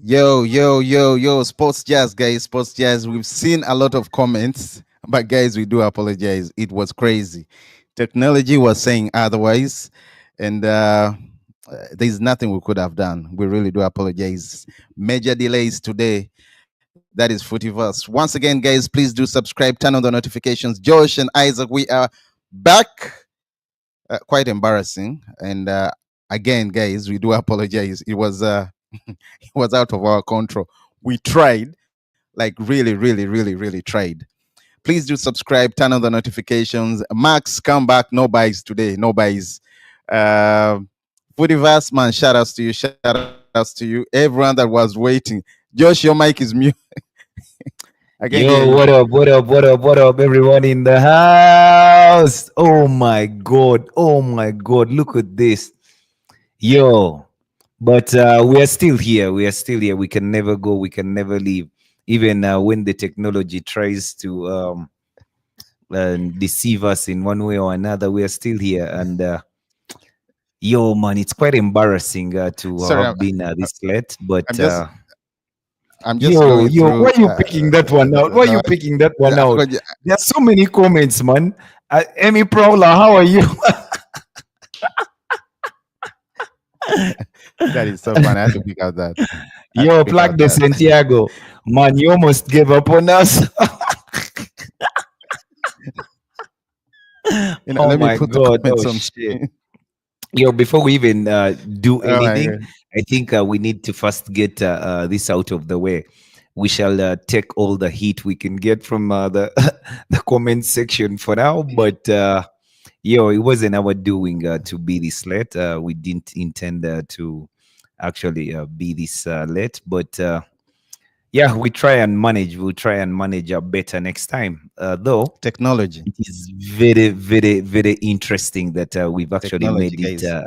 Yo, Sports Jazz, guys, Sports Jazz. We've seen a lot of comments, but guys, we do apologize. It was crazy. Technology was saying otherwise, and there's nothing we could have done. We really do apologize. Major delays today. That is Footyverse. Once again, guys, please do subscribe, turn on the notifications. Josh and Isaac, we are back. Quite embarrassing, and again, guys, we do apologize. It was it was out of our control. We tried, like really tried. Please do subscribe, turn on the notifications. Max, come back. No buys today. No buys. Uh, Footyverse, man, shout outs to you. Shout outs to you. Everyone that was waiting. Josh, your mic is mute. I can hear Yo, you. what up, everyone in the house? Oh my god, look at this. Yo, but we are still here. We are still here. We can never go, we can never leave. Even when the technology tries to deceive us in one way or another, we are still here. And yo, man, it's quite embarrassing to Sorry, have been this late, but. I'm just I'm just Yo, going yo, through why you picking that one out? Why you picking that one out? There are so many comments, man. Emmy Prowler, how are you? that is so funny. I had to pick out that. I had to Yo, pick out Plaque de that. Santiago. Man, you almost gave up on us. Oh Let me my put the god. Oh comments on shit. screen. Yo, before we even do Oh my anything, god. I think we need to first get this out of the way. We shall take all the heat we can get from the the comment section for now. But yo, it wasn't our doing to be this late. We didn't intend to actually be this late, but yeah, we try and manage. We'll try and manage better next time. Though Technology. it is very interesting that we've actually Technology, made it. guys.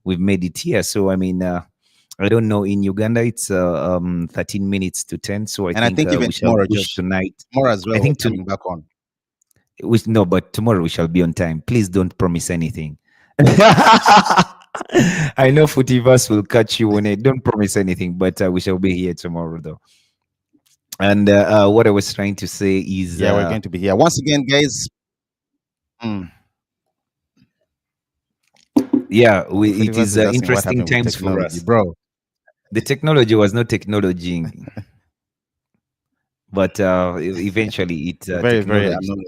We've made it here. So I mean, I don't know. In Uganda, it's 13 minutes to 10. So I And I think think even we shall tomorrow, push Josh. tonight. Tomorrow as I well, we're think to coming back on. no, but tomorrow we shall be on time. Please don't promise anything. I know Footyverse will catch you on it. Don't promise anything, but we shall be here tomorrow, though. And what I was trying to say is, Yeah, we're going to be here. Once again, guys. Mm, yeah, it Footyverse is is asking what interesting happened with times for technology. us. Bro, The technology was not technology, but eventually it's very technology. annoying.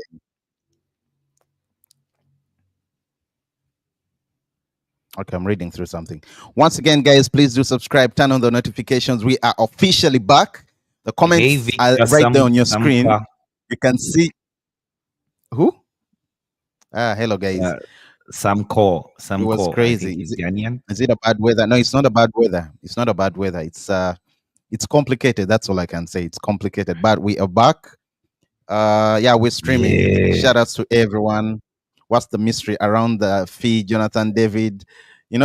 Okay, I'm reading through something. Once again, guys, please do subscribe, turn on the notifications. We are officially back. The Hey, comments are Victor, right there on your screen. Samka, You can see who? Hello, uh, guys. It was Samko, I think crazy. is Ghanaian. Is it a bad weather? No, it's not a bad weather. It's not a bad weather. It's complicated. That's all I can say. It's complicated, but we are back. Yeah, we're streaming. Yeah, Shout outs to everyone. What's the mystery around the feed, Jonathan, David?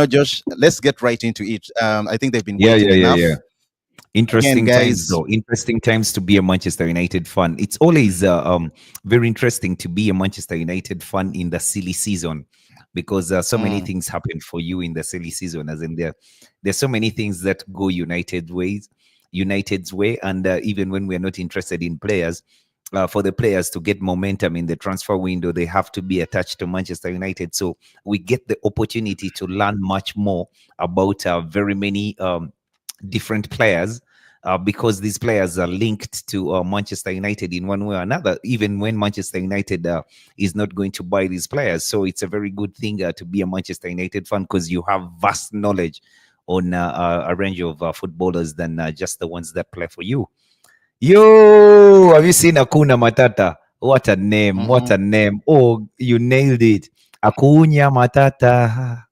Josh, let's get right into it. I think they've been waiting yeah. enough. Again, Interesting times, guys. though. Interesting times to be a Manchester United fan. It's always very interesting to be a Manchester United fan in the silly season because so many Mm, things happen for you in the silly season. As in there's so many things that go United's way, and even when we're not interested in players. For the players to get momentum in the transfer window, they have to be attached to Manchester United. So we get the opportunity to learn much more about very many different players because these players are linked to Manchester United in one way or another, even when Manchester United is not going to buy these players. So it's a very good thing to be a Manchester United fan because you have vast knowledge on a range of footballers than just the ones that play for you. Yo, have you seen Akuna Matata? What a name! What mhm. a name! Oh, you nailed it. Acuna Matata.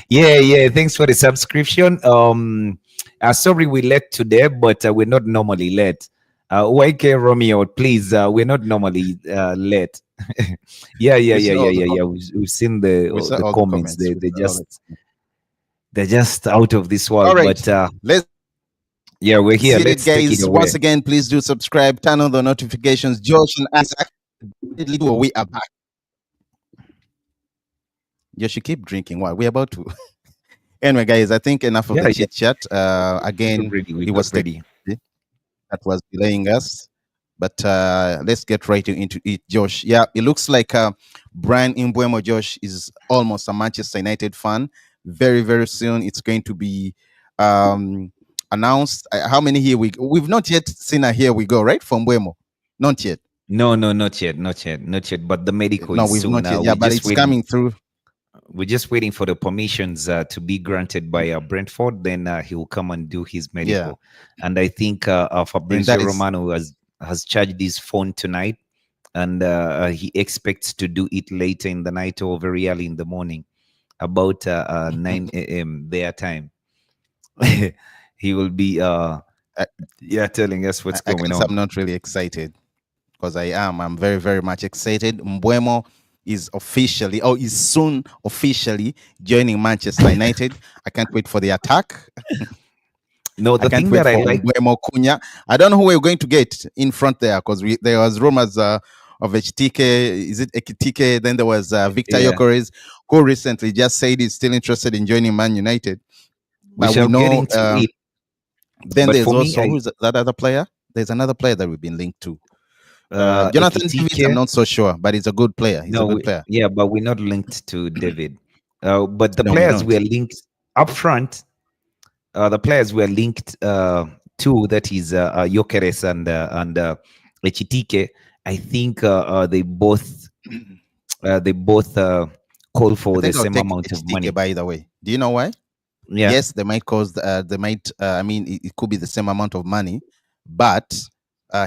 Yeah. Thanks for the subscription. Sorry we late today, but we're not normally late. YK Romeo, please. We're not normally late. Yeah. We saw all the We've seen we saw the all the comments. comments. We saw all They're just out of this all world. right. But Let's yeah, we're here. hit it, Let's take it guys. Once away. again, please do subscribe, turn on the notifications. Josh and Isaac, we are back. You should keep drinking. Why? We're about to Anyway, guys, I think enough of Yeah, the yeah. chit chat. We got Again, ready. We it got was ready. technology that was delaying us. But let's get right into it, Josh. Yeah, it looks like Brian Imbuemo, Josh, is almost a Manchester United fan. Very, very soon, it's going to be um, announced. How many here we've not yet seen a here we go, right? From Buemo. Not yet. No, no, not yet, not yet, not yet. But the medical No, is we've soon. not yet. Yeah, We're but just it's waiting. coming through. We're just waiting for the permissions to be granted by Brentford. Then he will come and do his Yeah. medical. And I think And Fabrizio that is Romano has charged his phone tonight, and he expects to do it later in the night or very early in the morning, about 9 a.m. their time. He will be I, yeah, telling us what's I going can say on. I'm not really excited because I am. I'm very, very much excited. Mbuemo is officially, or is soon officially joining Manchester United. I can't wait for the attack. No, I the can't thing wait that I for like, Mbuemo Cunha. I don't know who we're going to get in front there because there was rumors of HTK. Is it Ekitike? Then there was Victor yeah, Gyökeres, who recently just said he's still interested in joining Man United. we But we shall get know. into it. Then But there's for me, also who's that other player? There's another player that we've been linked to. Jonathan Davis, Ekitike. I'm not so sure, but he's a good player. He's a No, good player. yeah, but we're not linked to David. But the No, we're players we not. are linked up front, the players we are linked to, that is Gyökeres and Ekitike. I think they both call I for the think I'll same take amount of HTK, money. by the way. Do you know why? Yeah. Yes, they might cause, they might, I mean, it could be the same amount of money, but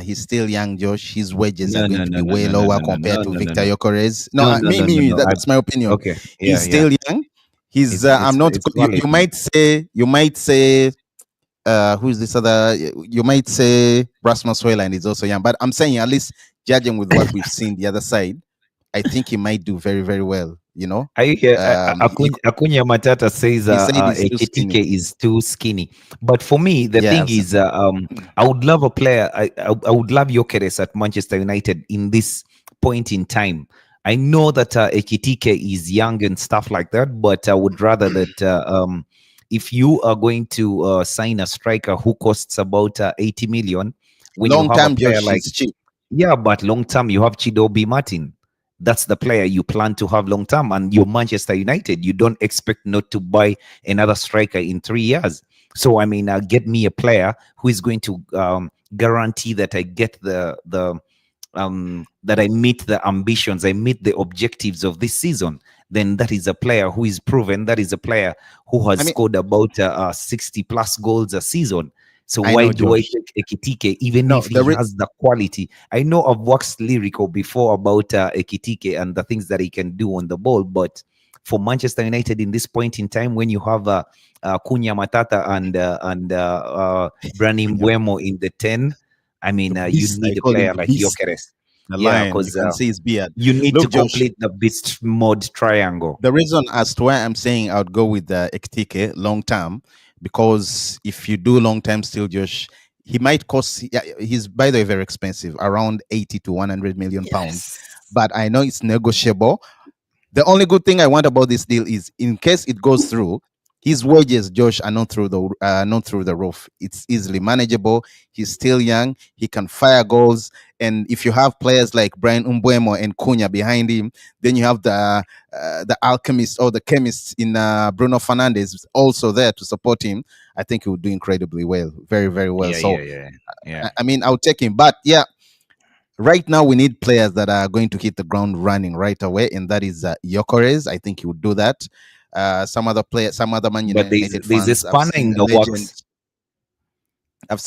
he's still young, Josh. His wages are No, going no, to no, be no, way no, no, lower no, no, compared no, to no, no, Victor no, Gyökeres. No, no, no, no, no, no. that's my opinion. Okay. Yeah, He's yeah. still young. He's, I'm not, It's valid. you might say, who's this other? You might say Rasmus Højlund is also young, but I'm saying at least judging with what we've seen the other side, I think he might do very, very well. You know, I hear he, Akunya Matata says he said he's too Ekitike skinny. is too skinny. But for me, the Yeah, thing is, I would love a player. I would love Gyökeres at Manchester United in this point in time. I know that Ekitike is young and stuff like that, but I would rather that if you are going to sign a striker who costs about 80 million, when you long have a time, player Josh. like, He's cheap. yeah, but long term, you have Chidobe Martin. That's the player you plan to have long term. And you're Manchester United. You don't expect not to buy another striker in 3 years. So, I mean, get me a player who is going to guarantee that I get that I meet the ambitions, I meet the objectives of this season. Then that is a player who is proven. That is a player who has I mean, scored about 60 plus goals a season. So I why know, do I Josh. take Ekitike, even No, if he has the quality? I know I've waxed lyrical before about Ekitike and the things that he can do on the ball, but for Manchester United in this point in time, when you have Cunha Matata and Brani Mbuemo in the 10, I the mean, you beast. I need a call him player the like beast, Gyökeres. the Yeah, lion. You because can see his beard. you need to Look, Josh. complete the beast mode triangle. The reason as to why I'm saying I would go with the Ekitike long term, because if you do long term still, Josh, he might cost. Yeah, he's by the way very expensive, around 80 to 100 million pounds. Yes. But I know it's negotiable. The only good thing I want about this deal is, in case it goes through, his wages, Josh, are not through the roof. It's easily manageable. He's still young. He can fire goals, and if you have players like Brian Umbuemo and Cunha behind him, then you have the alchemist or the chemist in Bruno Fernandes also there to support him. I think he would do incredibly well, very, very well. Yeah, So, yeah, yeah, yeah. I mean, I'll take him, but yeah, right now we need players that are going to hit the ground running right away, and that is Gyökeres. I think he would do that. Some other players, some other Man But United there's a fans. I've spanner seen in a the legend. works.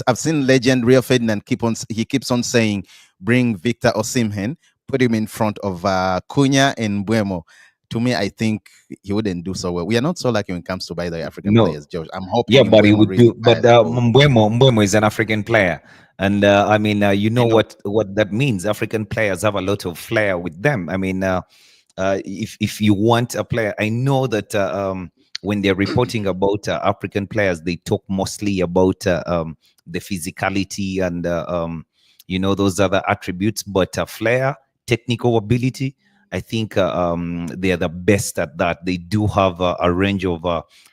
I've seen legend Rio Ferdinand he keeps on saying, bring Victor Osimhen, put him in front of Cunha and Buemo. To me, I think he wouldn't do so well. We are not so lucky when it comes to buy the African No, players, Josh. I'm yeah, hoping but he Buemo would really do. But fires goals. Mbeumo is an African player, and I mean, you I know know. what that means. African players have a lot of flair with them. I mean, if you want a player, I know that when they're reporting about African players, they talk mostly about the physicality and those other attributes, but flair, technical ability. I think they are the best at that. They do have a range of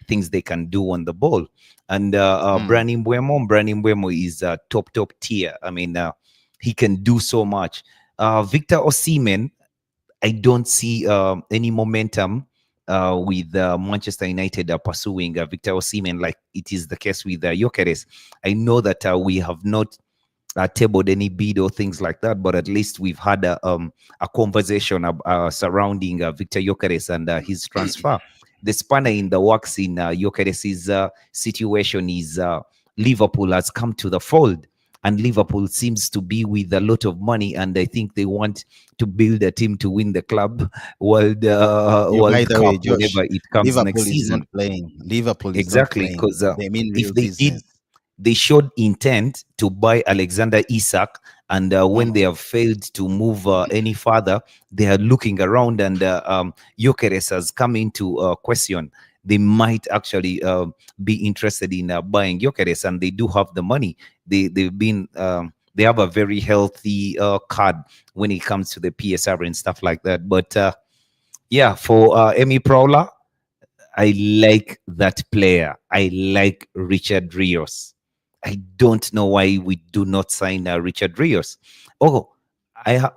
things they can do on the ball. And Mm. Brani Mbeumo is top tier. I mean, he can do so much. Victor Osimhen, I don't see any momentum with Manchester United pursuing Victor Osimhen like it is the case with Gyökeres. I know that we have not tabled any bid or things like that, but at least we've had a conversation surrounding Victor Gyökeres and his transfer. The spanner in the works in Gyökeres' situation is Liverpool has come to the fold, and Liverpool seems to be with a lot of money, and I think they want to build a team to win the club You, by World the way, Cup Josh, whenever it comes next Liverpool is not season. playing. Liverpool is not Exactly, playing. because They mean if real they did, business. they showed intent to buy Alexander Isak, and when Mm. they have failed to move any further, they are looking around, and Gyökeres has come into question. They might actually be interested in buying Gyökeres, and they do have the money. They've been they have a very healthy card when it comes to the PSR and stuff like that. But yeah, for Emi Prowler, I like that player. I like Richard Rios. I don't know why we do not sign Richard Rios. Oh, I have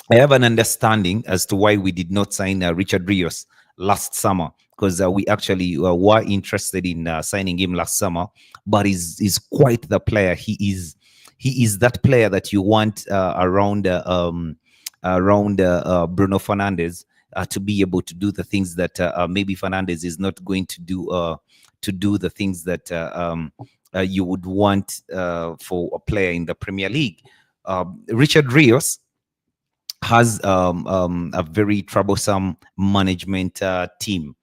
I have an understanding as to why we did not sign Richard Rios last summer, because we actually were interested in signing him last summer. But he's quite the player. He is that player that you want around Bruno Fernandes, to be able to do the things that maybe Fernandes is not going to do the things that you would want for a player in the Premier League. Richard Rios has a very troublesome management team.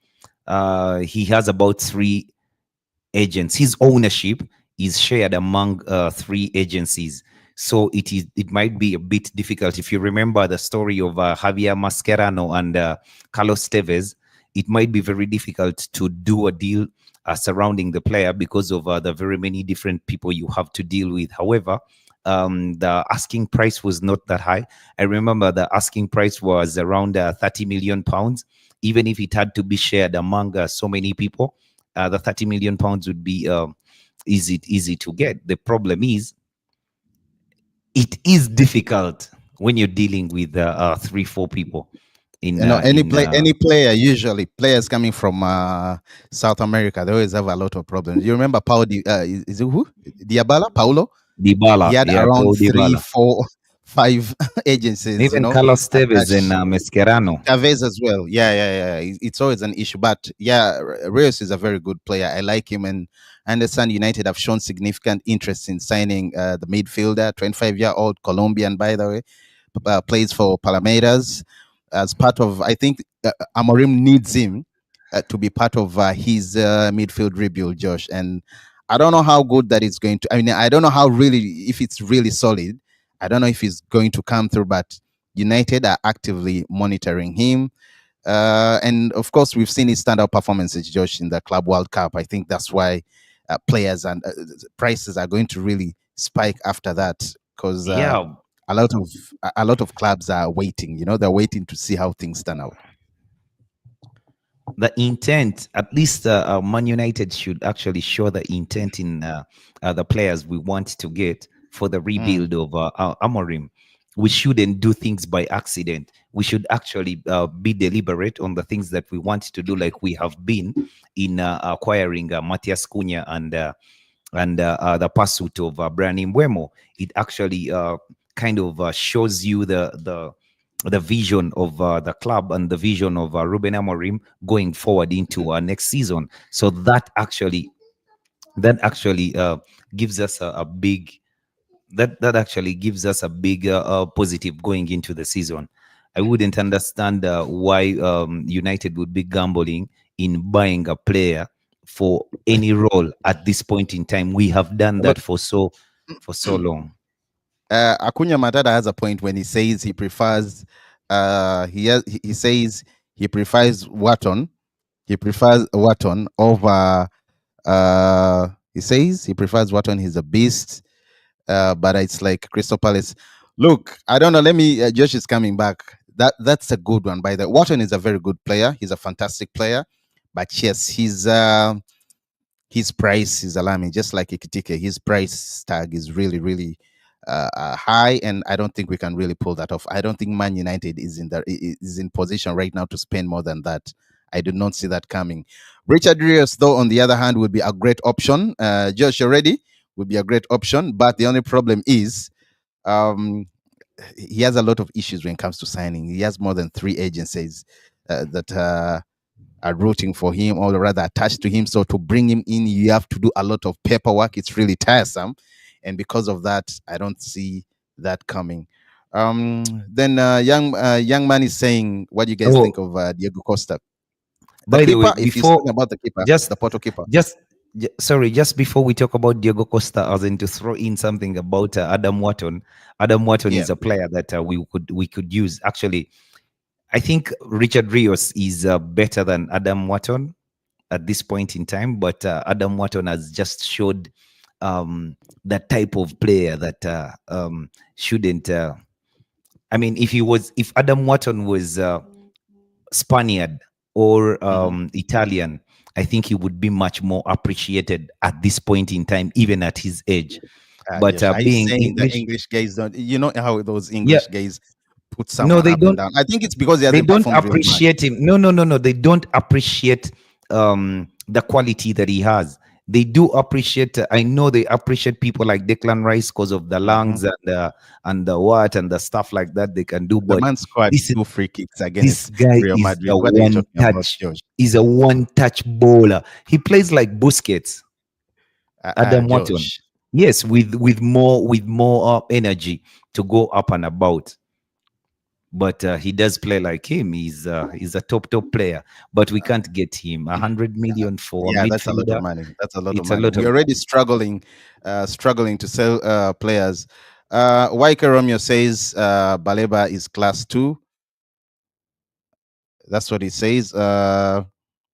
He has about three agents. His ownership is shared among three agencies. So it might be a bit difficult. If you remember the story of Javier Mascherano and Carlos Tevez, it might be very difficult to do a deal surrounding the player because of the very many different people you have to deal with. However, the asking price was not that high. I remember the asking price was around 30 million pounds. Even if it had to be shared among so many people, the 30 million pounds would be easy to get. The problem is it is difficult when you're dealing with 3-4 people You know, in any player, usually players coming from South America, they always have a lot of problems. You remember is it who? Diabala, Paulo? Dybala, He had yeah, around Paul three, Dybala, four, five agencies, even Carlos Tevez and attached. Mascherano. Chavez as well. Yeah. It's always an issue. But yeah, Reyes is a very good player. I like him. And I understand United have shown significant interest in signing the midfielder, 25-year-old Colombian, by the way, plays for Palmeiras as part of, I think Amorim needs him to be part of his midfield rebuild, Josh. And I don't know how good that is going to, I mean, I don't know how really, if it's really solid. I don't know if he's going to come through, but United are actively monitoring him. And of course, we've seen his standout performances, Josh, in the Club World Cup. I think that's why players and prices are going to really spike after that, because Yeah, a lot of clubs are waiting. You know, they're waiting to see how things turn out. the intent, at least Man United should actually show the intent in the players we want to get for the Mm. rebuild of Amorim. We shouldn't do things by accident. We should actually be deliberate on the things that we want to do, like we have been in acquiring Matias Cunha and the pursuit of Brian Mbeumo. It actually kind of shows you the vision of the club and the vision of Ruben Amorim going forward into next season. So that actually gives us a big that actually gives us a big positive going into the season. I wouldn't understand why United would be gambling in buying a player for any role at this point in time. We have done Look, that for so long. Acuna Matata has a point when he says he prefers. He says he prefers Wharton. He prefers Wharton over. He says he prefers Wharton. He's a beast. But it's like Crystal Palace. Look, I don't know. Let me. Josh is coming back. That's a good one. By the Wharton is a very good player. He's a fantastic player, but yes, his price is alarming. Just like Ikitike, his price tag is really really high, and I don't think we can really pull that off. I don't think Man United is in position right now to spend more than that. I do not see that coming. Richard Rios, though, on the other hand, would be a great option. Josh already would be a great option, but the only problem is um, he has a lot of issues when it comes to signing. He has more than three agencies that are rooting for him, or rather attached to him. So to bring him in, you have to do a lot of paperwork. It's really tiresome, and because of that, I don't see that coming. Then young man is saying, "What do you guys think Oh, of Diego Costa, the by the way, keeper?" If he's before talking about the keeper, just the Porto keeper, just sorry, just before we talk about Diego Costa, as in to throw in something about Adam Wharton. Adam Wharton yeah, is a player that we could use. Actually, I think Richard Rios is better than Adam Wharton at this point in time, but Adam Wharton has just showed that type of player that shouldn't. I mean, if Adam Wharton was Spaniard or hmm Italian, I think he would be much more appreciated at this point in time, even at his age. But Josh, are you being saying the English, English guys don't? You know how those yeah, English guys put no, someone they up and don't. down. I think it's because he They hasn't don't performed really much. appreciate him. No, no, no, no. They don't appreciate the quality that he has. They do appreciate. I know they appreciate people like Declan Rice because of the Mhm. lungs and the what and the stuff like that they can do. The But man scored this two free kicks this against guy Real is Madrid. a What are you one talking about, touch. Josh? He's a one touch bowler. He plays like Busquets, Adam Wharton. Josh. Yes, with more energy to go up and about. But he does play like him. He's a top player, but we can't get him. 100 million for a Yeah, that's a lot of midfielder. money. That's a lot of It's a money. lot We're of already money. struggling to sell players. Waika Romeo says Baleba is class two. That's what he says.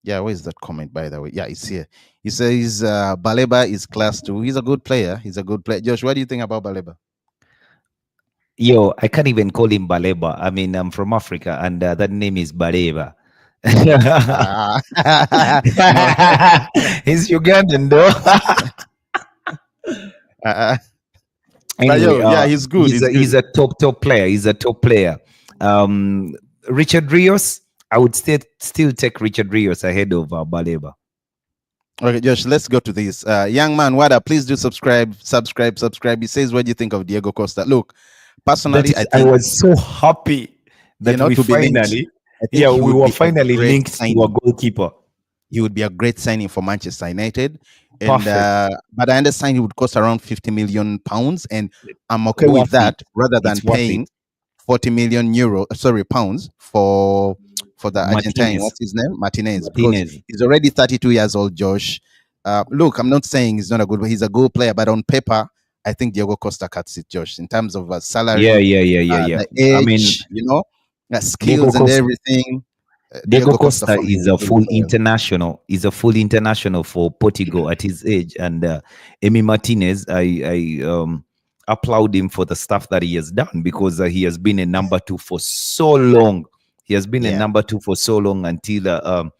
Yeah, where's that comment, by the way? Yeah, it's here. He says Baleba is class two. He's a good player. He's a good player. Josh, what do you think about Baleba? Yo, I can't even call him Baleba. I mean, I'm from Africa, and that name is Baleba. Ah, no. He's Ugandan, though. Uh, but Anyway, yo, yeah, he's good. he's He's a good. he's a top player. He's a top player. Um, Richard Rios, I would still take Richard Rios ahead of Baleba. Okay, Josh, let's go to this. Young man, Wada, please do subscribe. He says, what do you think of Diego Costa? Look, That personally, I is, I think, was so happy that we to be linked, finally, I think yeah, he we would were be a finally great linked to a signing. goalkeeper. He would be a great signing for Manchester United. And Perfect. but I understand he would cost around 50 million pounds, and I'm okay with Worth it. that rather than It's worth it. paying 40 million pounds for the Argentine. Martinez. What's his name? Martinez, because Martinez. he's already 32 years old. Josh, look, I'm not saying he's not a good, but he's a good player. But on paper, I think Diego Costa cuts it, Josh, in terms of Yeah, salary, yeah, yeah, yeah, yeah. the I mean, age, Diego skills and Costa. everything. Diego Diego Costa Costa for me is will a really full fail. international. Is a full international for Portugal at his age, and Emi Martinez, I applaud him for the stuff that he has done because he has been a number two for so long. He has been a Yeah. number two for so long until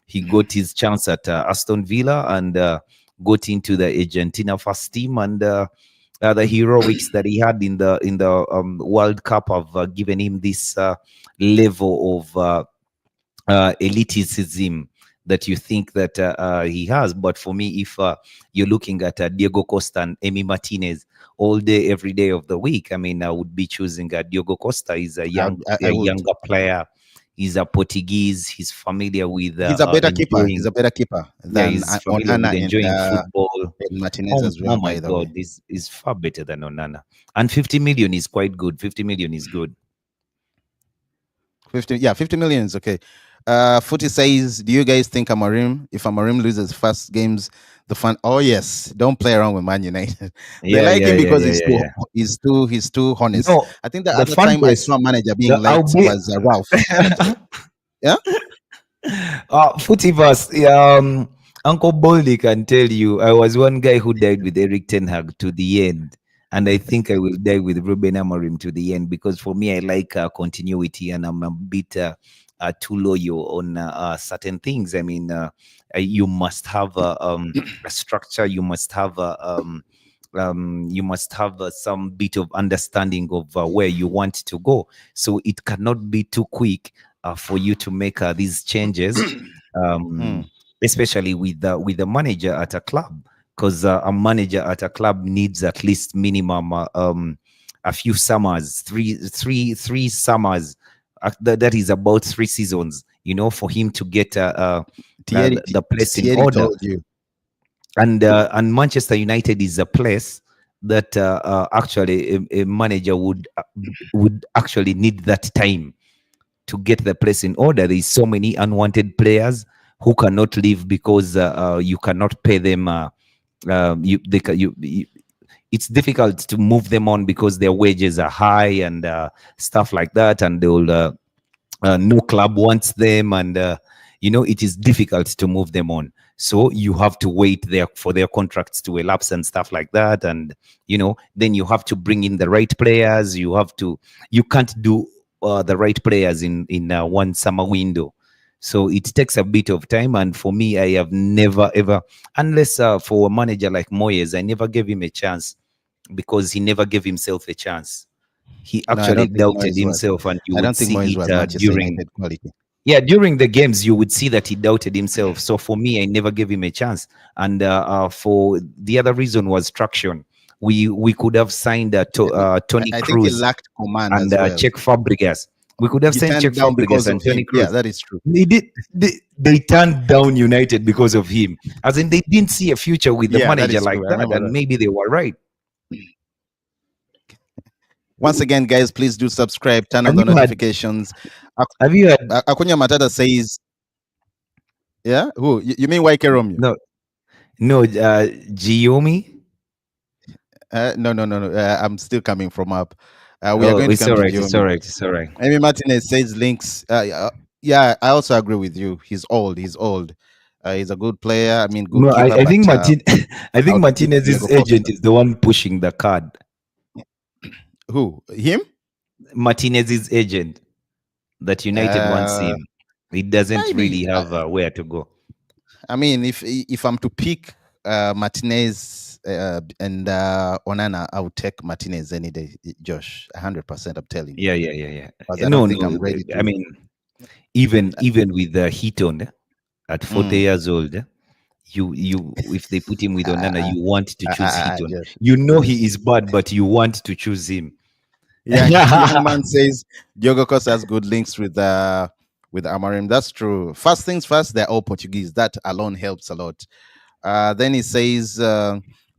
he got his chance at Aston Villa and got into the Argentina first team, and the heroics that he had in the World Cup have given him this level of elitism that you think that he has. But for me, if you're looking at Diego Costa and Emi Martinez all day, every day of the week, I mean, I would be choosing Diego Costa. He's I a would. younger player. He's a Portuguese. He's familiar with He's a better keeper. He's enjoying. a better keeper Yeah, than he's familiar with Onana enjoying football. and Martinez Oh, as well, oh my by the God, way. this is far better than Onana. And 50 million is quite good. 50 million is good. 50 million is okay. Footy says, do you guys think if Amarim loses first games, the fan? Oh yes, don't play around with Man United. They Yeah, like yeah, him yeah, because yeah, yeah, yeah. he's too honest. No, I think the the other fan time I base, saw a manager being I'll liked be was Ralph. Yeah. Footiverse, Uncle Boldy can tell you I was one guy who died with Eric Ten Hag to the end. And I think I will die with Ruben Amorim to the end, because for me, I like continuity, and I'm a bit too loyal on certain things. I mean, you must have a structure. You must have some bit of understanding of where you want to go. So it cannot be too quick for you to make these changes, Mm. especially with the manager at a club, because a manager at a club needs at least minimum a few summers, three summers. That is about 3 seasons, for him to get the place in Thierry order. told you. And Manchester United is a place that actually a manager would actually need that time to get the place in order. There's so many unwanted players who cannot leave because you cannot pay them. You, they, ca- you, it's difficult to move them on because their wages are high and stuff like that, and they'll no club wants them, and it is difficult to move them on. So you have to wait there for their contracts to elapse and stuff like that, and then you have to bring in the right players. You can't do the right players in one summer window. So it takes a bit of time, and for me, I have never ever, unless for a manager like Moyes, I never gave him a chance, because he never gave himself a chance. He No, I actually don't think doubted Moyes was. himself, and you I would don't think see Moyes it was Manchester during, United quality. yeah, during the games. You would see that he doubted himself. So for me, I never gave him a chance. And for the other reason was traction. We could have signed Tony I think he Cruz lacked command and as well. Czech Fabregas. We could have He signed Czech turned down Fabregas because and of Tony him. Yeah, Cruz. that is true. They turned down United because of him. As in, they didn't see a future with the Yeah, that manager is like true. I that, remember and that. maybe they were right. Once again, guys, please do subscribe, turn on Have the you had? notifications. Have you had? Akunya Matata says, yeah, who? You mean YK Romeo? No, no, Giomi. No, no, no, no. I'm still coming from up. We are Oh, going to it's come all to right. It's Giomi. all right. It's all right. Amy Martinez says links. Yeah, I also agree with you. He's old. He's old. He's a good player. I mean, No, good keeper, I but think I think I'll give it to Diego Martinez's agent Costa. is the one pushing the card. Who? Him? Martinez's agent, that United wants Uh, him. He doesn't maybe. really have where to go. I mean, if I'm to pick Martinez and Onana, I would take Martinez any day, Josh. 100%. I'm telling you, Yeah, yeah, yeah, yeah. because I don't No, think no. I'm ready I to. mean, even with the Heaton at 40 Mm, years old, if they put him with Onana, uh, you want to choose Heaton. Josh, You know he Josh. is bad, but you want to choose him. Young man says Diogo Costa has good links with Amarim. That's true. First things first, they're all Portuguese. That alone helps a lot. Then he says,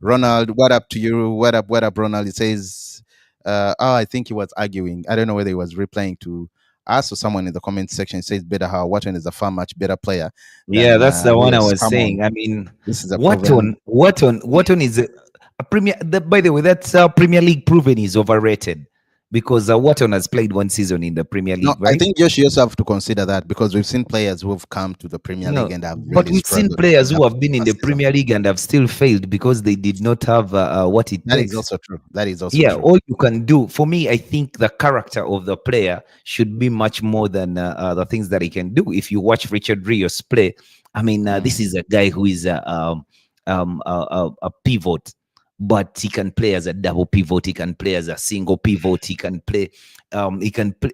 Ronald, what up to you? What up, Ronald? He says, oh, I think he was arguing. I don't know whether he was replying to us or someone in the comment section. He says, better how Watson is a far much better player Yeah, than that's the one I Lewis. was Come on. saying. I mean, This is a proven. Wharton is a premier. By the way, that's Premier League proven is overrated, because Wharton has played one season in the Premier No, League, I right? think Josh, you also have to consider that because we've seen players who have come to the Premier League No, and have but really we've seen struggled players in that who have been in the first season. Premier League and have still failed because they did not have what it That is takes. also true. That is also Yeah, true. all you can do, for me, I think the character of the player should be much more than the things that he can do. If you watch Richard Rios play, I mean, this is a guy who is a pivot, but he can play as a double pivot. He can play as a single pivot. He can play. He can play.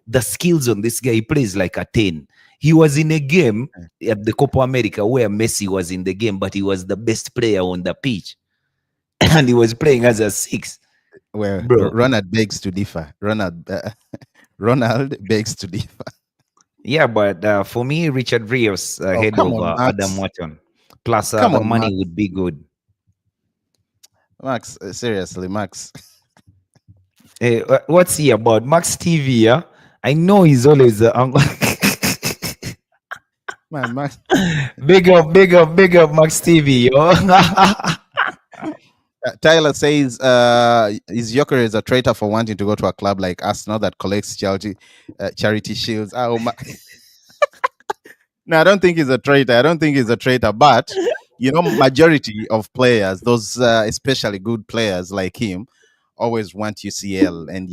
The skills on this guy. He plays like a 10. He was in a game at the Copa America where Messi was in the game, but he was the best player on the pitch, and he was playing as a 6. Well, Bro, Ronald begs to differ. Ronald begs to differ. yeah, but for me, Richard Rios Oh, ahead come of on, Adam Max. Watson. Plus, Come the on, money Max. would be good. Max, seriously, Max. What's he about? Max TV, yeah? I know he's always Man, Max. big up, Max TV, yo. Tyler says, is Jokeres a traitor for wanting to go to a club like Arsenal that collects charity shields? Oh, no, I don't think he's a traitor. I don't think he's a traitor, but Majority of players, those especially good players like him, always want UCL, and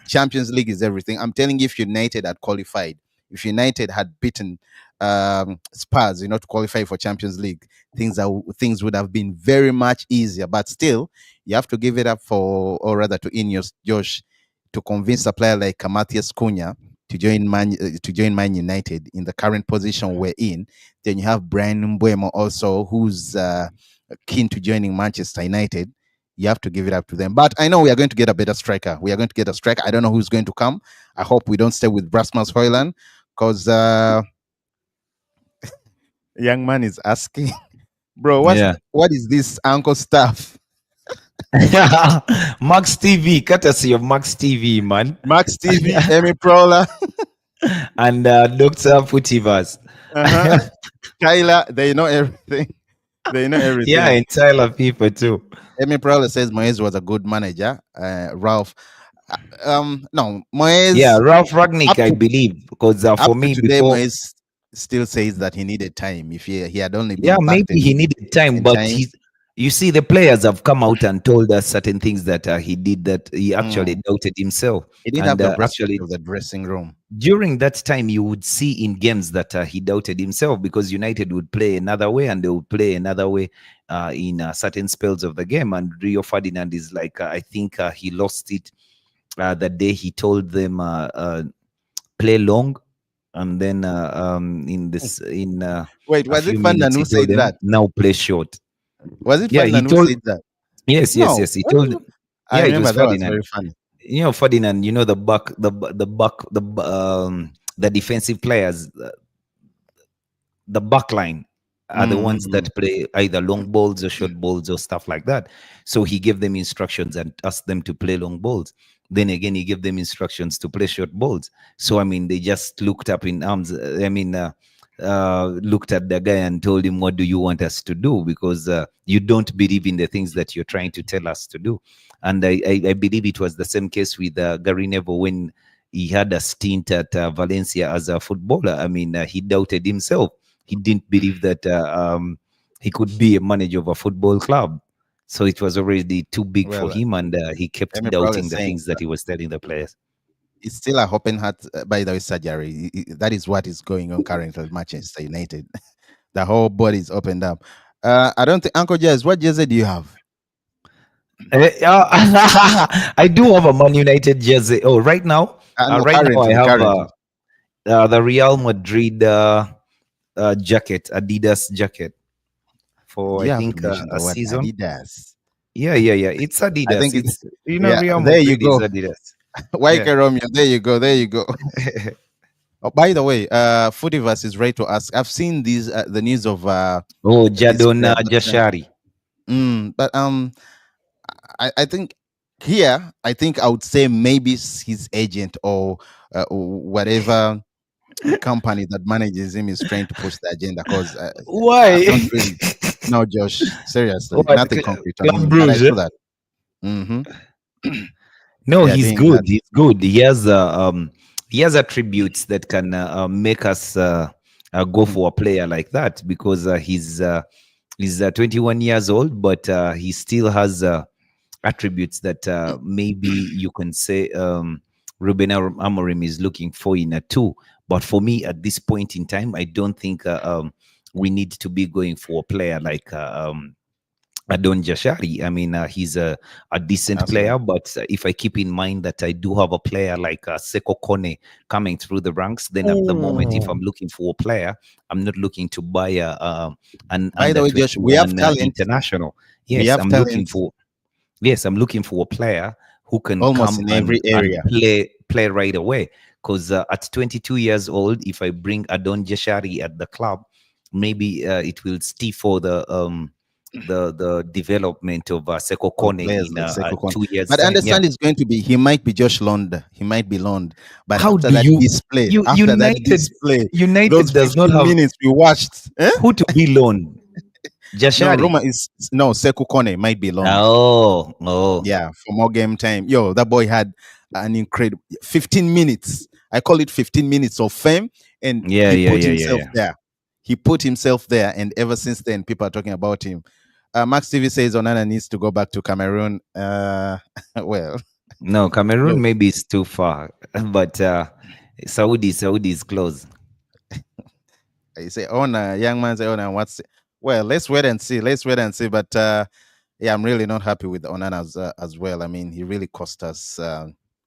Champions League is everything. I'm telling you, if United had qualified, if United had beaten Spurs, to qualify for Champions League, things would have been very much easier. But still, you have to give it up for, or rather, to Ineos Josh, to convince a player like Matthias Cunha to join Man United in the current position we're in. Then you have Brian Mbuemo also, who's keen to joining Manchester United. You have to give it up to them. But I know we are going to get a better striker. We are going to get a striker. I don't know who's going to come. I hope we don't stay with Rasmus Højlund, because young man is asking, bro, Yeah. what is this uncle stuff? Max TV, courtesy of Max TV, man. Max TV, Emi Prowler, And Dr. Putivas. uh-huh. Kyla, they know everything. They know everything. Yeah, and Tyler people too. Emi Prowler says Moyes was a good manager. Ralph, no, Moyes. Yeah, Ralph Ragnick, up I to, believe, because up for to me today, before, Moyes still says that he needed time. If he had only yeah, been backed maybe he needed time, in but time. you see, the players have come out and told us certain things that he did that he actually doubted himself, He didn't and have the respect actually of the dressing room. during that time you would see in games that he doubted himself, because United would play another way and they would play another way in certain spells of the game. And Rio Ferdinand is like, I think he lost it the day he told them play long, and then in this in Wait, a was it few minutes Ferdinand he who told said them that? now play short. Was it Yeah, he Ferdinand who told, said that? yes, yes, No. yes, he told, I yeah, it was remember that was Ferdinand. very funny. Ferdinand, the defensive players, the back line are the ones Mm-hmm. that play either long balls or short balls or stuff like that. So he gave them instructions and asked them to play long balls. Then again, he gave them instructions to play short balls. So I mean, they just looked up in arms. Looked at the guy and told him, "What do you want us to do? Because you don't believe in the things that you're trying to tell us to do." And I believe it was the same case with Gary Neville when he had a stint at Valencia as a footballer. I mean, he doubted himself. He didn't believe that he could be a manager of a football club. So it was already too big for Well, him, and he kept Emi probably doubting the saying things that he was telling the players. it's still a open heart, by the way, surgery. That is what is going on currently at Manchester United. The whole body is opened up. I don't think, Uncle Jazz, what jersey do you have? I do have a Man United jersey. Oh, right now, No, right now I have currently. the Real Madrid jacket, Adidas jacket, for I You have to think mention a the word season. Adidas. Yeah, yeah, yeah. It's I Adidas. think It's yeah, Real there you Madrid is go. Adidas. Wake Yeah. Romeo, there you go, there you go. Oh, by the way, Footyverse is ready to ask. I've seen these the news of Oh, this Jadon player, Jashari. but I think here, I think I would say maybe his agent or whatever company that manages him is trying to push the agenda, because I Why? don't really know, Josh. Seriously, What? nothing concrete on Club him, but I Brugge? saw that. Hmm. No, They are he's doing good. that. He's good. He has attributes that can make us go for a player like that, because he's 21 years old, but he still has attributes that maybe you can say Ruben Amorim is looking for in a two. But for me, at this point in time, I don't think we need to be going for a player like Adon Jashari. I mean, he's a decent As well. player, but if I keep in mind that I do have a player like Seko Kone coming through the ranks, then at the moment, if Oh. I'm looking for a player, I'm not looking to buy an By the under way, Josh, we have 21 talent. international. We Yes, have talent I'm looking for a player who can almost come in and every area. play right away. Because at 22 years old, if I bring Adon Jashari at the club, maybe it will stifle the development of Seko Of Kone players in like Seko Kone. 2 years But I time. Yeah. understand it's going to be, he might be Josh Lond. He might be Lond. But How after do that you display, those United does not 15 have minutes we watched, who to be loan? no, Jashari. Roma is, no, Sekou Kone might be Lond. Oh. Yeah, for more game time. Yo, that boy had an incredible 15 minutes. I call it 15 minutes of fame, and Yeah, he yeah, put yeah, yeah, himself yeah. there. He put himself there, and ever since then, people are talking about him. Max TV says Onana needs to go back to Cameroon. Well, No, Cameroon Josh, maybe is too far, but Saudi is close. I say, Ona, young man say, Ona, what's well, let's wait and see. Let's wait and see. But yeah, I'm really not happy with Onana as well. I mean, he really cost us.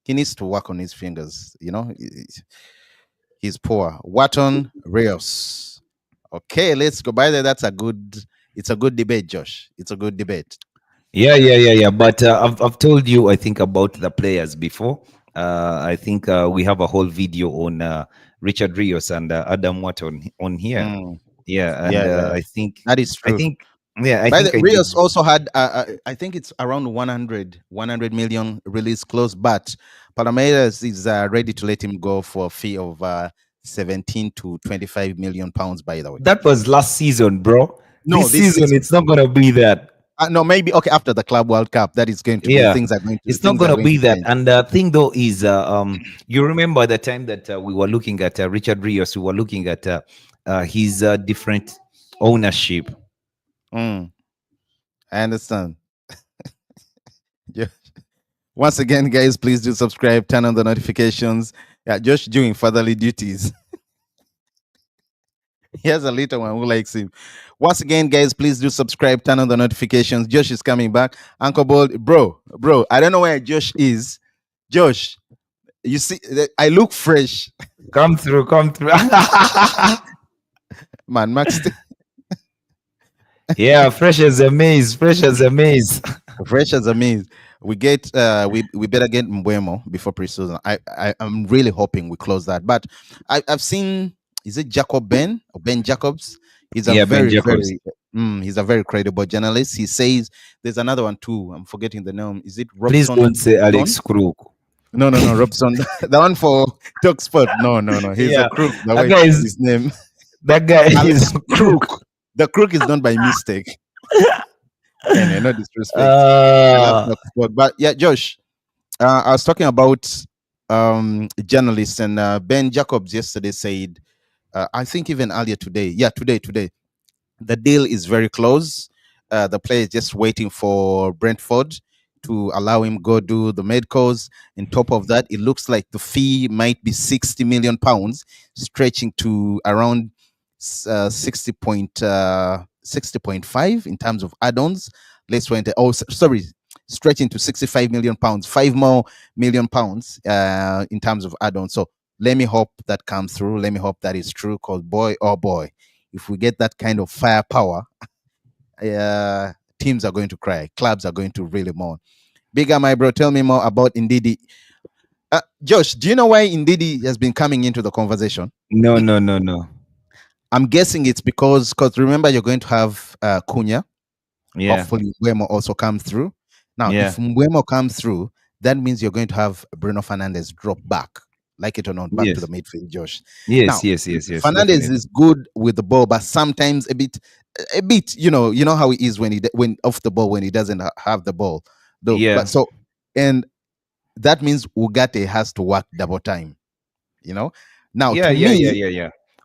He needs to work on his fingers. He's poor. Watton Rios. Okay, let's go. By the way, it's a good debate, Josh. It's a good debate. Yeah. But I've told you, I think, about the players before. I think we have a whole video on Richard Rios and Adam Watt on here. Mm, Yeah, and yeah, yeah, that is I true. think, yeah, I By the think I did. Rios also had, I think it's around 100 million release clause, but Palmeiras is ready to let him go for a fee of 17 to 25 million pounds. By the way, That was last season, bro. no, This this season, season. it's not gonna be that. No, maybe okay after the Club World Cup. That is going to be Yeah, things are going to it's not things are gonna going be to that. change. And the thing though is, you remember the time that we were looking at Richard Rios, we were looking at his different ownership. Mm, I understand. Yeah. Once again, guys, please do subscribe, turn on the notifications. Yeah, Josh doing fatherly duties. He has a little one who likes him. Once again, guys, please do subscribe, turn on the notifications. Josh is coming back. Uncle Bold, bro, I don't know where Josh is. Josh, you see, I look fresh. Come through, come through. Man, Max, Yeah, fresh as a maze, fresh as a maze. fresh as a means. We better get Mbuemo before preseason. I'm really hoping we close that. But I've seen, is it Jacob Ben or Ben Jacobs? He's a Yeah, Ben very Jacobs. very he's a very credible journalist. He says there's another one too. I'm forgetting the name. Is it Please don't Robson? say Son? Alex Crook. No, Robson. The one for Talksport. No. He's a Yeah, crook. The that way guy is his name. that guy Alex is a crook. The crook is done by mistake. Anyway, no disrespect. I love Uh, Talksport. But yeah, Josh, I was talking about journalists, and Ben Jacobs yesterday said, I think even earlier today, yeah, today, the deal is very close. The player is just waiting for Brentford to allow him go do the medicals. On top of that, it looks like the fee might be 60 million pounds, stretching to around 60.5 in terms of add-ons. Let's wait. Oh, sorry, stretching to 65 million pounds, 5 more million pounds in terms of add-ons. So let me hope that comes through. Let me hope that is true. Because boy, oh boy, if we get that kind of firepower, teams are going to cry. Clubs are going to really mourn. Bigger, my bro, tell me more about Ndidi. Josh, do you know why Ndidi has been coming into the conversation? no. I'm guessing it's because remember you're going to have Cunha. Yeah, Hopefully Mbeumo also comes through. Now, yeah. if Mbeumo comes through, that means you're going to have Bruno Fernandes drop back, like it or not, back to the Yes, midfield, Josh. yes, Now, yes, yes, yes. Fernandez Definitely. is good with the ball, but sometimes a bit. You know how he is when off the ball when he doesn't have the ball. Though, Yeah, but so and that means Ugarte has to work double time. You know. Now, yeah.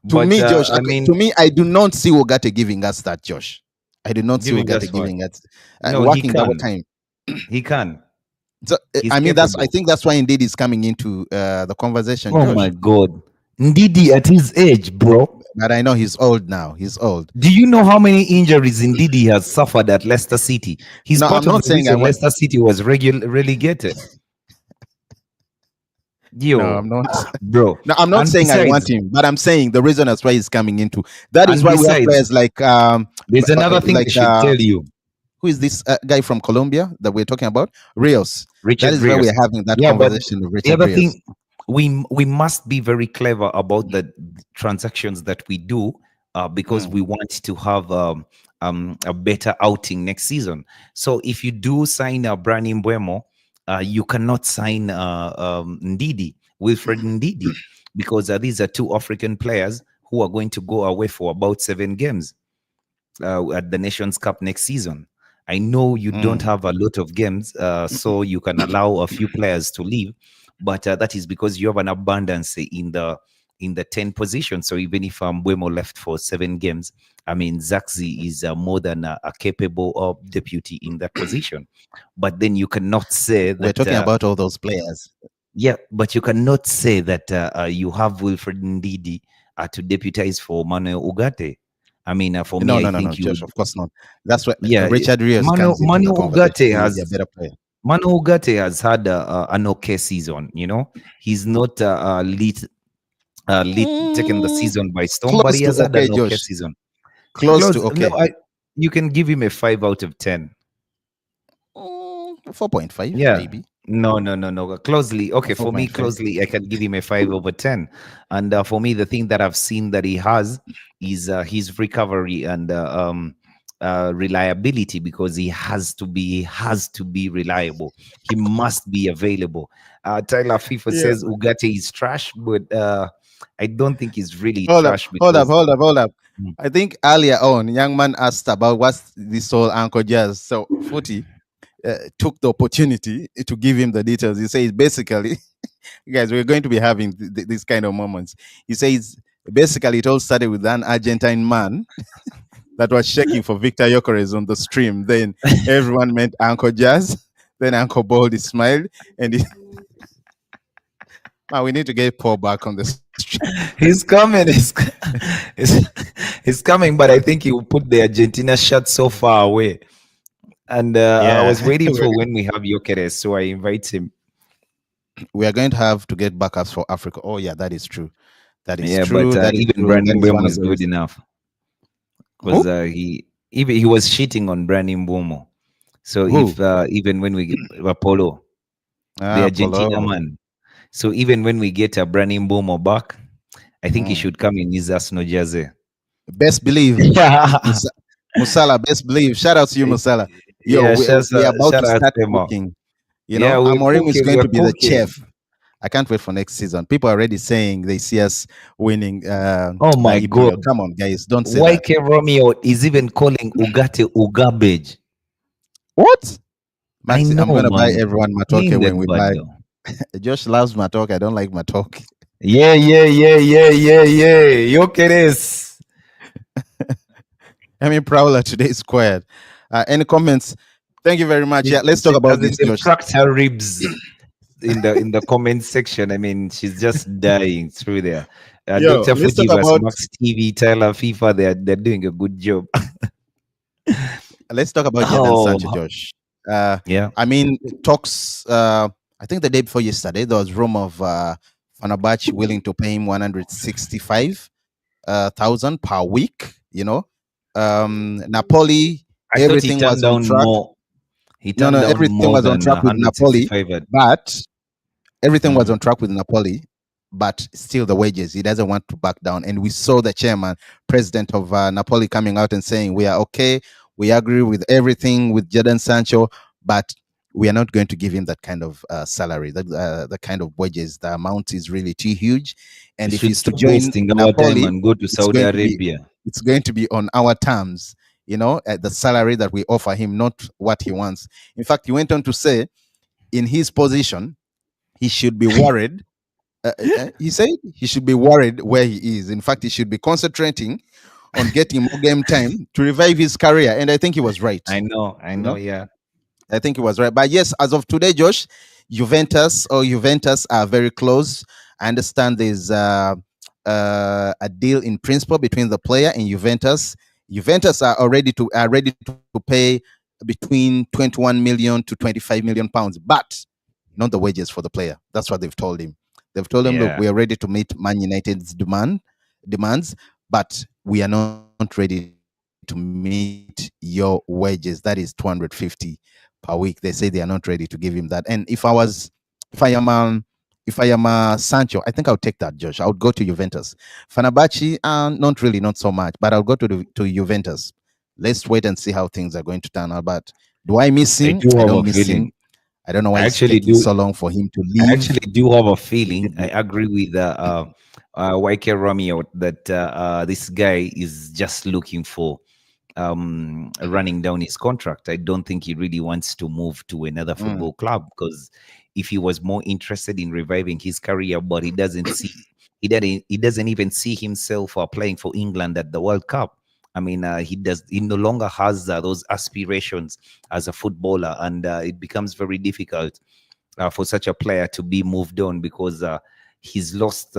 to But me, Josh, I to mean, me, I do not see Ugarte giving us that, Josh. I do not see giving us Ugarte what? giving us No, he working double can. time. He can. So He's I mean, I capable. think that's why indeed is coming into the conversation, Oh my Josh. God. Ndidi at his age, bro. But I know he's old now. He's old. Do you know how many injuries Ndidi has suffered at Leicester City? He's No, part I'm of not the saying I reason want. Leicester City was relegated. No, Yo, I'm not. bro. No, I'm not And saying I want besides, him, but I'm saying the reason that's why he's coming into. That is and why we have besides, players like there's another thing I like should tell you. who is this guy from Colombia that we're talking about? Rios. That Richard is why Rios. we're having that Yeah, but conversation with the Richard other Rios. thing, we must be very clever about the transactions that we do, because Mm, we want to have a better outing next season. So if you do sign a Brani Mbeumo, you cannot sign Ndidi, Wilfred Ndidi, because these are two African players who are going to go away for about 7 games at the Nations Cup next season. I know you don't mm, have a lot of games, so you can allow a few players to leave, but that is because you have an abundance in the 10 position. So even if Buemo left for 7 games, I mean, Zaxi is more than a capable deputy in that position. But then you cannot say We're that, talking about all those players. yeah, but you cannot say that you have Wilfred Ndidi to deputize for Manuel Ugarte. I mean, for me, No, I no, no, no, think you Josh. would, Of course not. That's why yeah, Richard Rios comes into the Manu conversation. Ugarte He's a has better player. Manu Ugarte has had an okay season. He's not taken the Mm, season by storm, but close he to has had okay, an okay Josh. season. Close to Close, no, okay. you can give him a 5 out of 10. 4.5 Yeah. maybe. No, no, no, no. Closely. Okay, for me, 4.5. closely, I can give him a 5 over 10. And for me, the thing that I've seen that he has is his recovery and reliability, because he has to be reliable. He must be available. Tyler FIFA Yeah. says Ugarte is trash, but I don't think he's really Hold up, trash hold up, because hold up, hold up. Mm. I think earlier on, young man asked about what's this whole Uncle Jazz. So Footy took the opportunity to give him the details. He says basically, guys, we're going to be having these kind of moments. He says basically it all started with an Argentine man that was shaking for Victor Gyökeres on the stream. Then everyone meant Uncle Jazz. Then Uncle Baldy smiled, and man, we need to get Paul back on the stream. He's coming. He's, he's coming, but I think he will put the Argentina shot so far away. And I was Yeah, waiting for when we have Jokeres, so I invite him. we are going to have to get backups for Africa. Oh yeah, that is true. That is Yeah, but true. That is even true. That Brandon is one Buemo of is the good reasons. enough because Who? he was cheating on Brandon Buemo. So if Who? even when we get Apollo, the Ah, Argentina Polo. man, so even when we get a Brandon Buemo back, I think he Mm. should come in his Arsenal jersey. Best believe. Yeah, Musa- Musala, best believe. Shout out to you, Musala. Yo, yeah, we are about shout to out start them out. cooking. Yeah, we're Amorim is cooking, going we're to be the chef. cooking. I can't wait for next season. People are already saying they see us winning Oh the my EPL. God. Come on, guys, don't say that. YK Romeo is even calling Ugarte Ugarbage. What? I Maxi, I'm know, gonna buy man. everyone He Matoke ain't when that we bad buy. though. Josh loves Matoke. I don't like Matoke. Yeah, yeah, yeah, yeah, yeah, yeah. Yo querés. I mean, Prowler today is quiet. Any comments? Thank you very much. Yeah, let's talk about As in this, they've Josh. cracked her ribs in the comment section. I mean, she's just dying through there. Yo, Dr. let's talk Fujivas, about Max TV, Tyler, FIFA, they're doing a good job. Jadon Sancho, Oh, Josh. Uh, yeah. I mean, talks. I think the day before yesterday, there was rumor of Fenerbahce willing to pay him 165,000 per week. Napoli, I thought he everything was turned on down track. more. He No, no, turned down everything more was on than track with Napoli, 165. but everything was Mhm. on track with Napoli, but still the wages. He doesn't want to back down. And we saw the chairman, president of Napoli, coming out and saying, we are okay. We agree with everything with Jadon Sancho, but we are not going to give him that kind of salary, the kind of wages. The amount is really too huge. We And if should he's to stop join wasting our time Napoli, and go to it's Saudi going to be Arabia. it's going to be on our terms, at the salary that we offer him, not what he wants. In fact, he went on to say, in his position, he should be worried. He said he should be worried where he is. In fact, he should be concentrating on getting more game time to revive his career. And I think he was right. I You know, know, yeah. I think he was right. But yes, as of today, Josh, Juventus are very close. I understand there's a deal in principle between the player and Juventus. Juventus are ready to pay between 21 million to 25 million pounds, but not the wages for the player. That's what they've told him. They've told him, look, Yeah. we are ready to meet Man United's demands, but we are not ready to meet your wages. That is 250 per week. They say they are not ready to give him that. And if I am Sancho, I think I'll take that, Josh. I would go to Juventus. Fenerbahce, not really, not so much, but I'll go to Juventus. Let's wait and see how things are going to turn out. But do I miss I him? do I have don't a miss him. feeling. I don't know why I it's actually taking do. so long for him to I leave. actually do have a He feeling. should I be. agree with YK Romeo that this guy is just looking for running down his contract. I don't think he really wants to move to another Mm. football club, because if he was more interested in reviving his career, but he doesn't see He doesn't even see himself playing for England at the World Cup. I mean, he no longer has those aspirations as a footballer, and it becomes very difficult for such a player to be moved on, because he's lost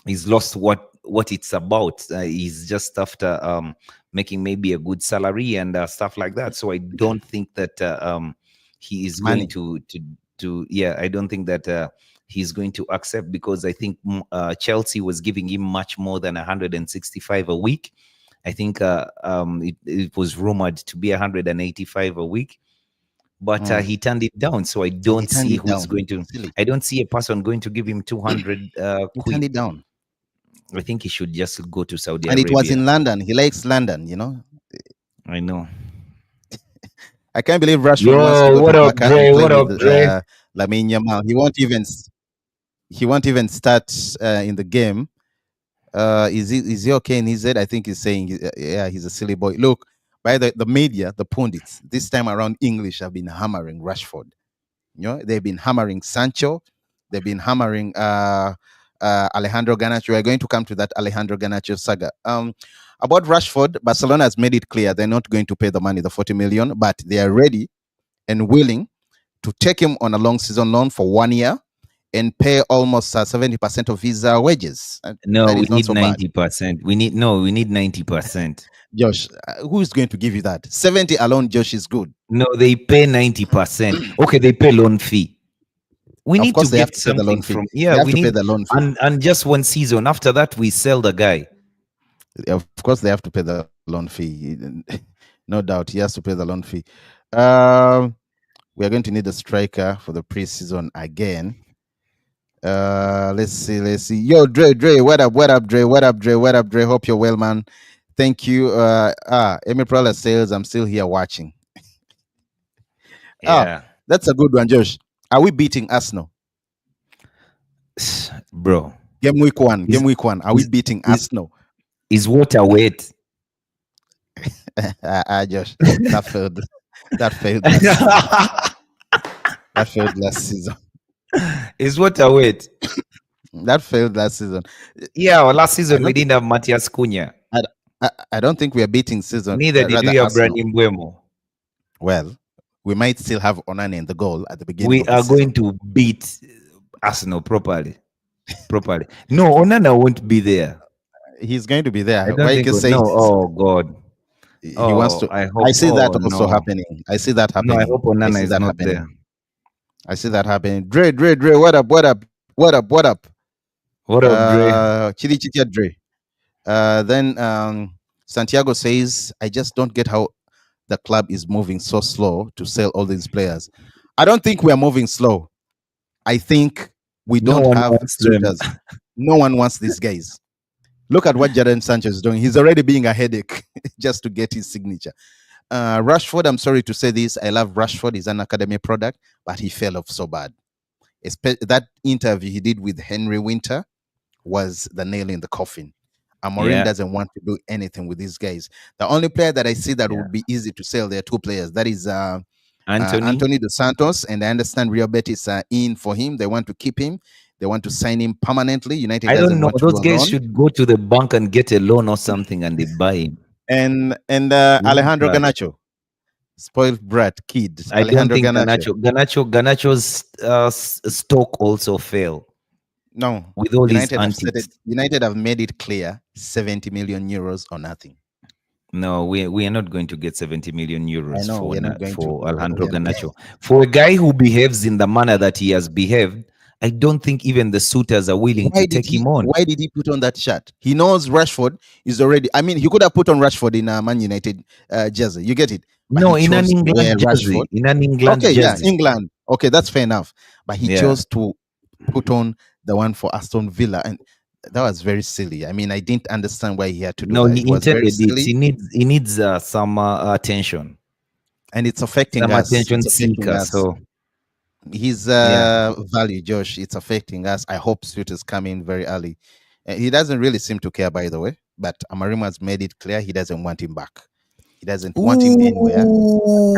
he's lost what it's about. He's just after making maybe a good salary and stuff like that. So I don't think that he is going Money. to yeah, I don't think that he's going to accept, because I think Chelsea was giving him much more than 165 a week. I think it was rumored to be 185 a week, but Mm. he turned it down. So I And he don't turned see it who's down. going to. Silly. I don't see a person going to give him 200 He turned quid. it down. I think he should just go to Saudi And it was Arabia. in London. He likes London, you know. I know. I can't believe Rashford wants to Yo, go to what up, Barca and Dre? play What with up, Dre? Lamine Yamal. He won't even start in the game. Is he okay in his head? I think he's saying, yeah, he's a silly boy. Look, by the media, the pundits, this time around, English have been hammering Rashford. You know, they've been hammering Sancho. They've been hammering Alejandro Garnacho. We're going to come to that Alejandro Garnacho saga. About Rashford, Barcelona has made it clear they're not going to pay the money, the 40 million, but they are ready and willing to take him on a long season loan for 1 year and pay almost 70% of his wages. No, That we is not need so bad. 90%. We need 90%. Josh, who is going to give you that? 70 alone, Josh, is good. No, they pay 90%. Okay, they pay loan fee. We Of need to course, they have get to pay the loan something fee. from, They yeah, have we to pay need, the loan fee. and just one season. After that, we sell the guy. Of course, they have to pay the loan fee. No doubt, he has to pay the loan fee. Um, we are going to need a striker for the preseason again. Let's see, let's see. Yo, Dre, what up, Dre, what up, Dre? Hope you're well, man. Thank you. Amy Prowler says I'm still here watching. Ah, Yeah. that's a good one, Josh. Are we beating Arsenal? Bro, Game week one. is, Are we is, beating is, Arsenal? is water wet? Josh, that failed. That failed last season. That failed last season. Is water wet? That failed last season. Yeah, well, last I season we don't think didn't have Matias Cunha. I, I don't think we are beating season. Neither did Rather we have Arsenal. Brandon Mbuemo. Well, we might still have Onana in the goal at the beginning We of the are going season. to beat Arsenal properly. No, Onana won't be there. He's going to be I there. don't Why you think. can say No. Oh God. he wants Oh, to? I I hope. see that Oh also no. happening. I see that No, I happening. hope I Onana see is that not there. happening. I see that happening. Dre, what up? What up, Dre? Chidi Chicha Dre. Then Santiago says, I just don't get how the club is moving so slow to sell all these players. I don't think we are moving slow. I think we No don't one have wants them. suitors. No one wants these guys. Look at what Jadon Sanchez is doing. He's already being a headache just to get his signature. Rashford, I'm sorry to say this. I love Rashford. He's an academy product, but he fell off so bad. That interview he did with Henry Winter was the nail in the coffin. Amorim Yeah, doesn't want to do anything with these guys. The only player that I see that yeah. would be easy to sell, there are two players. That is Anthony. Anthony Dos Santos, and I understand Real Betis are in for him. They want to keep him. They want to sign him permanently. United I don't doesn't know. want to do Those a guys loan. should go to the bank and get a loan or something, and they buy him. And Loan Alejandro card. Garnacho, spoiled brat kid. I don't Alejandro think Garnacho. Ganacho's stock also fell No, with all his United have said it. antics. United have made it clear: 70 million euros or nothing. No, we are not going to get 70 million I euros know we're not going to. for Alejandro We are not, Garnacho. For a guy who behaves in the manner that he has behaved, I don't think even the suitors are willing to take him on. why did he put on that shirt? He knows Rashford is already. I mean, he could have put on Rashford in a Man United jersey. You get it? But he No, in an chose to wear England Rashford. jersey. In an England Okay, yeah, jersey. England. Okay, that's fair enough. But he Yeah. chose to put on the one for Aston Villa, and that was very silly. I mean, I didn't understand why he had to do No, that. he It was very intended it. silly, He needs some attention. and it's affecting Some us. attention It's affecting seeker. us. So His yeah. value, Josh, it's affecting us. I hope suitors come in very early. He doesn't really seem to care, by the way. But Amarim has made it clear he doesn't want him back. He doesn't want him anywhere.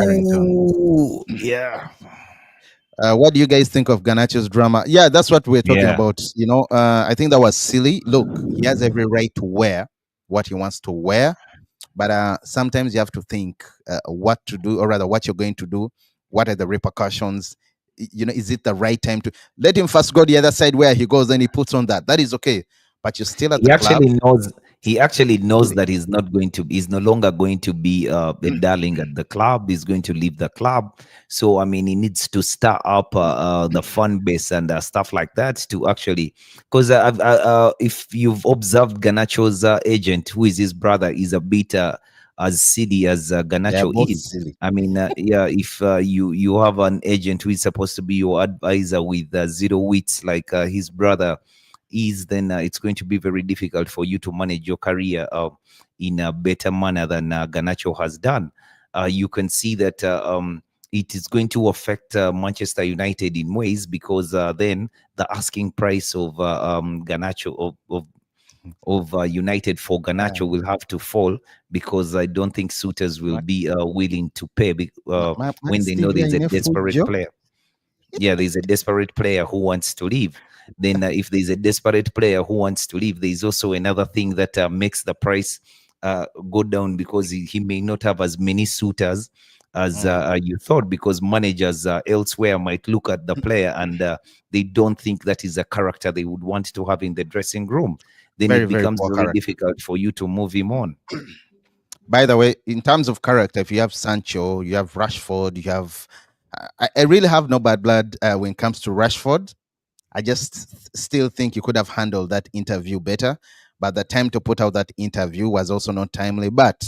Carrington. Ooh, yeah. What do you guys think of Ganacho's drama? Yeah, that's what we're talking Yeah. about. I think that was silly. Look, he has every right to wear what he wants to wear, but sometimes you have to think what to do, or rather, what you're going to do. What are the repercussions? Is it the right time to let him first go the other side where he goes? Then he puts on that. That is okay, but you're still at He the club. actually knows. He actually knows Silly. that he's not going to. He's no longer going to be a darling at the club. He's going to leave the club. So I mean, he needs to start up the fan base and stuff like that to actually. Because if you've observed Ganacho's agent, who is his brother, is a bit as silly as They are Ganacho both is. silly. I mean, yeah, if you have an agent who is supposed to be your advisor with zero wits like his brother is, then it's going to be very difficult for you to manage your career in a better manner than Ganacho has done. You can see that it is going to affect Manchester United in ways, because then the asking price of Ganacho of United for Yeah. Ganacho will have to fall, because I don't think suitors will What? be willing to pay Man when they know Stevie there's a in desperate Joe? player. Yeah, there's a desperate player who wants to leave. Then if there's a desperate player who wants to leave, there's also another thing that makes the price go down, because he may not have as many suitors as Mm. you thought, because managers elsewhere might look at the player and they don't think that is a character they would want to have in the dressing room. Then Very, it very becomes poor very character. difficult for you to move him on. By the way, in terms of character, if you have Sancho, you have Rashford, you have. I really have no bad blood when it comes to Rashford. I just still think you could have handled that interview better. But the time to put out that interview was also not timely. But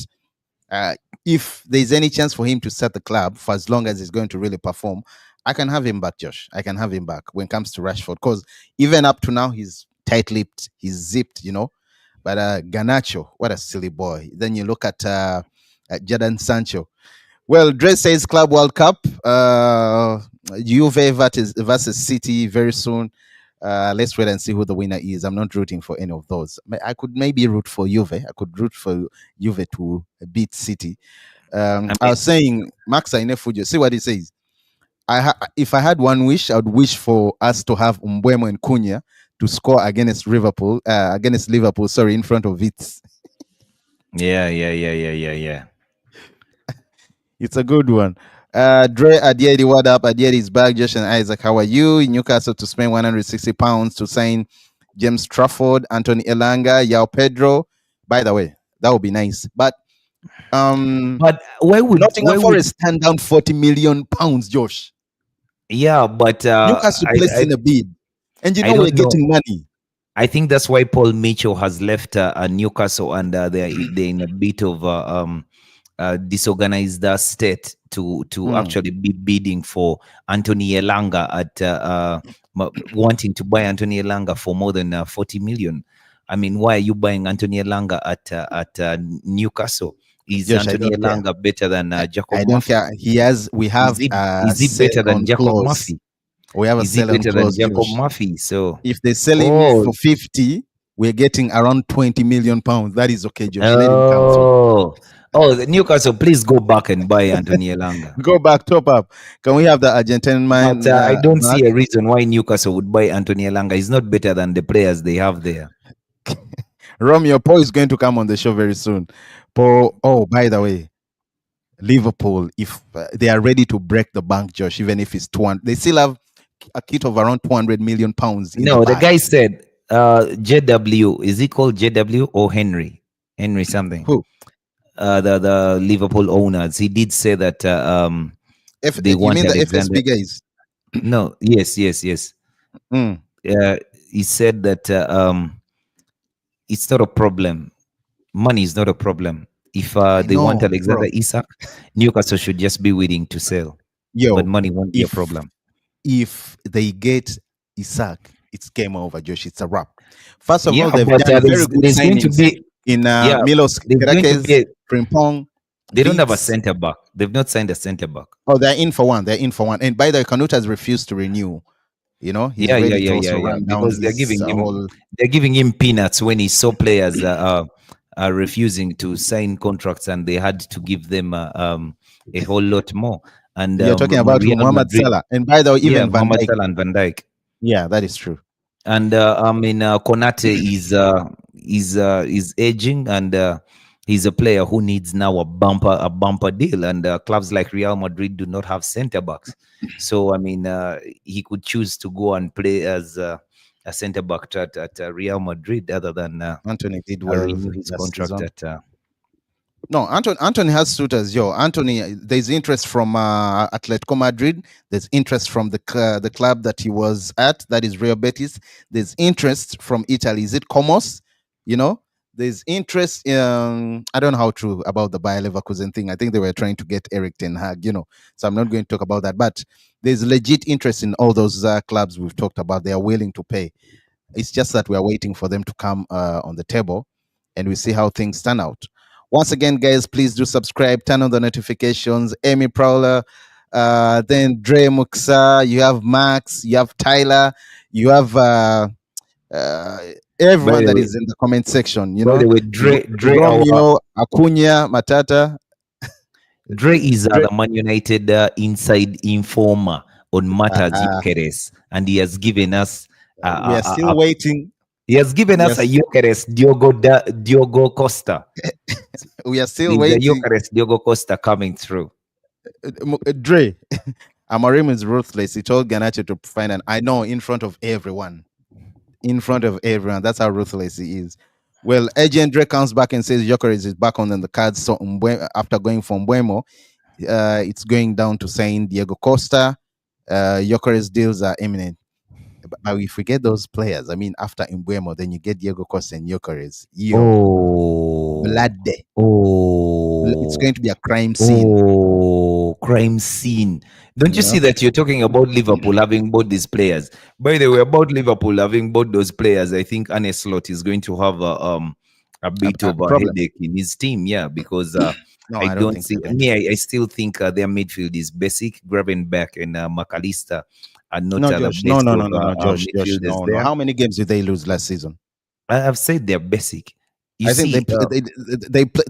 uh, if there's any chance for him to set the club for as long as he's going to really perform, I can have him back, Josh. I can have him back when it comes to Rashford, because even up to now, he's tight-lipped, he's zipped. But Ganacho, what a silly boy. Then you look at Jadon Sancho. Well, Dre says Club World Cup, Juve versus City very soon. Let's wait and see who the winner is. I'm not rooting for any of those. I could maybe root for Juve. I could root for Juve to beat City. I I mean, was saying, Max Ainefujo, see what he says. If I had one wish, I would wish for us to have Umbuemo and Cunha to score against Liverpool, sorry, in front of it. yeah. It's a good one. Dre Adiedi, what up? Adiedi is back. Josh and Isaac, how are you? In Newcastle to spend £160 to sign James Trafford, Anthony Elanga, Yao Pedro. By the way, that would be nice. But But Nottingham why would Forest turned down £40 million, Josh. yeah, but Newcastle placed in a bid. And I we're don't know. getting money. I think that's why Paul Mitchell has left Newcastle, and they're in a bit of disorganized state to Hmm. actually be bidding for Anthony Elanga at wanting to buy Anthony Elanga for more than 40 million. I mean, why are you buying Anthony Elanga at Newcastle? Is Josh, I Anthony don't care. Elanga better than Jacob I don't Murphy? care. We Is have he a is he better sell than on Jacob clause. Murphy? We have a Is he sell on better than clause, Jacob Josh. Murphy? So, If they sell him oh, for 50, we're getting around £20 million. That is okay, Josh. Let him come through. the Newcastle, please go back and buy Anthony Elanga. Go back, top up. Can we have the Argentine But man I don't back? see a reason why Newcastle would buy Anthony Elanga. He's not better than the players they have there. Romeo Paul is going to come on the show very soon. Paul, oh, by the way, Liverpool, if they are ready to break the bank, Josh, even if it's 200, they still have a kit of around £200 million in the No, the bag. guy said JW. Is he called JW or Henry? Henry something. Who? The Liverpool owners. He did say that they You want mean the Alexander. FSB guys? No, yes. Mm, He said that it's not a problem. Money is not a problem. If I they want know, Alexander bro. Isak, Newcastle should just be willing to sell. But Yo, money won't be a if problem. if they get Isaac, it's game over, Josh. It's a wrap. First of all, Yeah, they've but done very good there's going to signings be in yeah, Milos there's going to be Kerekes, Frimpong, they don't have a Beats. center back. They've not signed a center back. Oh, they're in for one. They're in for one. And by the way, Canute has refused to renew. He's ready to also Yeah. run down Because his whole. they're giving him peanuts when he saw players are refusing to sign contracts, and they had to give them a whole lot more. and You're talking about who? Real Muhammad Madrid. Salah. And by the way, Yeah, even Van Mohamed Dijk. Salah and Van Dijk. Yeah, that is true. And Konate is aging, and he's a player who needs now a bumper deal. And clubs like Real Madrid do not have centre backs, so he could choose to go and play as a centre back at Real Madrid, other than Anthony did well renew his last contract season. at. No, Anthony has suitors. Yo, Anthony, there's interest from Atletico Madrid. There's interest from the club that he was at, that is Real Betis. There's interest from Italy. Is it Comos? You know, there's interest. I don't know how true about the Bayer Leverkusen thing. I think they were trying to get Eric Ten Hag. So I'm not going to talk about that. But there's legit interest in all those clubs we've talked about. They are willing to pay. It's just that we are waiting for them to come on the table, and we see how things turn out. Once again, guys, please do subscribe, turn on the notifications. Amy Prowler, then Dre Muxa, you have Max, you have Tyler, you have uh, By everyone the that way, is in the comment section. Dre, Romeo, Acuna, Matata. Dre is Dre, the Man United inside informer on matters uh, Eucharist, and he has given us we are still a waiting. he has given us a Yes, Eucharist Diogo Costa. we are still There's a waiting. Eucharist Diogo Costa coming through. Dre, Amorim is ruthless. He told Ganacho to find an I know in front of everyone. In front of everyone. That's how ruthless he is. Well, Agent Dre comes back and says Jokeris is back on the cards. So after going from Buemo, it's going down to saying Diego Costa. Jokeris deals are imminent. But we forget those players. I mean, after Mbuemo, then you get Diego Costa and Jokeris. Yo, Oh, blood. It's oh, going to be a crime scene. crime scene. Don't You you see know, that you're talking about Liverpool having both these players? By the way, about Liverpool having both those players, I think Arne Slot is going to have a bit of a a problem. headache in his team. Yeah, because No, I I don't don't think see they're going to. me. I still think their midfield is basic. Gravenberch and McAllister are not No, the Josh. No, best no, of no, no, no, Josh. midfielders No, no. there. How many games did they lose last season? I've said they're basic. You I think see,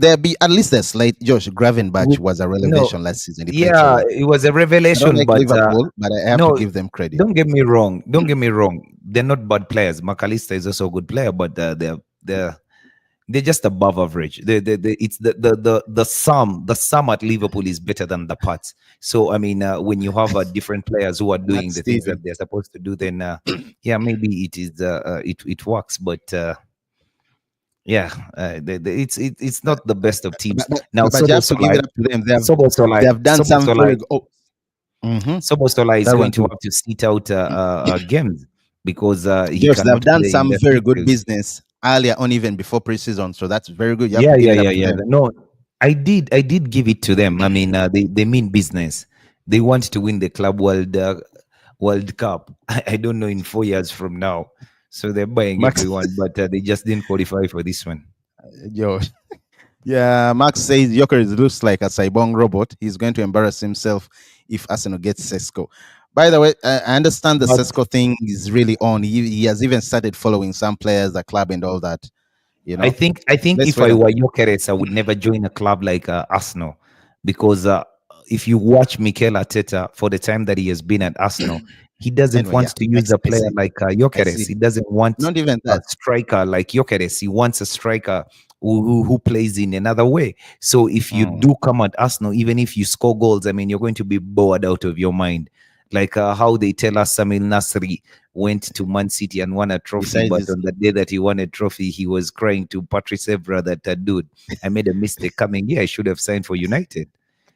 they be at least a slight. Josh Gravenbach with, was a no, revelation last season. He played so yeah, well. it was a I don't revelation, like but Liverpool, but I have to no, give them credit. don't get me wrong. Don't get me wrong. They're not bad players. McAllister is also a good player, but they're they're just above average. It's the sum at Liverpool is better than the parts. So when you have different players who are Not doing the things that Stevie. they're supposed to do, then yeah, maybe it works, but. Yeah, it's not the best of teams. But, but, Now, but you have to give it up to them. They have done some very Sobosolai good. Oh, is that going one to too. have to sit out games because he Josh, they've cannot done play in some that very good midfield. business earlier on, even before preseason. So that's very good. You have to Yeah, give yeah, it up yeah, to yeah. them. No, I did give it to them. They mean business. They want to win the Club World Cup. I don't know in 4 years from now. So they're buying Max, everyone, but they just didn't qualify for this one. Josh. Yeah, Max says Jokeris looks like a Saibong robot. He's going to embarrass himself if Arsenal gets Sesko. By the way, I understand the But Sesko thing is really on. He has even started following some players, the club, and all that. You I know, think I think let's if wait I and were see. Jokeres, I would never join a club like Arsenal, because if you watch Mikel Arteta for the time that he has been at Arsenal, he doesn't Anyway, want yeah, to use a I player see. like I Jokeres. see. He doesn't want Not even a that. striker like Jokeres. He wants a striker who plays in another way. So if you Mm. do come at Arsenal, even if you score goals, you're going to be bored out of your mind. Like how they tell us Samil Nasri went to Man City and won a trophy, Besides, but this, on the day that he won a trophy, he was crying to Patrice Evra that, dude, I made a mistake coming here. I should have signed for United.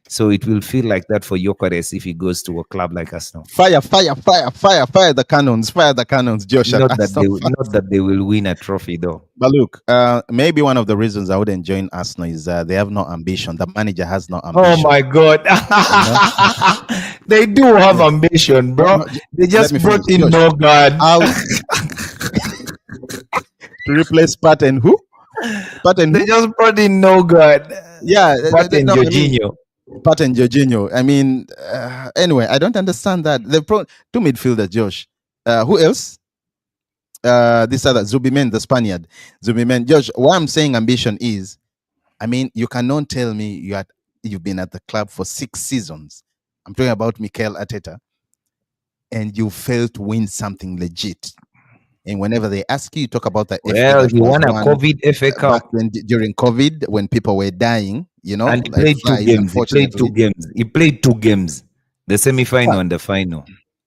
So it will feel like that for Gyökeres if he goes to a club like Arsenal. fire the cannons, Josh at Arsenal. Not that they will win a trophy though. But look, maybe one of the reasons I wouldn't join Arsenal is they have no ambition. The manager has no Oh ambition. my God. You know, They do have yeah. ambition, No, bro. no, They let just me brought finish, in Josh. no God. How to replace Pat and who? Pat and They who? just brought in no God. Yeah, Pat and no, I mean Jorginho. Pat and Jorginho. I mean, anyway, I don't understand that. Two midfielders, Josh. Who else? This other Zubimen, the Spaniard. Zubimen, Josh. Why I'm saying ambition is, I mean, you cannot tell me you've been at the club for 6 seasons I'm talking about Mikel Arteta, and you fail to win something legit. And whenever they ask you, you talk about the FA Well, that he was won a won COVID FA back Cup, when during COVID when people were dying, and he like played two flies, games. He played two unfortunately. games. He played two games, the semi-final Well, and the final. uh,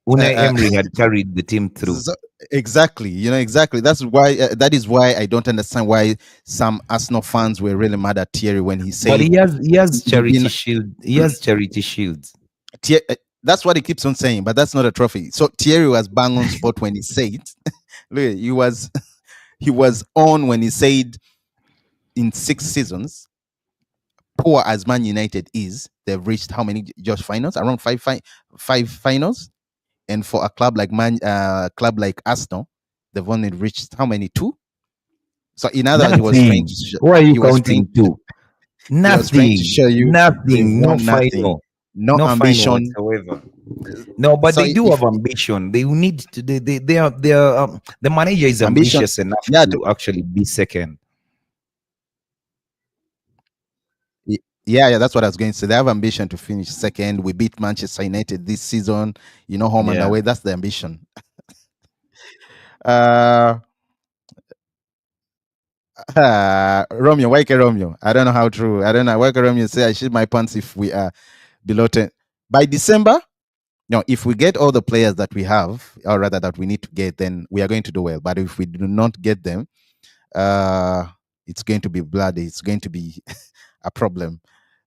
Unai uh, Emery had carried the team through. so- exactly, exactly. That is why I don't understand why some Arsenal fans were really mad at Thierry when he But said he has you've been. charity shield. He has charity shields. That's what he keeps on saying, but that's not a trophy. So Thierry was bang on spot when he said, look, he was on when he said in 6 seasons, poor as Man United is, they've reached how many just finals? Around five finals. And for a club like Arsenal, they've only reached how many? Two. So in other words, Nothing. Why are you he was trying counting two? he was trying to Nothing. show you they've Nothing. No won nothing, final. no No final ambition. whatsoever. No, but So they do if have ambition. They will need to. They are. The manager is ambition, ambitious enough yeah, to actually be second. yeah, that's what I was going to say. They have ambition to finish second. We beat Manchester United this season, home and Yeah. away. That's the ambition. Uh, Romeo, Waike Romeo. I don't know how true. I don't know. Waike Romeo say I shit my pants if we are below 10. By December, no, if we get all the players that we have, or rather that we need to get, then we are going to do well. But if we do not get them, uh, it's going to be bloody. It's going to be a problem.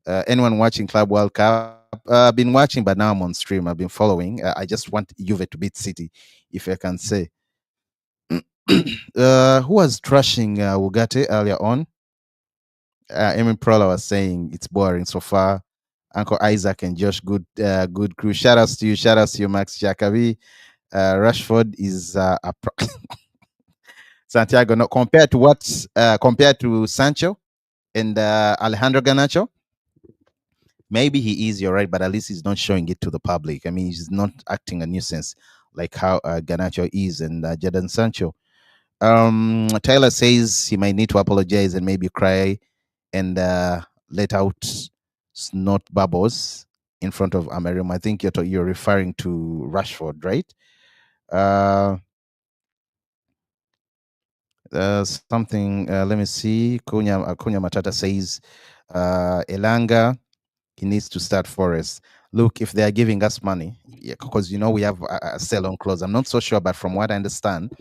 Anyone watching Club World Cup? I've been watching, but now I'm on stream. I've been following. I just want Juve to beat City, if I can say. Who was trashing Wugate earlier on? Emin Prola was saying it's boring so far. Uncle Isaac and Josh, good crew. Shout outs to you. Shout outs to you, Max Jakavi. Rashford is Santiago. No, compared to Sancho and Alejandro Garnacho. Maybe he is, you're right, but at least he's not showing it to the public. I mean, he's not acting a nuisance like how Garnacho is and Jadon Sancho. Tyler says he might need to apologize and maybe cry and let out snot bubbles in front of Amerium. I think you're referring to Rashford, right? Uh, something. Let me see. Kunya Matata says Elanga, he needs to start Forest. Look, if they are giving us money, because we have a sell-on clause. I'm not so sure, but from what I understand,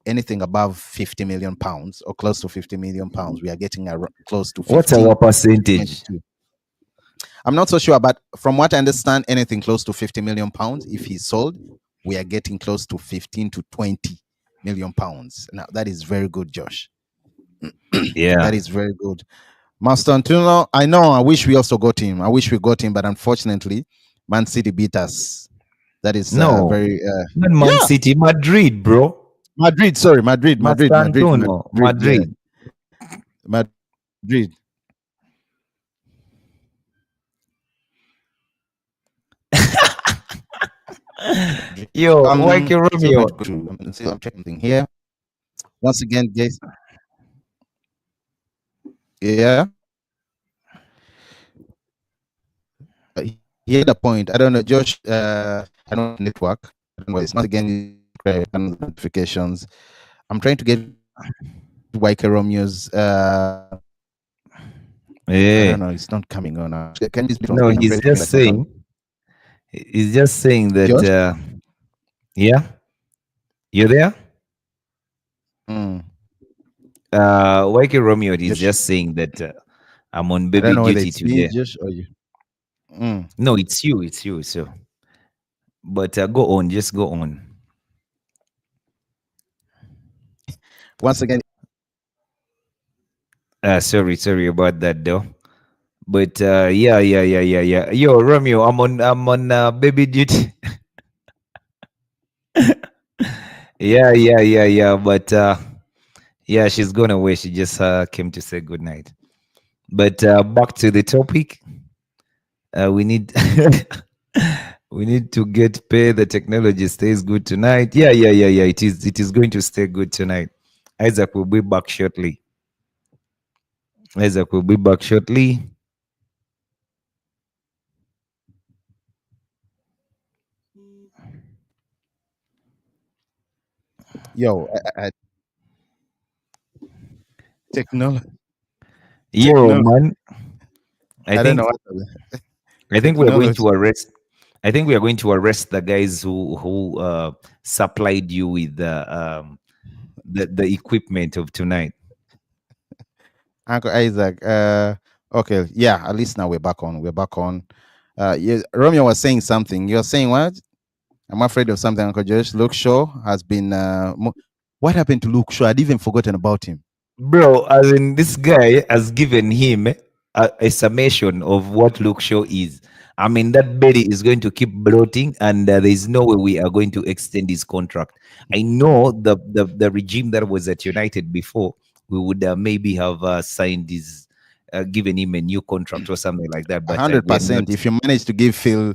anything above 50 million pounds or close to 50 million pounds, we are getting close to What's 15 our to percentage? 22. I'm not so sure, but from what I understand, anything close to 50 million pounds, if he's sold, we are getting close to 15 to 20 million pounds. Now, that is very good, Josh. Yeah. That is very good. Master Antonio, I know, I wish we also got him. I wish we got him, but unfortunately, Man City beat us. That is No, very, not Man yeah. City, Madrid, bro. Madrid, sorry, Master Antonio, Yeah, Madrid. Madrid. Yo, like Still Romeo. going to go through. I'm checking something here. Once again, guys. Yeah. He had a point. I don't know, Josh. I don't know network. I don't know. It's not again notifications. I'm trying to get YK Romeo's. I Yeah. don't know. It's not coming on. Can you speak on No, screen? I'm trying to feel like not on. he's just saying that, Josh. yeah, you there? Mm. YK Romeo is Josh. just saying that I'm on I don't baby know whether duty it's me, today. Josh, or you. Mm. No, it's you. So, but go on, just go on. Once again, Sorry about that, though. But yeah. Yo, Romeo, I'm on baby duty. Yeah. But yeah, she's gone away. She just came to say good night. But back to the topic. We need we need to get pay. The technology stays good tonight. Yeah. It is going to stay good tonight. Isaac will be back shortly. Isaac will be back shortly. Yo, technology, Yo, technology. man, I I don't know think what I think we are going technology. to arrest. I think we are going to arrest the guys who supplied you with the equipment of tonight. Uncle Isaac. Okay, yeah. At least now we're back on. We're back on. Yeah, Romeo was saying something. You're saying what? I'm afraid of something, Uncle Josh. Luke Shaw has been. What happened to Luke Shaw? I'd even forgotten about him. Bro, as in this guy has given him a summation of what Luke Shaw is. I mean, that belly is going to keep bloating, and there is no way we are going to extend his contract. I know the regime that was at United before, we would maybe have signed his, given him a new contract or something like that, A but hundred we're not. percent. If you managed to give Phil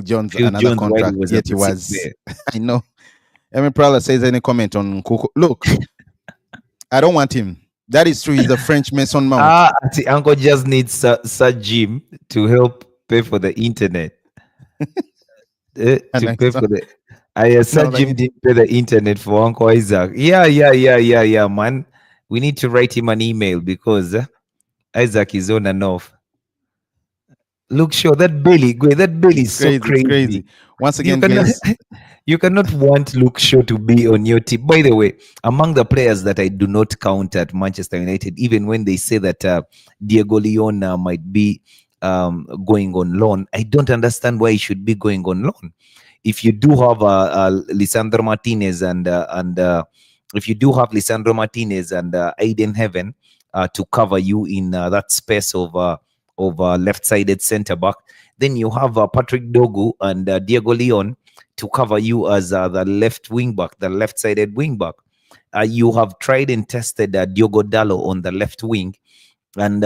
Jones Phil another Jones while he contract, was at yet he the sick was. bay. I know. Emin Prowler says any comment on Kuko? Look, I don't want him. That is true. He's a French Mason Mount. Ah, see, Uncle just needs Sir Jim to help pay for the internet. And To I pay saw for the. I now said like Jim didn't pay the internet for Uncle Isaac. Yeah, man. We need to write him an email because Isaac is on and off. Look, sure that belly it's is so crazy. It's crazy. crazy. Once You again, cannot, guys, you cannot want Luke Shaw to be on your team. By the way, among the players that I do not count at Manchester United, even when they say that Diego Leon might be going on loan, I don't understand why he should be going on loan. If you do have Lisandro Martinez and if you do have Lisandro Martinez and Aiden Heaven to cover you in that space of left-sided centre back, then you have Patrick Dogu and Diego Leon to cover you as the left wing back, the left-sided wing back. You have tried and tested Diogo Dallo on the left wing, and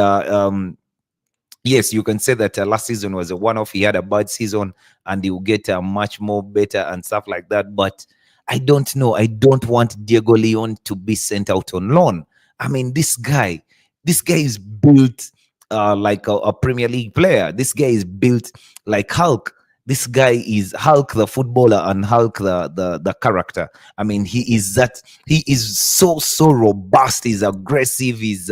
yes, you can say that last season was a one-off. He had a bad season, and he will get much more better and stuff like that. But I don't know. I don't want Diego Leon to be sent out on loan. I mean, this guy is built like a Premier League player. This guy is built like Hulk. This guy is Hulk the footballer and Hulk the character. I mean, he is so robust. He's aggressive. He's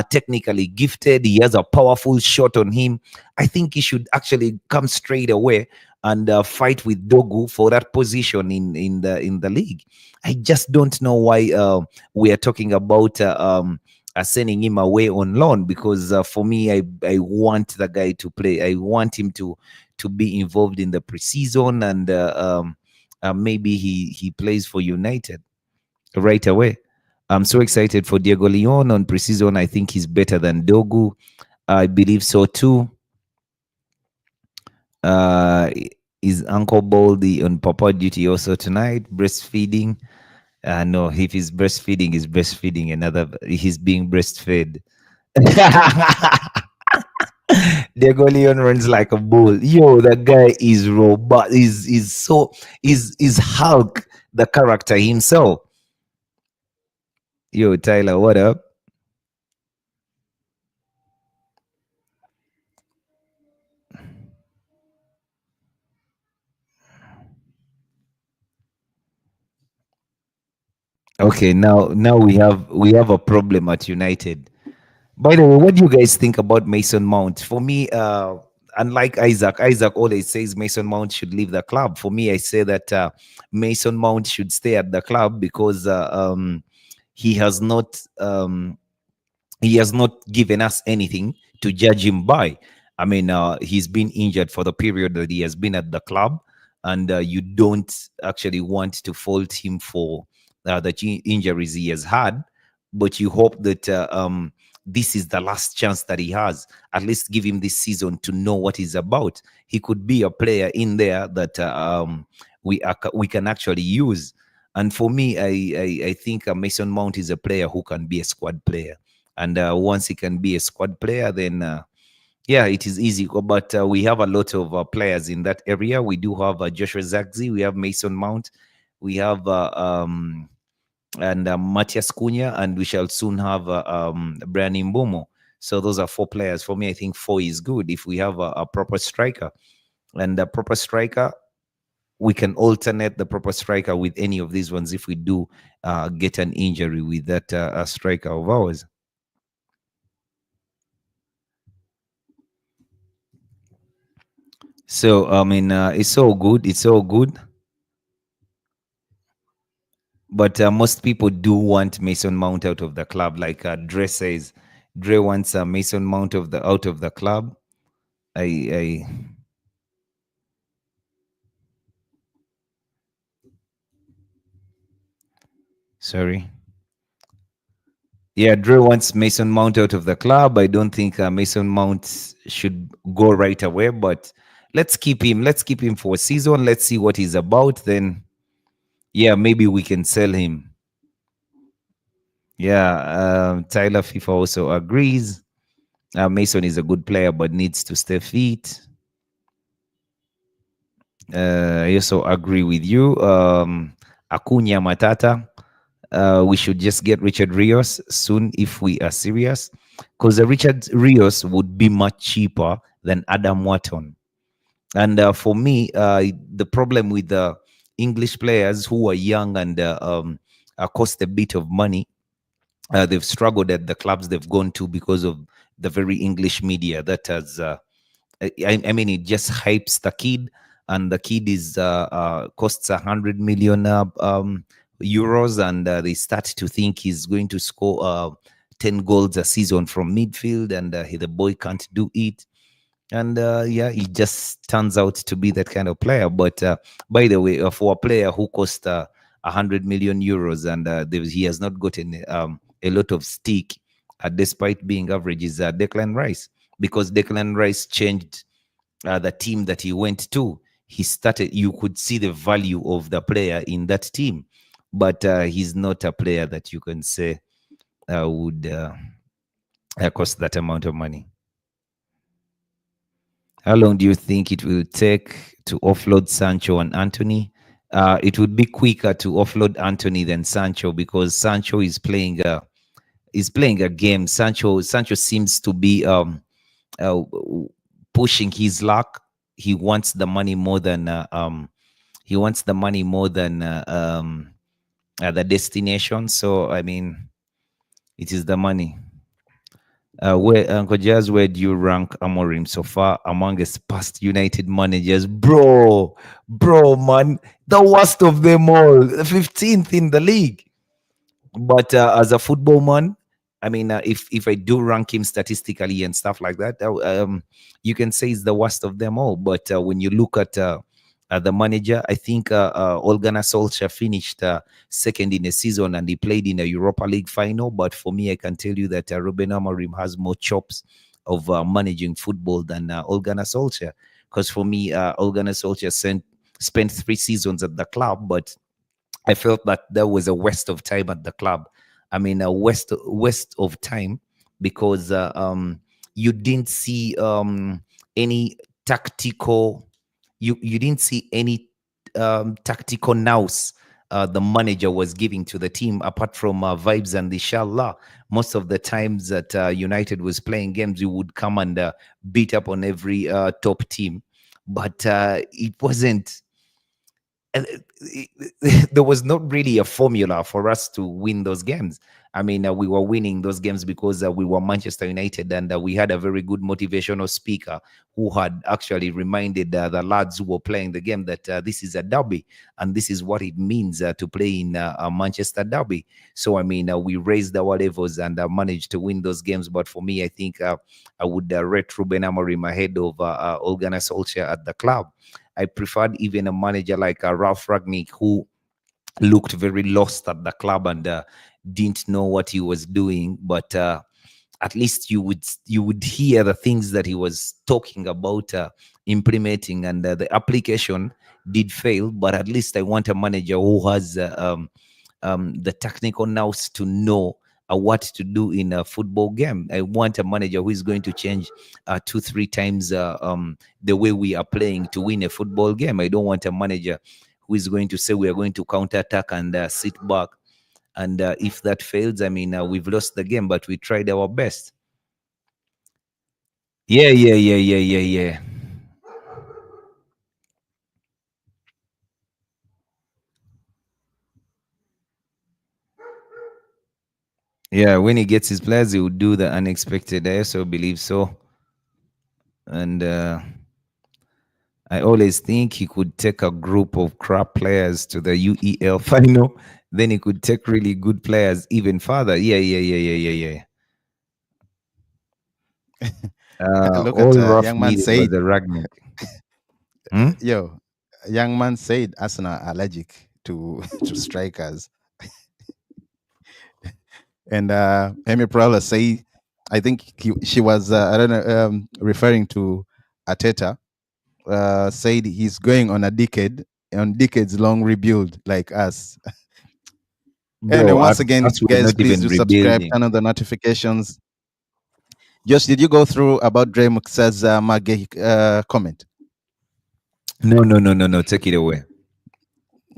technically gifted. He has a powerful shot on him. I think he should actually come straight away and fight with Dogu for that position in the league. I just don't know why we are talking about sending him away on loan, because for me, I want the guy to play. I want him to be involved in the preseason, and maybe he plays for United right away. I'm so excited for Diego Leon on preseason. I think he's better than Dogu. I believe so too. Uh, is Uncle Baldy on Papa duty also tonight? Breastfeeding? No, if he's breastfeeding another. He's being breastfed. Diego Leon runs like a bull. Yo, that guy is robust. Is Hulk the character himself. Yo, Tyler, what up? Okay, now we have a problem at United. By the way, what do you guys think about Mason Mount? For me, unlike Isaac always says Mason Mount should leave the club. For me, I say that Mason Mount should stay at the club because he has not he has not given us anything to judge him by. I mean, he's been injured for the period that he has been at the club, and you don't actually want to fault him for the injuries he has had, but you hope that this is the last chance that he has. At least give him this season to know what he's about. He could be a player in there that we can actually use. And for me, I think Mason Mount is a player who can be a squad player. And once he can be a squad player, then yeah, it is easy. But we have a lot of players in that area. We do have Joshua Zagzi, we have Mason Mount, we have and Matias Cunha, and we shall soon have Brian Mbomo. So those are four players. For me, I think four is good if we have a proper striker. And a proper striker, we can alternate the proper striker with any of these ones if we do get an injury with that striker of ours. So I mean, it's all good. It's all good. But most people do want Mason Mount out of the club. Like Dre says, Dre wants Mason Mount of the out of the club. I sorry. Yeah, Dre wants Mason Mount out of the club. I don't think Mason Mount should go right away, but let's keep him. Let's keep him for a season. Let's see what he's about. Then, yeah, maybe we can sell him. Yeah, Tyler FIFA also agrees. Mason is a good player, but needs to stay fit. I also agree with you. Acuna Matata. We should just get Richard Rios soon if we are serious, because Richard Rios would be much cheaper than Adam Wharton. And for me, the problem with the English players who are young and cost a bit of money, they've struggled at the clubs they've gone to because of the very English media that has I mean, it just hypes the kid, and the kid is costs 100 million euros, and they start to think he's going to score 10 goals a season from midfield, and the boy can't do it. And yeah, he just turns out to be that kind of player. But by the way, for a player who cost 100 million euros, and he has not gotten a lot of stick, despite being average, is Declan Rice, because Declan Rice changed the team that he went to. He started, you could see the value of the player in that team, but he's not a player that you can say would cost that amount of money. How long do you think it will take to offload Sancho and Anthony? It would be quicker to offload Anthony than Sancho, because Sancho is playing a game. Sancho seems to be uh, pushing his luck. He wants the money more than the destination. So I mean, it is the money. Where Uncle Jazz, where do you rank Amorim so far among his past United managers? Bro, man, the worst of them all, 15th in the league. But as a football man, I mean, if I do rank him statistically and stuff like that, you can say he's the worst of them all. But when you look at the manager, I think Ole Gunnar Solskjaer finished second in the season, and he played in a Europa League final. But for me, I can tell you that Ruben Amorim has more chops of managing football than Ole Gunnar Solskjaer. Because for me, Ole Gunnar Solskjaer spent 3 seasons at the club, but I felt that there was a waste of time at the club. I mean, a waste of time, because you didn't see any tactical. You didn't see any tactical nous the manager was giving to the team, apart from vibes and inshallah. Most of the times that United was playing games, you would come and beat up on every top team, but it wasn't and there was not really a formula for us to win those games. I mean, we were winning those games because we were Manchester United, and we had a very good motivational speaker who had actually reminded the lads who were playing the game that this is a derby, and this is what it means to play in a Manchester derby. So, I mean, we raised our levels and managed to win those games. But for me, I think I would rate Ruben Amorim ahead of Ole Gunnar Solskjaer at the club. I preferred even a manager like Ralph Ragnick, who looked very lost at the club and didn't know what he was doing. But at least you would hear the things that he was talking about implementing, and the application did fail. But at least I want a manager who has the technical nous to know what to do in a football game. I want a manager who is going to change 2-3 times the way we are playing to win a football game. I don't want a manager who is going to say we are going to counter attack and sit back. And if that fails, I mean, we've lost the game, but we tried our best. Yeah. Yeah, when he gets his players, he will do the unexpected. I also believe so. And I always think he could take a group of crap players to the UEL final. Then he could take really good players even further. Yeah, yeah, yeah, yeah, yeah, yeah. Look at All rough young man needed was Said. a Ragnick. Hmm? Yo, young man said Arsenal are allergic to to strikers. And Amy Prowler say, I think she was I don't know referring to Ateta. Said he's going on decades long rebuild like us. Anyway, Bro, once again, us we're guys, not please even do subscribe, rebuilding. turn on the notifications. Josh, did you go through about Dre Muxa's Mage comment? No, no, no, no, no. Take it away.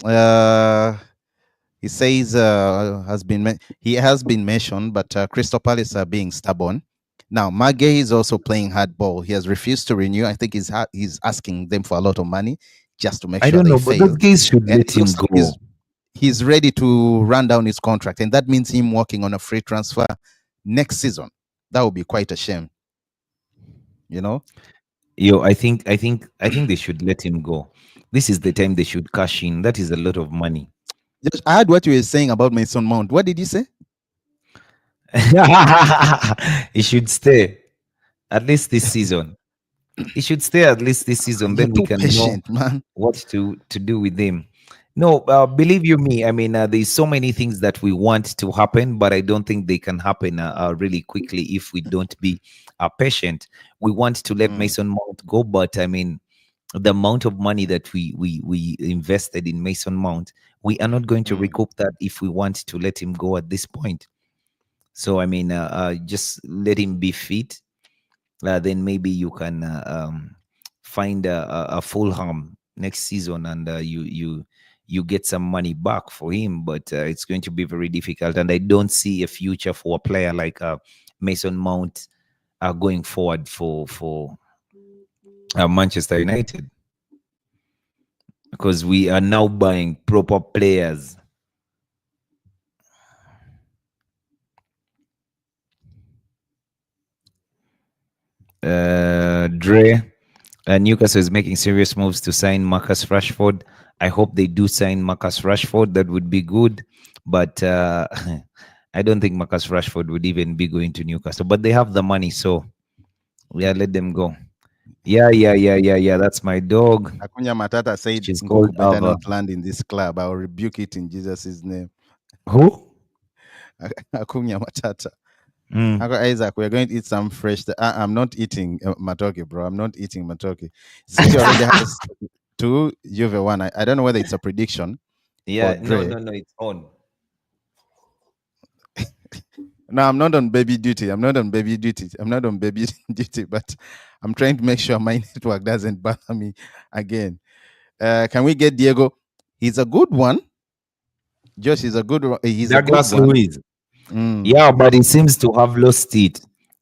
Uh, he says he has been mentioned, but Crystal Palace are being stubborn. Now, Mage is also playing hardball. He has refused to renew. I think he's asking them for a lot of money just to make I sure don't they know, but those fail. guys should And let it looks him like go. he's ready to run down his contract, and that means him working on a free transfer next season. That would be quite a shame, you know. Yo, I think they should let him go. This is the time they should cash in. That is a lot of money. Just, I heard what you were saying about Mason Mount. What did you say? He should stay at least this season. He should stay at least this season. You're Then we too can know patient, man. what to do with him. No, believe you me. I mean, there's so many things that we want to happen, but I don't think they can happen really quickly if we don't be patient. We want to let Mm, Mason Mount go, but I mean, the amount of money that we invested in Mason Mount, we are not going to mm, recoup that if we want to let him go at this point. So I mean, just let him be fit. Then maybe you can find a Fulham next season, and you get some money back for him. But it's going to be very difficult, and I don't see a future for a player like Mason Mount going forward for Manchester United, because we are now buying proper players. Dre, Newcastle is making serious moves to sign Marcus Rashford. I hope they do sign Marcus Rashford. That would be good. But I don't think Marcus Rashford would even be going to Newcastle. But they have the money, so yeah, let them go. Yeah, yeah, yeah, yeah, yeah. That's my dog. Akunya Matata said She's called Nkuku better Ava. not land in this club. I'll rebuke it in Jesus' name. Who? Akunya Matata. Mm. Uncle Isaac, we're going to eat some fresh. I'm not eating matoke, bro. I'm not eating matoke. City already has two, Juve one. I don't know whether it's a prediction for Yeah, no, Dre. no, no. It's on. No, I'm not on baby duty. I'm not on baby duty. I'm not on baby duty, but I'm trying to make sure my network doesn't bother me again. Can we get Diego? He's a good one. Josh is a good one. He's a good Douglas one. Luiz. Mm, Yeah, but he seems to have lost it.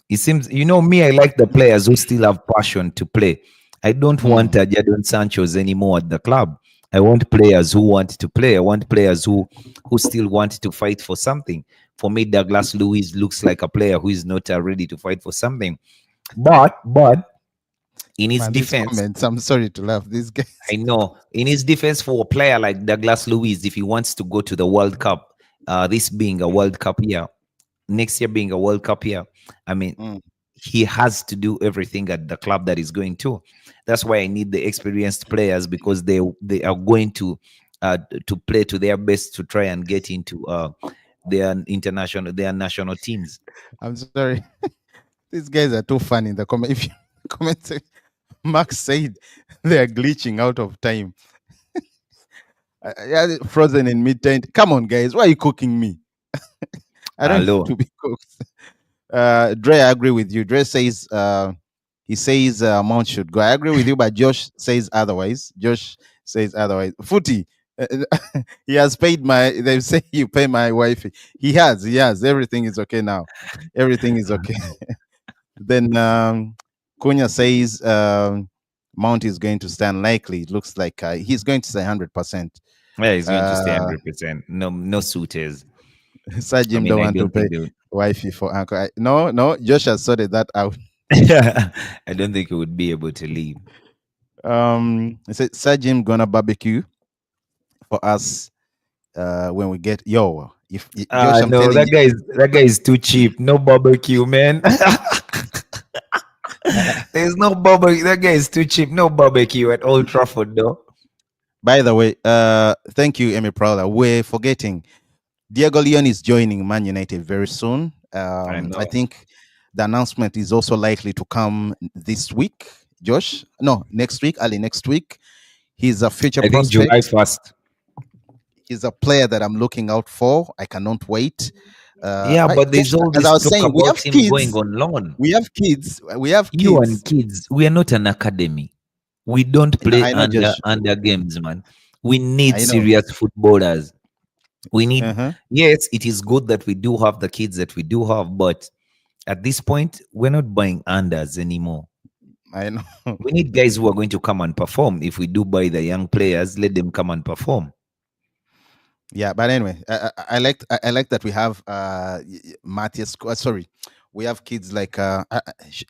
It seems, me, I like the players who still have passion to play. I don't want mm, Jadon Sancho's anymore at the club. I want players who want to play. I want players who still want to fight for something. For me, Douglas Luiz looks like a player who is not ready to fight for something. But in his man, these defense, comments. I'm sorry to laugh. These guys. I know in his defense, for a player like Douglas Luiz, if he wants to go to the World Cup, this being a World Cup year, next year being a World Cup year, I mean, Mm, he has to do everything at the club that he's going to. That's why I need the experienced players, because they are going to play to their best to try and get into their national teams. I'm sorry. These guys are too funny in the comment. If you comment, Max said they are glitching out of time. Yeah, frozen in mid time. Come on, guys. Why are you cooking me? I don't need Hello. to be cooked. Dre, I agree with you. Dre says he says Mount should go. I agree with you, but Josh says otherwise. Josh says otherwise. Footy, he has paid my. They say you pay my wife. He has. He has. Everything is okay now. Everything is okay. Then Cunha says Mount is going to stand likely. It looks like he's going to say 100%. Yeah, he's going to stay Uh, 100%. No, no suitors. I Sajim mean, don't I want to don't pay. think they would. Wifey for uncle. No, no, Josh has sorted that out. I don't think he would be able to leave. It said Sir Jim gonna barbecue for us when we get yo. If Josh, I'm No, telling that guy is too cheap. No barbecue, man. you. There's no barbecue. That guy is too cheap. No barbecue at Old Trafford, though. By the way, thank you, Emi Prowler. We're forgetting Diego Leon is joining Man United very soon. I I know. think the announcement is also likely to come this week. Josh, no, next week, early next week. He's a future I think July prospect. 1st. He's a player that I'm looking out for. I cannot wait. Yeah, but Josh, there's all as I this was talk saying, we about have him going kids. on loan. We have kids. We have You and kids. kids, we are not an academy. We don't play I know, Josh. under games, man. We need I know. serious footballers. We need, Uh-huh. yes, it is good that we do have the kids that we do have, but at this point, we're not buying unders anymore. I know. We need guys who are going to come and perform. If we do buy the young players, let them come and perform. Yeah, but anyway, I like that we have Matthias. Sorry, we have kids like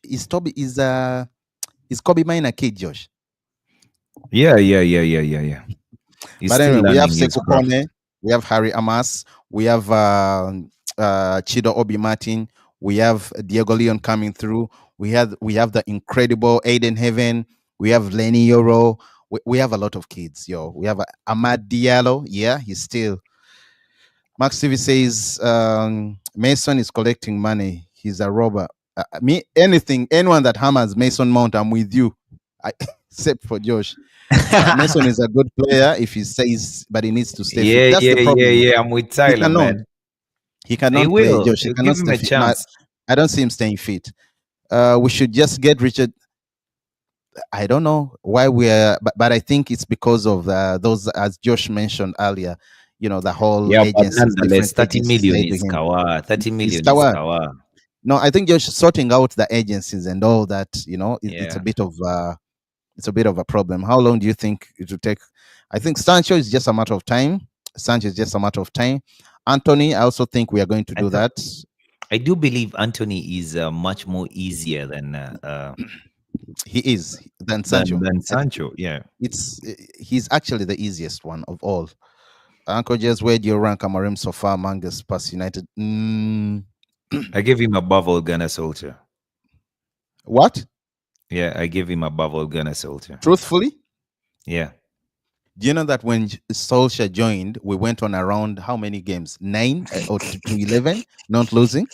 is Toby is Kobe mine a kid, Josh? Yeah. He's But still anyway, we have learning his Sekou craft. Kone, we have Harry Amas, we have Chido Obi Martin, we have Diego Leon coming through. We have the incredible Aiden Heaven. We have Lenny Yoro. We have a lot of kids, yo. We have Ahmad Diallo. Yeah, he's still. Max TV says Mason is collecting money. He's a robber. Me, anyone that hammers Mason Mount, I'm with you. I, except for Josh. Mason is a good player if he says, but he needs to stay fit. That's the problem. Yeah. I'm with He Tyler, cannot. man. He He cannot play, will. Josh. He He'll cannot give him stay a fit. No, chance. I don't see him staying fit. We should just get Richard. I don't know why we're, but I think it's because of those, as Josh mentioned earlier. The whole Yeah, but agencies, nonetheless, different 30 agencies million lied to is him. kawa. 30 It's million is Kawa. kawa. No, I think just sorting out the agencies and all that. It's a Yeah. bit of a problem. How long do you think it will take? I think Sancho is just a matter of time. Sancho is just a matter of time. Anthony, I also think we are going to I do thought that. I do believe Anthony is much more easier He is than Sancho. than I think Sancho. Yeah. he's actually the easiest one of all. Uncle Jez, where do you rank Amarim so far among the Spurs United? I gave him above all Gunnar Soldier. What? Yeah, I gave him above all Gunnar Soldier. Truthfully, Yeah. do you know that when Solskjaer joined, we went on around how many games? 9 or to 11, not losing?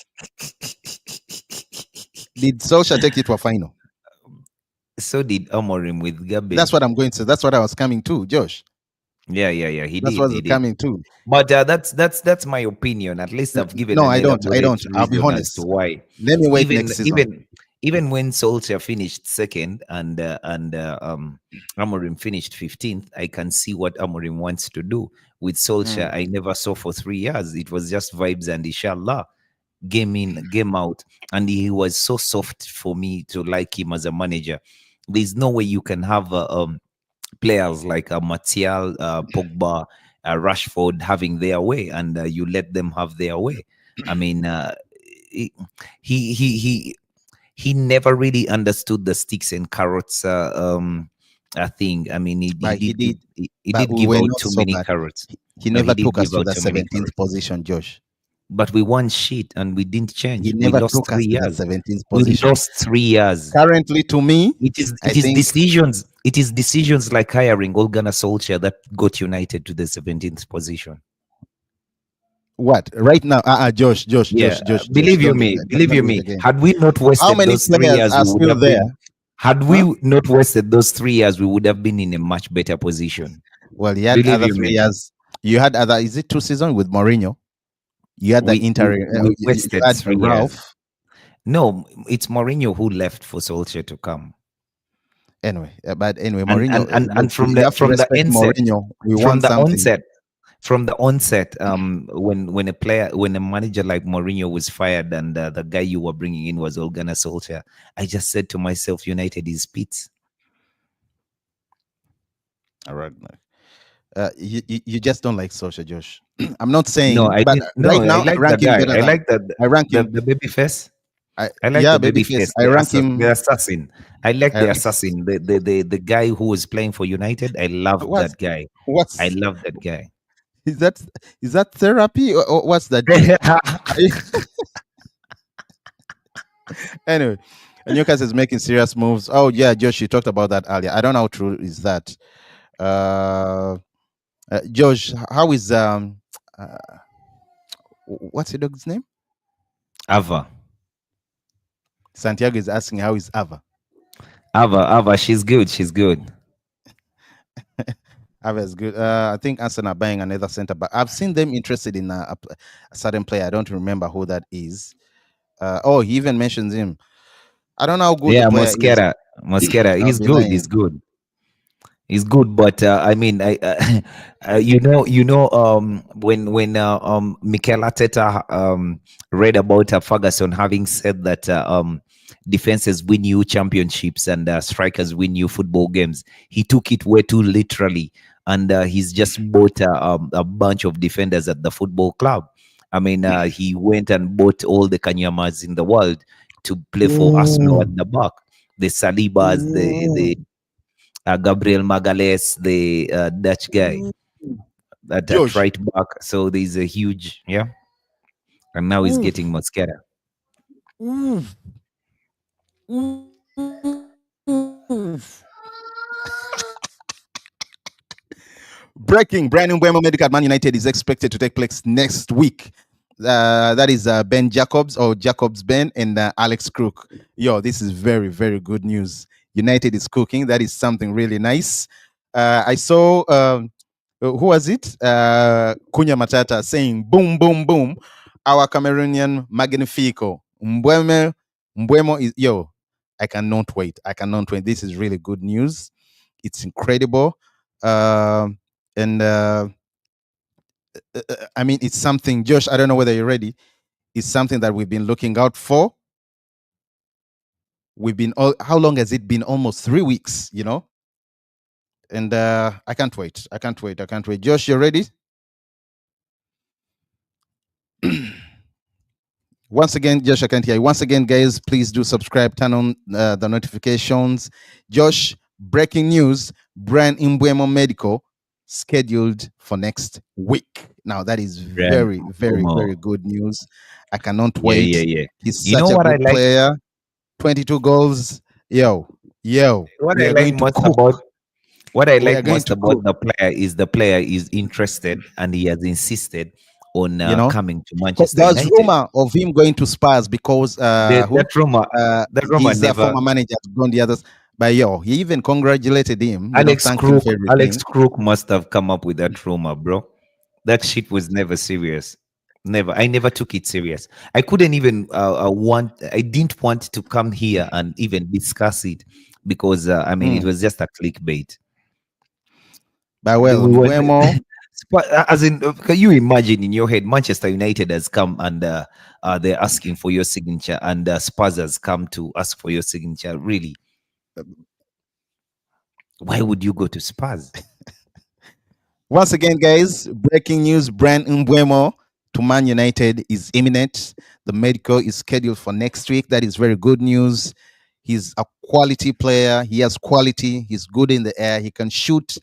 Did Solskjaer take it to a final? So did Amorim with That's garbage. what I'm going to. That's what I was coming to, Josh. Yeah. He That's did. what He was did. coming to. But that's my opinion. At least I've given No, an I don't. I elaborate don't. I'll be reason as to honest. why. Let me wait Even next season. even even when Solskjaer finished second and Amorim finished 15th, I can see what Amorim wants to do. With Solskjaer, Mm. I never saw for 3 years. It was just vibes and inshallah, game in, game out. And he was so soft for me to like him as a manager. There's no way you can have players like Martial, Pogba, Rashford having their way, and you let them have their way. I mean, he he he he he never really understood the sticks and carrots thing. I mean, he But he did did. he But did we give were out not too so many bad. carrots. He No, he never did took us give to out the too many 17th carrots. position, Josh. But we won shit and we didn't He change. We never lost took us three to the years. 17th We position. lost 3 years. Currently, to me, It is I it is think decisions. It is decisions like hiring Ole Gunnar Solskjaer that got United to the 17th position. what right now. Yeah, Josh. believe you Don't do me, that. believe Don't you do it me. again. Had we not How wasted many those three players years, are we would still have there? been. Had Huh? we not wasted those 3 years, we would have been in a much better position. Well, he had Believe other you three me. years. You had other. Is it 2 seasons with Mourinho? You had the We we, interim. we You wasted had 3 years. Ralph. No, it's Mourinho who left for Solskjaer to come. Anyway, but anyway, And Mourinho. and and, Look, and you have to from the respect onset, Mourinho. We from want the something. onset, from the onset, when a manager like Mourinho was fired and the guy you were bringing in was Ole Gunnar Solskjaer, I just said to myself, United is Spitz. All right. You just don't like Social Josh. I'm not No, saying, I but didn't. right No, I now I like the rank him guy. better I than like I rank him. the baby face. I like Yeah, the baby babyface. face, I rank the him. assassin. I like I, the assassin, the guy who was playing for United. I love what's that guy. I what's love that guy. is that? Is that therapy, or what's that, Josh? Anyway, Newcastle is making serious moves. Oh yeah, Josh, you talked about that earlier. I don't know how true is that. Uh, Josh, how is uh, what's your dog's name? Ava, Santiago is asking how is Ava. Ava. She's good. She's good. Ava is good. I think Arsenal are buying another center back. I've seen them interested in a certain player. I don't remember who that is. Oh, he even mentions him. I don't know how good the Yeah, player is. Mosquera. Mosquera. I'll He's be good. He's lying. good. It's good, but I mean, when Mikel Arteta read about Ferguson having said that defenses win you championships and strikers win you football games, he took it way too literally, and he's just bought a bunch of defenders at the football club. I mean, he went and bought all the Kanyamas in the world to play for Arsenal Ooh, at the back, the Salibas, ooh, Gabriel Magales, the Dutch guy ooh. that Josh. right back. So there's a huge, yeah. And now he's Ooh, getting Mosquera. ooh, ooh. Breaking: brand new Bremer Medical at Man United is expected to take place next week. That is Ben Jacobs, or Jacobs Ben, and Alex Crook. Yo, this is very, very good news. United is cooking. That is something really nice. I saw, who was it? Kunya Matata saying, boom, boom, boom. Our Cameroonian Magnifico. Mbwemo is, yo, I cannot wait. I cannot wait. This is really good news. It's incredible. Um and I mean, it's something, Josh. I don't know whether you're ready. It's something that we've been looking out for. We've been all, how long has it been? Almost 3 weeks, And I can't wait. I can't wait. I can't wait. Josh, you ready? Once again, Josh, I can't hear you. Once again, guys, please do subscribe, turn on the notifications. Josh, breaking news: Brian Imbuemo Medical scheduled for next week. Now, that is Brand very, very, Bomo. very good news. I cannot Yeah, yeah, wait. yeah. He's You know such a what I good like? player. 22 goals. Yo, yo, What we I are like going to most cook. about what I We are like going most to about cook. the player is interested and he has insisted on You know, coming to Manchester There's United. rumor of him going to Spurs because who? That rumor His never. former manager has gone the others. But yo, he even congratulated him. Thanked him for Alex everything. Crook must have come up with that rumor, bro. That shit was never serious. Never. I never took it serious. I couldn't even I didn't want to come here and even discuss it because I mean it Mm. was just a clickbait. But We well, went Mbuemo, as in can you imagine in your head Manchester United has come and they're asking for your signature and Spurs has come to ask for your signature. Really? Why would you go to Spurs? once again, guys, breaking news: Brian Mbuemo to Man United is imminent. The medical is scheduled for next week. That is very good news. He's a quality player. He has quality. He's good in the air. He can shoot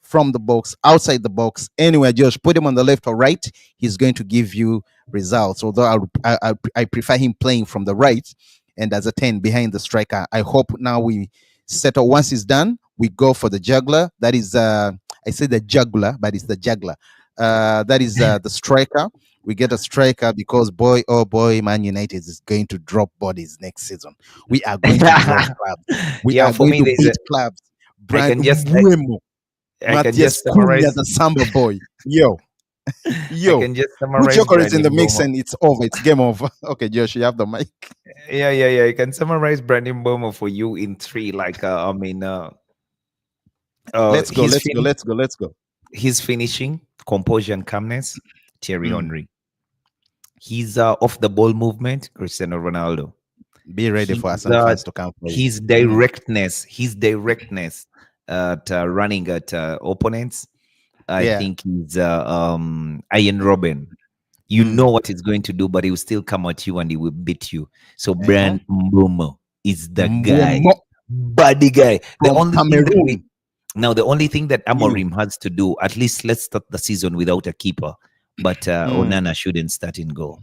from the box, outside the box, anywhere. Just put him on the left or right. He's going to give you results. Although I prefer him playing from the right and as a 10 behind the striker. I hope now we settle. Once he's done, we go for the juggler. That is, I say the juggler, but it's the juggler. That is the striker. We get a striker because boy, oh boy, Man United is going to drop bodies next season. We are going to drop clubs. We Yeah, are for going me to there's beat a clubs. I Brian can just Mbuemo, I can Matthias just Cunha, summarize the Samba boy. Yo, I yo. can just Put summarize Jokeris in the Brandon mix Bomo. and it's over. It's game over. Okay, Josh, you have the mic. Yeah, yeah, yeah. I can summarize Brandon Bomo for you in three. Like I mean Let's go. his Let's go. fin Let's go. Let's go. his finishing, composure and calmness, Thierry Mm. Henry. His off the ball movement, Cristiano Ronaldo. Be ready His for Arsenal fans to come for you. his directness at running at opponents, I Yeah. think he's Iron Robin. You know Mm. what he's going to do, but he will still come at you and he will beat you. So Uh-huh. Brian Mbomo is the guy, Mbumo buddy guy. The from only thing that we Cameroon. now the only thing that You. Amorim has to do, at least let's start the season without a keeper. But Mm. Onana shouldn't start in goal.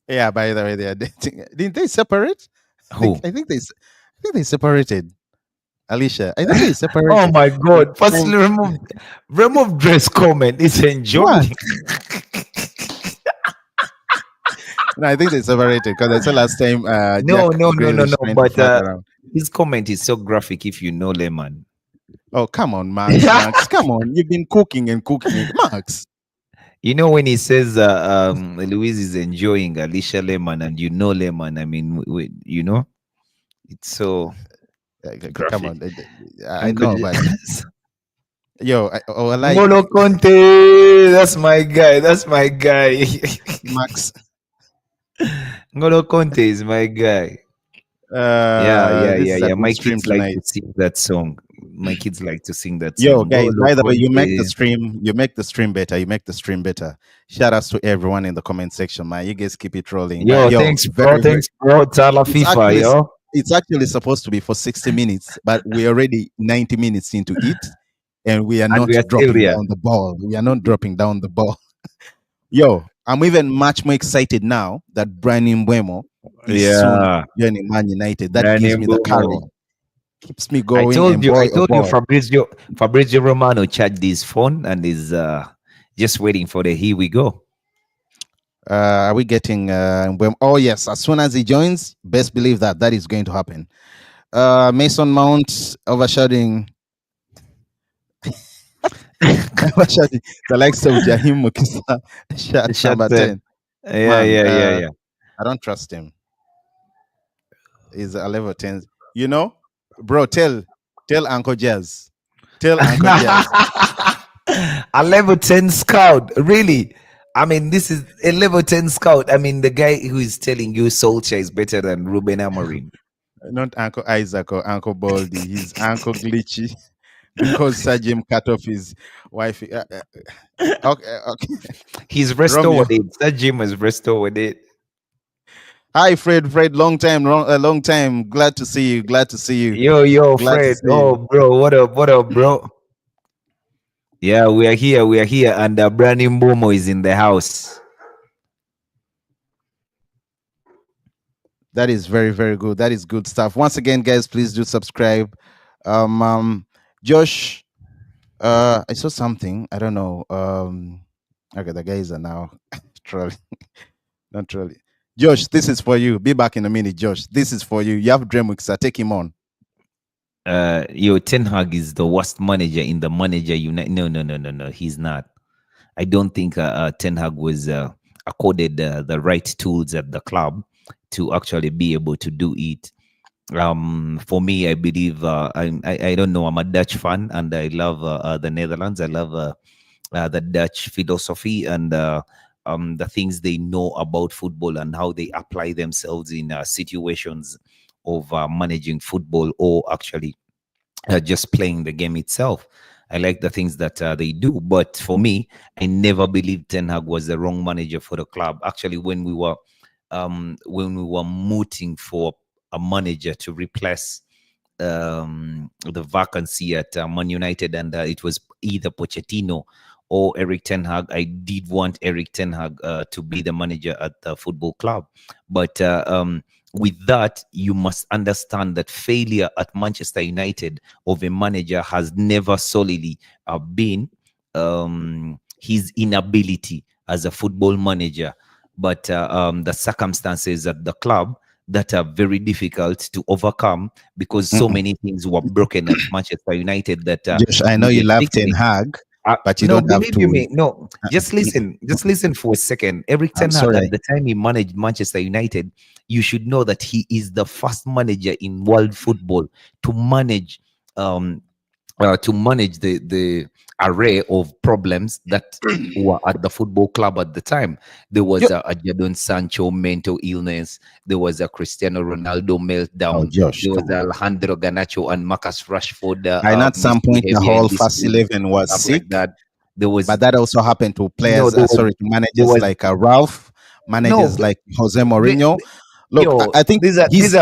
Yeah. By the way, they are dating. Didn't they separate? Who? I think they separated. Alicia. I think they Oh separated. my The God! time. Firstly, remove dress comment. It's What? enjoying. No, I think they separated because I saw last time No, Jack no, no, no, Grealish no. trying to But flirt around. his comment is so graphic. If you know Lemon, Oh, come on, Max. Max, come on. You've been cooking and cooking. Max, you know when he says Louise is enjoying Alicia Lemon, and you know Lemon. I mean, you know, it's so come graphic. on. I I'm good. know, but yo, I like Ngolo Conte, that's my guy. That's my guy. Max. Ngolo Conte is my guy. Yeah, yeah, This yeah, is a yeah. good My stream kids like tonight. to sing that song. My kids like to sing that Yo, song. guys, Ngolo by the way, you make the Conte. stream, you make the stream better. You make the stream better. Shout outs to everyone in the comment section, man. You guys keep it rolling. But Yo, yo, thanks, bro. very, very Thanks, bro. Tala it's FIFA, actually yo. it's actually supposed to be for 60 minutes, but we're already 90 minutes into it, and we are And not we are still dropping here. down the ball. We are not dropping down the ball. Yo, I'm even much more excited now that Brian Mbeumo is soon Yeah. joining Man United. That Brand gives new me the courage, Boom. keeps me going, and I boy, oh told you boy. Fabrizio Romano charged his phone and is just waiting for the here we go. Are we getting oh yes, as soon as he joins, best believe that that is going to happen. Mason Mount overshadowing overshadowing the likes of Jahim Mukisa, shot Shut number the 10. yeah, Man, yeah, yeah, yeah. I don't trust him. He's a level 10. You know, bro, tell Uncle Jazz. Tell Uncle Jazz. A level 10 scout, really? I mean, this is a level 10 scout. I mean, the guy who is telling you Solskjaer is better than Ruben Amorim. Not Uncle Isaac or Uncle Baldy. He's Uncle Glitchy because Sajim cut off his wife. Okay, okay. He's Romeo. restored it. That Jim has restored it. Hi, Fred. Fred, long time, long time. Glad to see you. Glad to see you. Yo, Glad to Fred. see Oh, you. bro. What up, bro? Yeah, we are here. We are here. And Brandon Mbomo is in the house. That is very, very good. That is good stuff. Once again, guys, please do subscribe. Josh, I saw something. I don't know. Okay, the guys are now trolling. Not trolling. Josh, this is for you. Be back in a minute, Josh. This is for you. You have Dreamworks. So take him on. Ten Hag is the worst manager in the manager unit. No. He's not. I don't think Ten Hag was accorded the right tools at the club to actually be able to do it. For me, I believe I don't know. I'm a Dutch fan, and I love the Netherlands. I love the Dutch philosophy and the things they know about football and how they apply themselves in situations of managing football or actually just playing the game itself. I like the things that they do, but for me, I never believed Ten Hag was the wrong manager for the club. Actually, when we were mooting for a manager to replace the vacancy at Man United, and it was either Pochettino or Eric Ten Hag. I did want Eric Ten Hag to be the manager at the football club, but with that, you must understand that failure at Manchester United of a manager has never solely been his inability as a football manager, but the circumstances at the club that are very difficult to overcome because so Mm-mm. many things were broken at Manchester United that Josh, I know you needed love Ten fixing. Hag, but you No, don't have believe you to. me. No, just listen. Just listen for a second. Eric I'm Ten Hag, at sorry. the time he managed Manchester United, you should know that he is the first manager in world football to manage um, to manage the array of problems that were at the football club at the time. There was You, a Jadon Sancho mental illness. There was a Cristiano Ronaldo oh, meltdown. Josh, There was come on. Alejandro Garnacho and Marcus Rashford And at some point, the misbehavior in whole first disputes, 11 was stuff like sick. that. There was But that also happened to no, players, sorry, to there managers was like Ralph, no. managers like Jose The, Mourinho. Look, yo, I think these are the his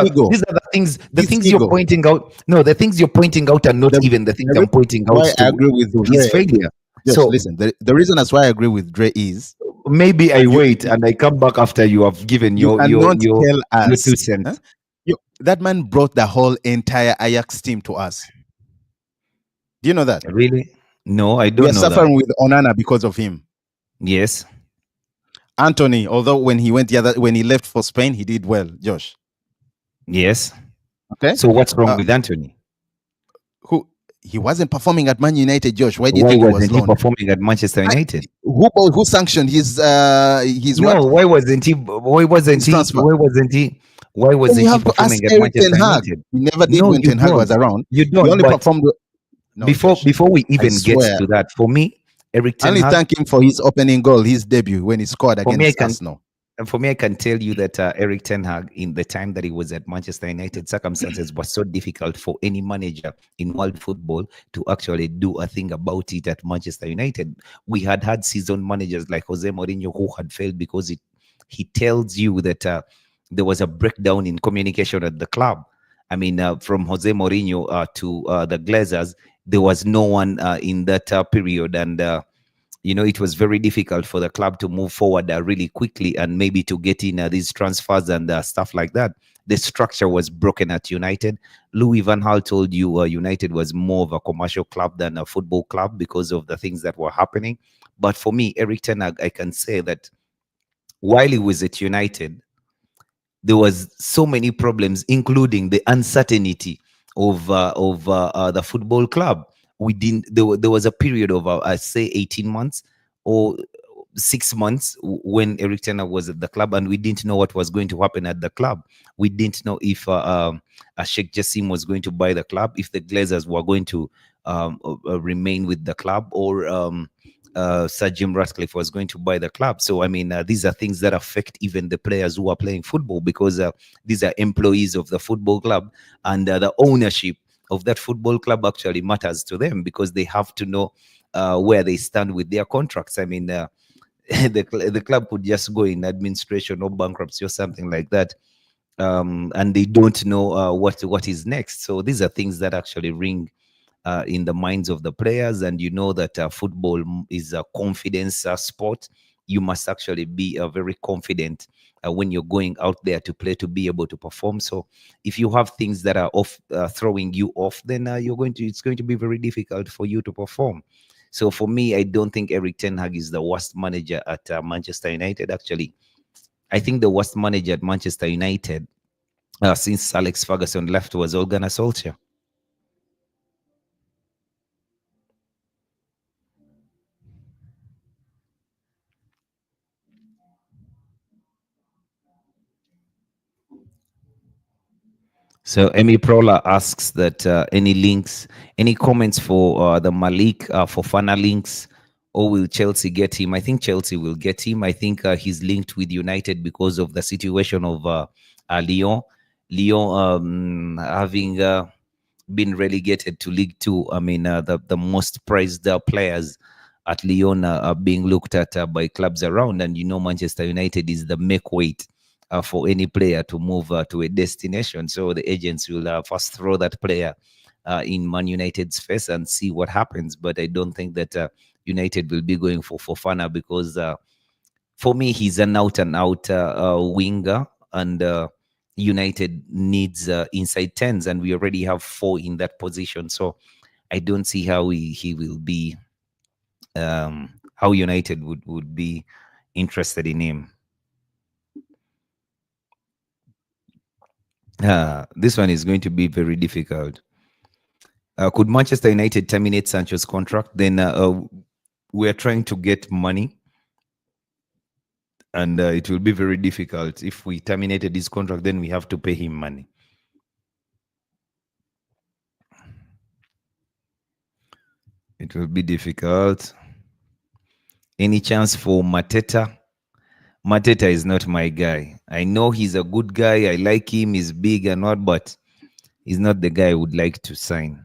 things you're ego, pointing out. No, the things you're pointing out are not the, even the things the I'm reason pointing out why I agree with to his Dre, failure. just So listen, the reason that's why I agree with Dre is maybe I you, wait and I come back after you have given you cannot tell your two us, huh? cents. That man brought the whole entire Ajax team to us. Do you know that? Really? No, I We don't are know that. suffering with Onana because of him. Yes, Anthony, although when he left for Spain, he did well, Josh. yes. Okay? So what's wrong Uh, with Anthony? who he wasn't performing at Man United, Josh. Why do you Why think he was wasn't he loaned? performing at Manchester I, United? who sanctioned his No, what? why wasn't he? Why wasn't His he? transfer. Why wasn't he? Why Then you wasn't he have to ask performing at Eric Ten Manchester Hag. United? He never did No, when you Ten Hag was don't. around. You He don't. only But performed. No, Josh. before we I even get swear. to that, for me, Eric I Ten only Hag, thank him for his opening goal, his debut when he scored for me, I against can Arsenal. And for me, I can tell you that Eric Ten Hag, in the time that he was at Manchester United, circumstances were so difficult for any manager in world football to actually do a thing about it at Manchester United. We had seasoned managers like Jose Mourinho who had failed because he tells you that there was a breakdown in communication at the club. I mean, from Jose Mourinho to the Glazers, there was no one in that period, and it was very difficult for the club to move forward really quickly and maybe to get in these transfers and stuff like that. The structure was broken at United. Louis Van Gaal told you United was more of a commercial club than a football club because of the things that were happening. But for me, Eric Ten Hag, I can say that while he was at United, there was so many problems, including the uncertainty of the football club. We didn't. There was a period of I say 18 months or 6 months when Eric Ten Hag was at the club, and we didn't know what was going to happen at the club. We didn't know if Sheikh Jassim was going to buy the club, if the Glazers were going to remain with the club, or Sir Jim Ratcliffe was going to buy the club. So, I mean, these are things that affect even the players who are playing football, because these are employees of the football club, and the ownership of that football club actually matters to them, because they have to know where they stand with their contracts. I mean, the club could just go in administration or bankruptcy or something like that, and they don't know what is next. So these are things that actually ring in the minds of the players. And you know that football is a confidence sport. You must actually be very confident when you're going out there to play, to be able to perform. So if you have things that are off, throwing you off, then it's going to be very difficult for you to perform. So for me, I don't think Eric Ten Hag is the worst manager at Manchester United. Actually, I think the worst manager at Manchester United since Alex Ferguson left was Ole Gunnar Solskjaer. So Emi Prola asks that any comments for the Malik Fofana links, or will Chelsea get him? I think Chelsea will get him. I think he's linked with United because of the situation of Lyon. Lyon having been relegated to League Two. I mean, the most prized players at Lyon are being looked at by clubs around, and Manchester United is the make weight for any player to move to a destination. So the agents will first throw that player in Man United's face and see what happens. But I don't think that United will be going for Fofana, because for me, he's an out and out winger, and United needs inside tens, and we already have four in that position. So I don't see how he will be, how United would be interested in him. This one is going to be very difficult. Could Manchester United terminate Sancho's contract? Then we're trying to get money, and it will be very difficult. If we terminated his contract, then we have to pay him money. It will be difficult. Any chance for Mateta? Mateta is not my guy. I know he's a good guy. I like him. He's big and what, but he's not the guy I would like to sign.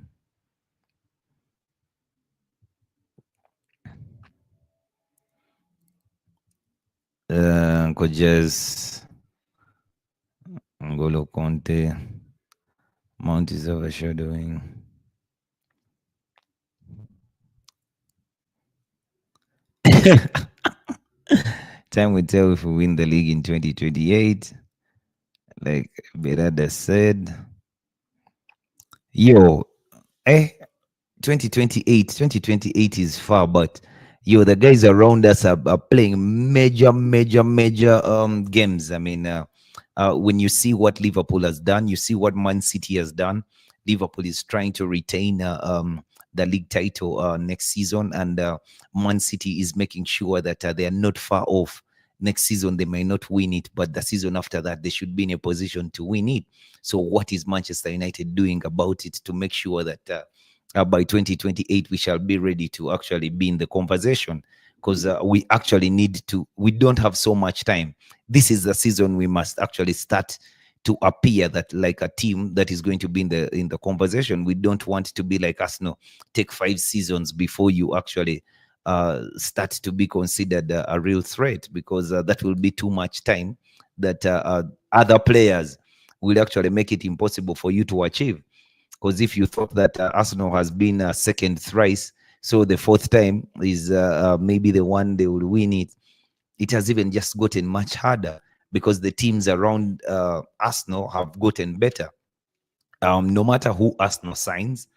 Kojes, Ngolo Conte, Mount is overshadowing. Time will tell if we win the league in 2028. Like Berada said, yo, eh, 2028 is far, but yo, the guys around us are playing major games. I mean, when you see what Liverpool has done, you see what Man City has done. Liverpool is trying to retain the league title next season, and Man City is making sure that they are not far off. Next season they may not win it, but the season after that they should be in a position to win it. So what is Manchester United doing about it to make sure that by 2028 we shall be ready to actually be in the conversation? Because we actually need to, we don't have so much time. This is the season we must actually start to appear that like a team that is going to be in the conversation. We don't want to be like Arsenal, take 5 seasons before you actually start to be considered a real threat, because that will be too much time that other players will actually make it impossible for you to achieve. Because if you thought that Arsenal has been second thrice, so the fourth time is maybe the one they will win it, it has even just gotten much harder because the teams around Arsenal have gotten better. No matter who Arsenal signs,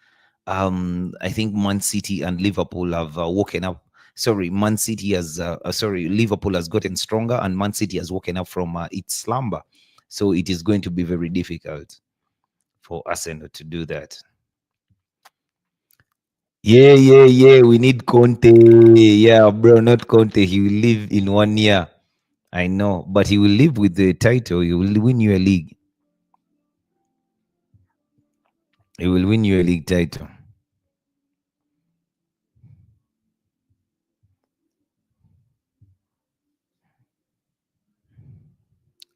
I think Man City and Liverpool have woken up. Sorry, Man City has, sorry, Liverpool has gotten stronger and Man City has woken up from its slumber. So it is going to be very difficult for Arsenal to do that. Yeah. We need Conte. Yeah, bro, not Conte. He will leave in 1 year. I know, but he will live with the title. He will win you a league. He will win you a league title.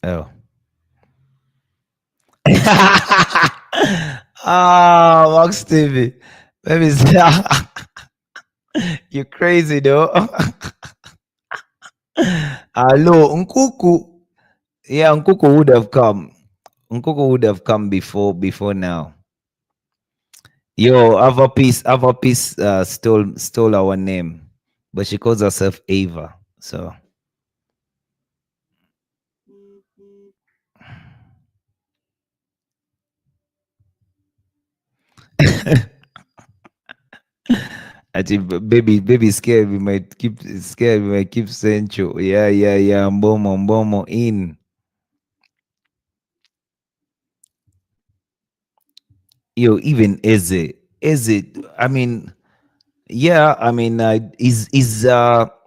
Oh. Ah, Max TV. Maybe you're crazy though. Hello, Nkuku. Yeah, Nkuku would have come. Nkuku would have come before now. Yo, Avapeace stole our name, but she calls herself Ava. So I think baby scared. We might keep scared. We might keep saying, yeah. Mbomo in. Yo, even Eze. I mean, yeah. I mean, is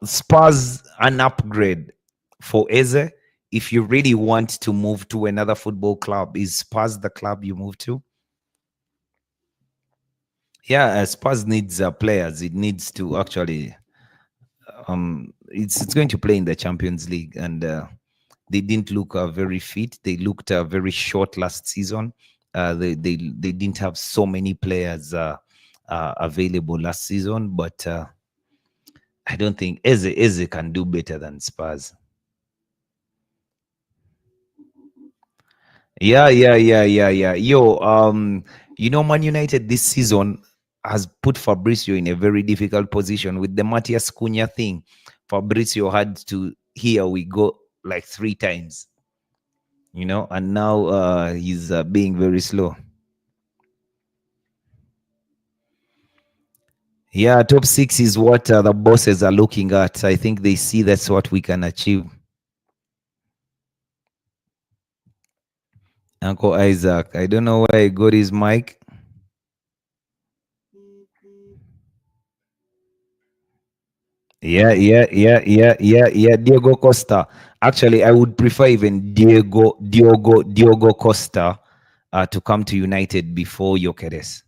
Spurs an upgrade for Eze? If you really want to move to another football club, is Spurs the club you move to? Yeah, Spurs needs players. It needs to actually it's going to play in the Champions League, and they didn't look very fit. They looked very short last season. They didn't have so many players available last season, but I don't think Eze can do better than Spurs. Yeah. Yo, Man United this season has put Fabrizio in a very difficult position with the Matias Cunha thing. Fabrizio had to, here we go, like 3 times, and now he's being very slow. Yeah, top 6 is what the bosses are looking at. I think they see that's what we can achieve. Uncle Isaac, I don't know where he got his mic. Yeah. Diego Costa. Actually, I would prefer even Diogo Costa to come to United before Gyökeres.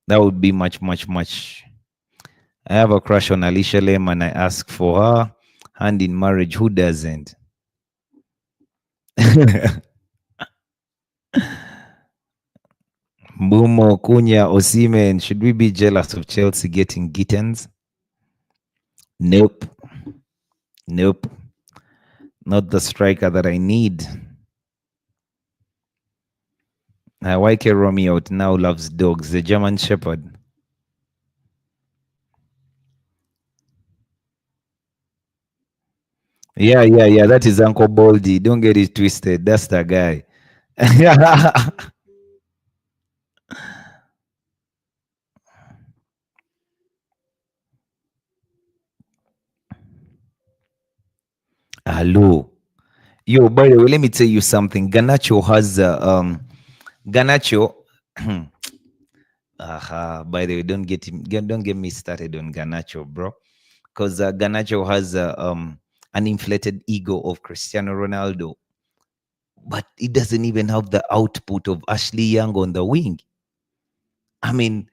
That would be much, much, much. I have a crush on Alicia Lem and I ask for her hand in marriage. Who doesn't? Mbumo, Cunha, Osimen. Should we be jealous of Chelsea getting Gittens? Nope. Nope. Not the striker that I need. YK Romeo now loves dogs. The German Shepherd. Yeah, yeah, yeah. That is Uncle Baldy. Don't get it twisted. That's the guy. Hello. Yo, by the way, let me tell you something. Ganacho has Ganacho. By the way, don't get me started on Ganacho, bro. Because Ganacho has an inflated ego of Cristiano Ronaldo, but he doesn't even have the output of Ashley Young on the wing. I mean,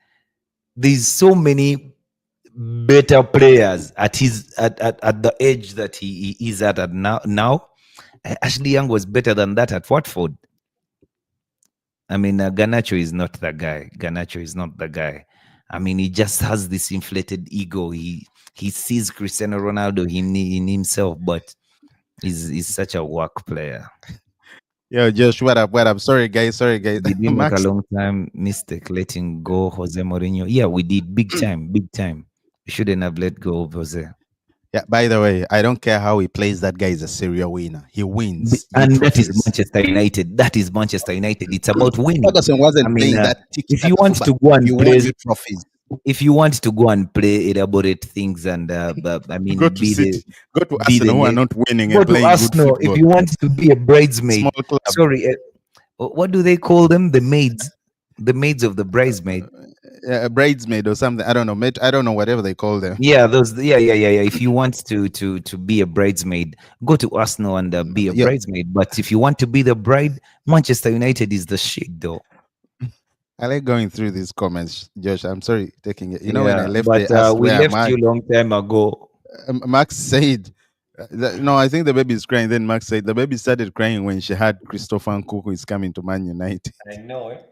there's so many better players at the age that he is at now. Ashley Young was better than that at Watford. I mean, Ganacho is not the guy. Ganacho is not the guy. I mean, he just has this inflated ego. He sees Cristiano Ronaldo in himself, but he's such a work player. Yo, Josh, what up? What up? Sorry, guys. Sorry, guys. Did we make a Max. long time mistake letting go Jose Mourinho? Yeah, we did. Big time, big time. We shouldn't have let go of Jose. Yeah. By the way, I don't care how he plays. That guy is a serial winner. He wins you And that is trophies. Manchester United. That is Manchester United. It's about winning. Ferguson I wasn't mean, playing that if you tiki-taka want football. to go He and won play, you trophies. if you want to go and play elaborate things and I Go mean to City. Go to be the Arsenal, who are not winning go and to playing good Arsenal. If football. you want to be a Small bridesmaid, club. sorry, what do they call them? The maids of the bridesmaid. A bridesmaid or something. I don't know. Mate, I don't know. Whatever they call them. Yeah, those. Yeah, yeah, yeah, yeah. If you want to be a bridesmaid, go to Arsenal and be a Yeah. bridesmaid. But if you want to be the bride, Manchester United is the shit, though. I like going through these comments, Josh. I'm sorry taking it. You know, when I Yeah, left, but they asked, we "Where am left I?" you long time ago. Max said, "No, I think the baby is crying." Then Max said, "The baby started crying when she had Christopher Nkuku is coming to Man United." I know it.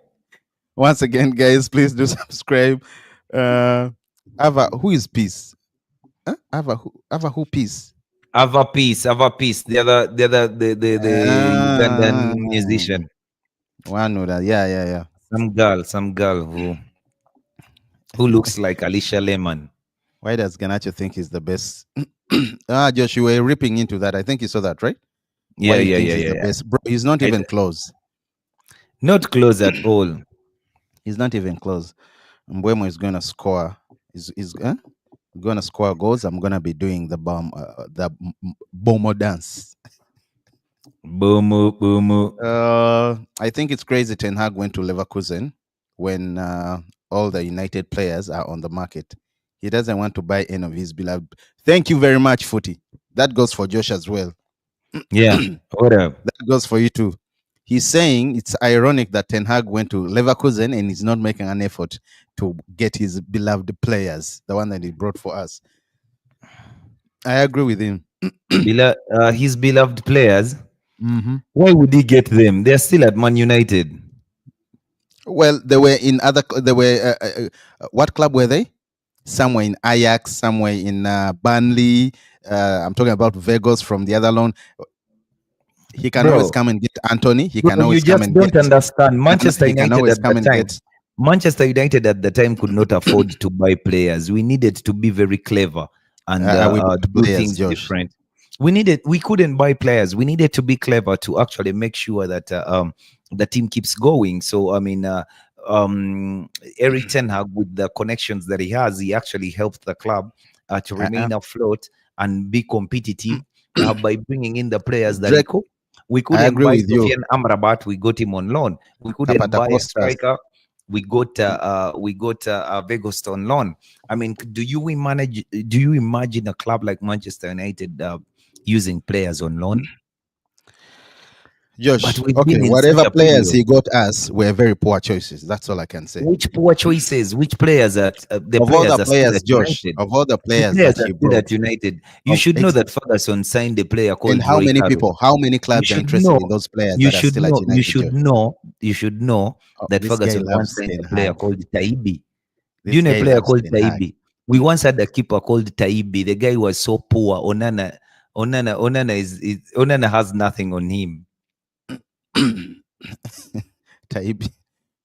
Once again, guys, please do subscribe. Ava, who is Peace? Huh? Ava, who Peace? Have a peace. The Ugandan Ah, musician. one know that. Yeah, yeah, yeah. Some girl who looks like Alicia Lemon. Why does Ganacho think he's the best? Josh, you were ripping into that. I think you saw that, right? Why Yeah, he yeah, thinks yeah, he's yeah, the yeah. best, bro? He's not I, even close. not close at all. He's not even close. Mbuemo is going to score. Is going to score goals. I'm going to be doing the Bomo dance. Boomo, boomo. I think it's crazy Ten Hag went to Leverkusen when all the United players are on the market. He doesn't want to buy any of his beloved. Thank you very much, Footy. That goes for Josh as well. Yeah. What up? That goes for you too. He's saying it's ironic that Ten Hag went to Leverkusen and he's not making an effort to get his beloved players, the one that he brought for us. I agree with him. His beloved players. Hmm. Why would he get them? They're still at Man United. Well, they were in other. They were what club were they? Somewhere in Ajax, somewhere in Burnley. I'm talking about Vegas from the other loan. He can always Bro, come and get Anthony. He bro, can you always come just and get. don't understand. Manchester He can United always at the come and time. get. Manchester United at the time could not afford to buy players. We needed to be very clever and We do buy players, things Josh. different. We couldn't buy players. We needed to be clever to actually make sure that the team keeps going. So I mean, Eric Ten Hag, with the connections that he has, he actually helped the club to Uh-uh. remain afloat and be competitive by bringing in the players that he Drake, could. We I couldn't agree buy with you. Sofian Amrabat. We got him on loan. We couldn't Zapata buy a Costas. striker. We got Vegas on loan. I mean, do you imagine a club like Manchester United using players on loan? but Josh, we've okay, been in such whatever a players period. he got us were very poor choices. That's all I can say. Which poor choices? Which players are the Of all the players are still players, at Josh, United? of all the The players players that are he still brought, at United. You of should know ex- that Ferguson signed a player and called how Roy many Carroll. people, how many You clubs are should interested know. in those players You that are should still at know. You United, should Josh? know. You should know Oh, that this guy Ferguson once loves signed a Ten player Hag. called Taibi. Do you This know a guy player loves called Ten Hag. Taibi? We once had a keeper called Taibi. The guy was so poor. Onana has nothing on him. Taib, you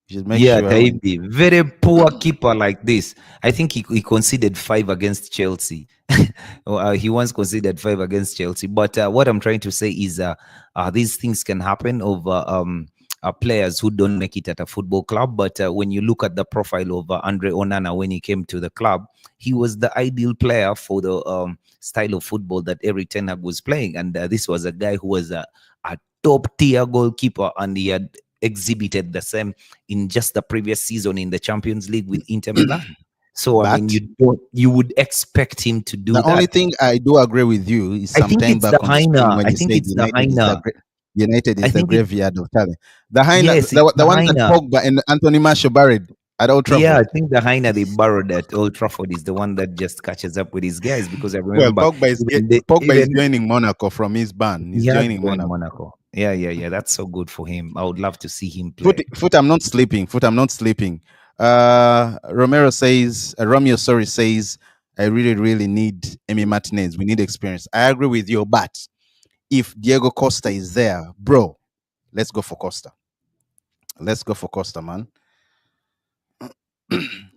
should make Yeah, sure when Taibi, very poor keeper like this. I think he conceded 5 against Chelsea. He once conceded 5 against Chelsea. But what I'm trying to say is these things can happen over players who don't make it at a football club. But when you look at the profile of Andre Onana when he came to the club, he was the ideal player for the style of football that Eric Ten Hag was playing. And this was a guy who was a top tier goalkeeper, and he had exhibited the same in just the previous season in the Champions League with Inter Milan. So I mean, but you would expect him to do the only that. thing I do agree with you is I think sometime it's the back on the stream Heiner. when I you think said it's the Heiner. United I is the think it. graveyard of talent. The Heine, Yes, it's the the one that Heiner. Pogba and Anthony Martial buried at Old Yeah, I Trafford. think the Heiner they borrowed at Old Trafford is the one that just catches up with his guys, because I Well, remember Pogba is even joining Monaco from his ban. He's he has joining joined Monaco. Monaco. Yeah, yeah, yeah. That's so good for him. I would love to see him Foot, play. foot. I'm not sleeping. Foot. I'm not sleeping. Romeo, sorry, says, I really, really need Emi Martinez. We need experience. I agree with you, but if Diego Costa is there, bro, let's go for Costa. Let's go for Costa, man.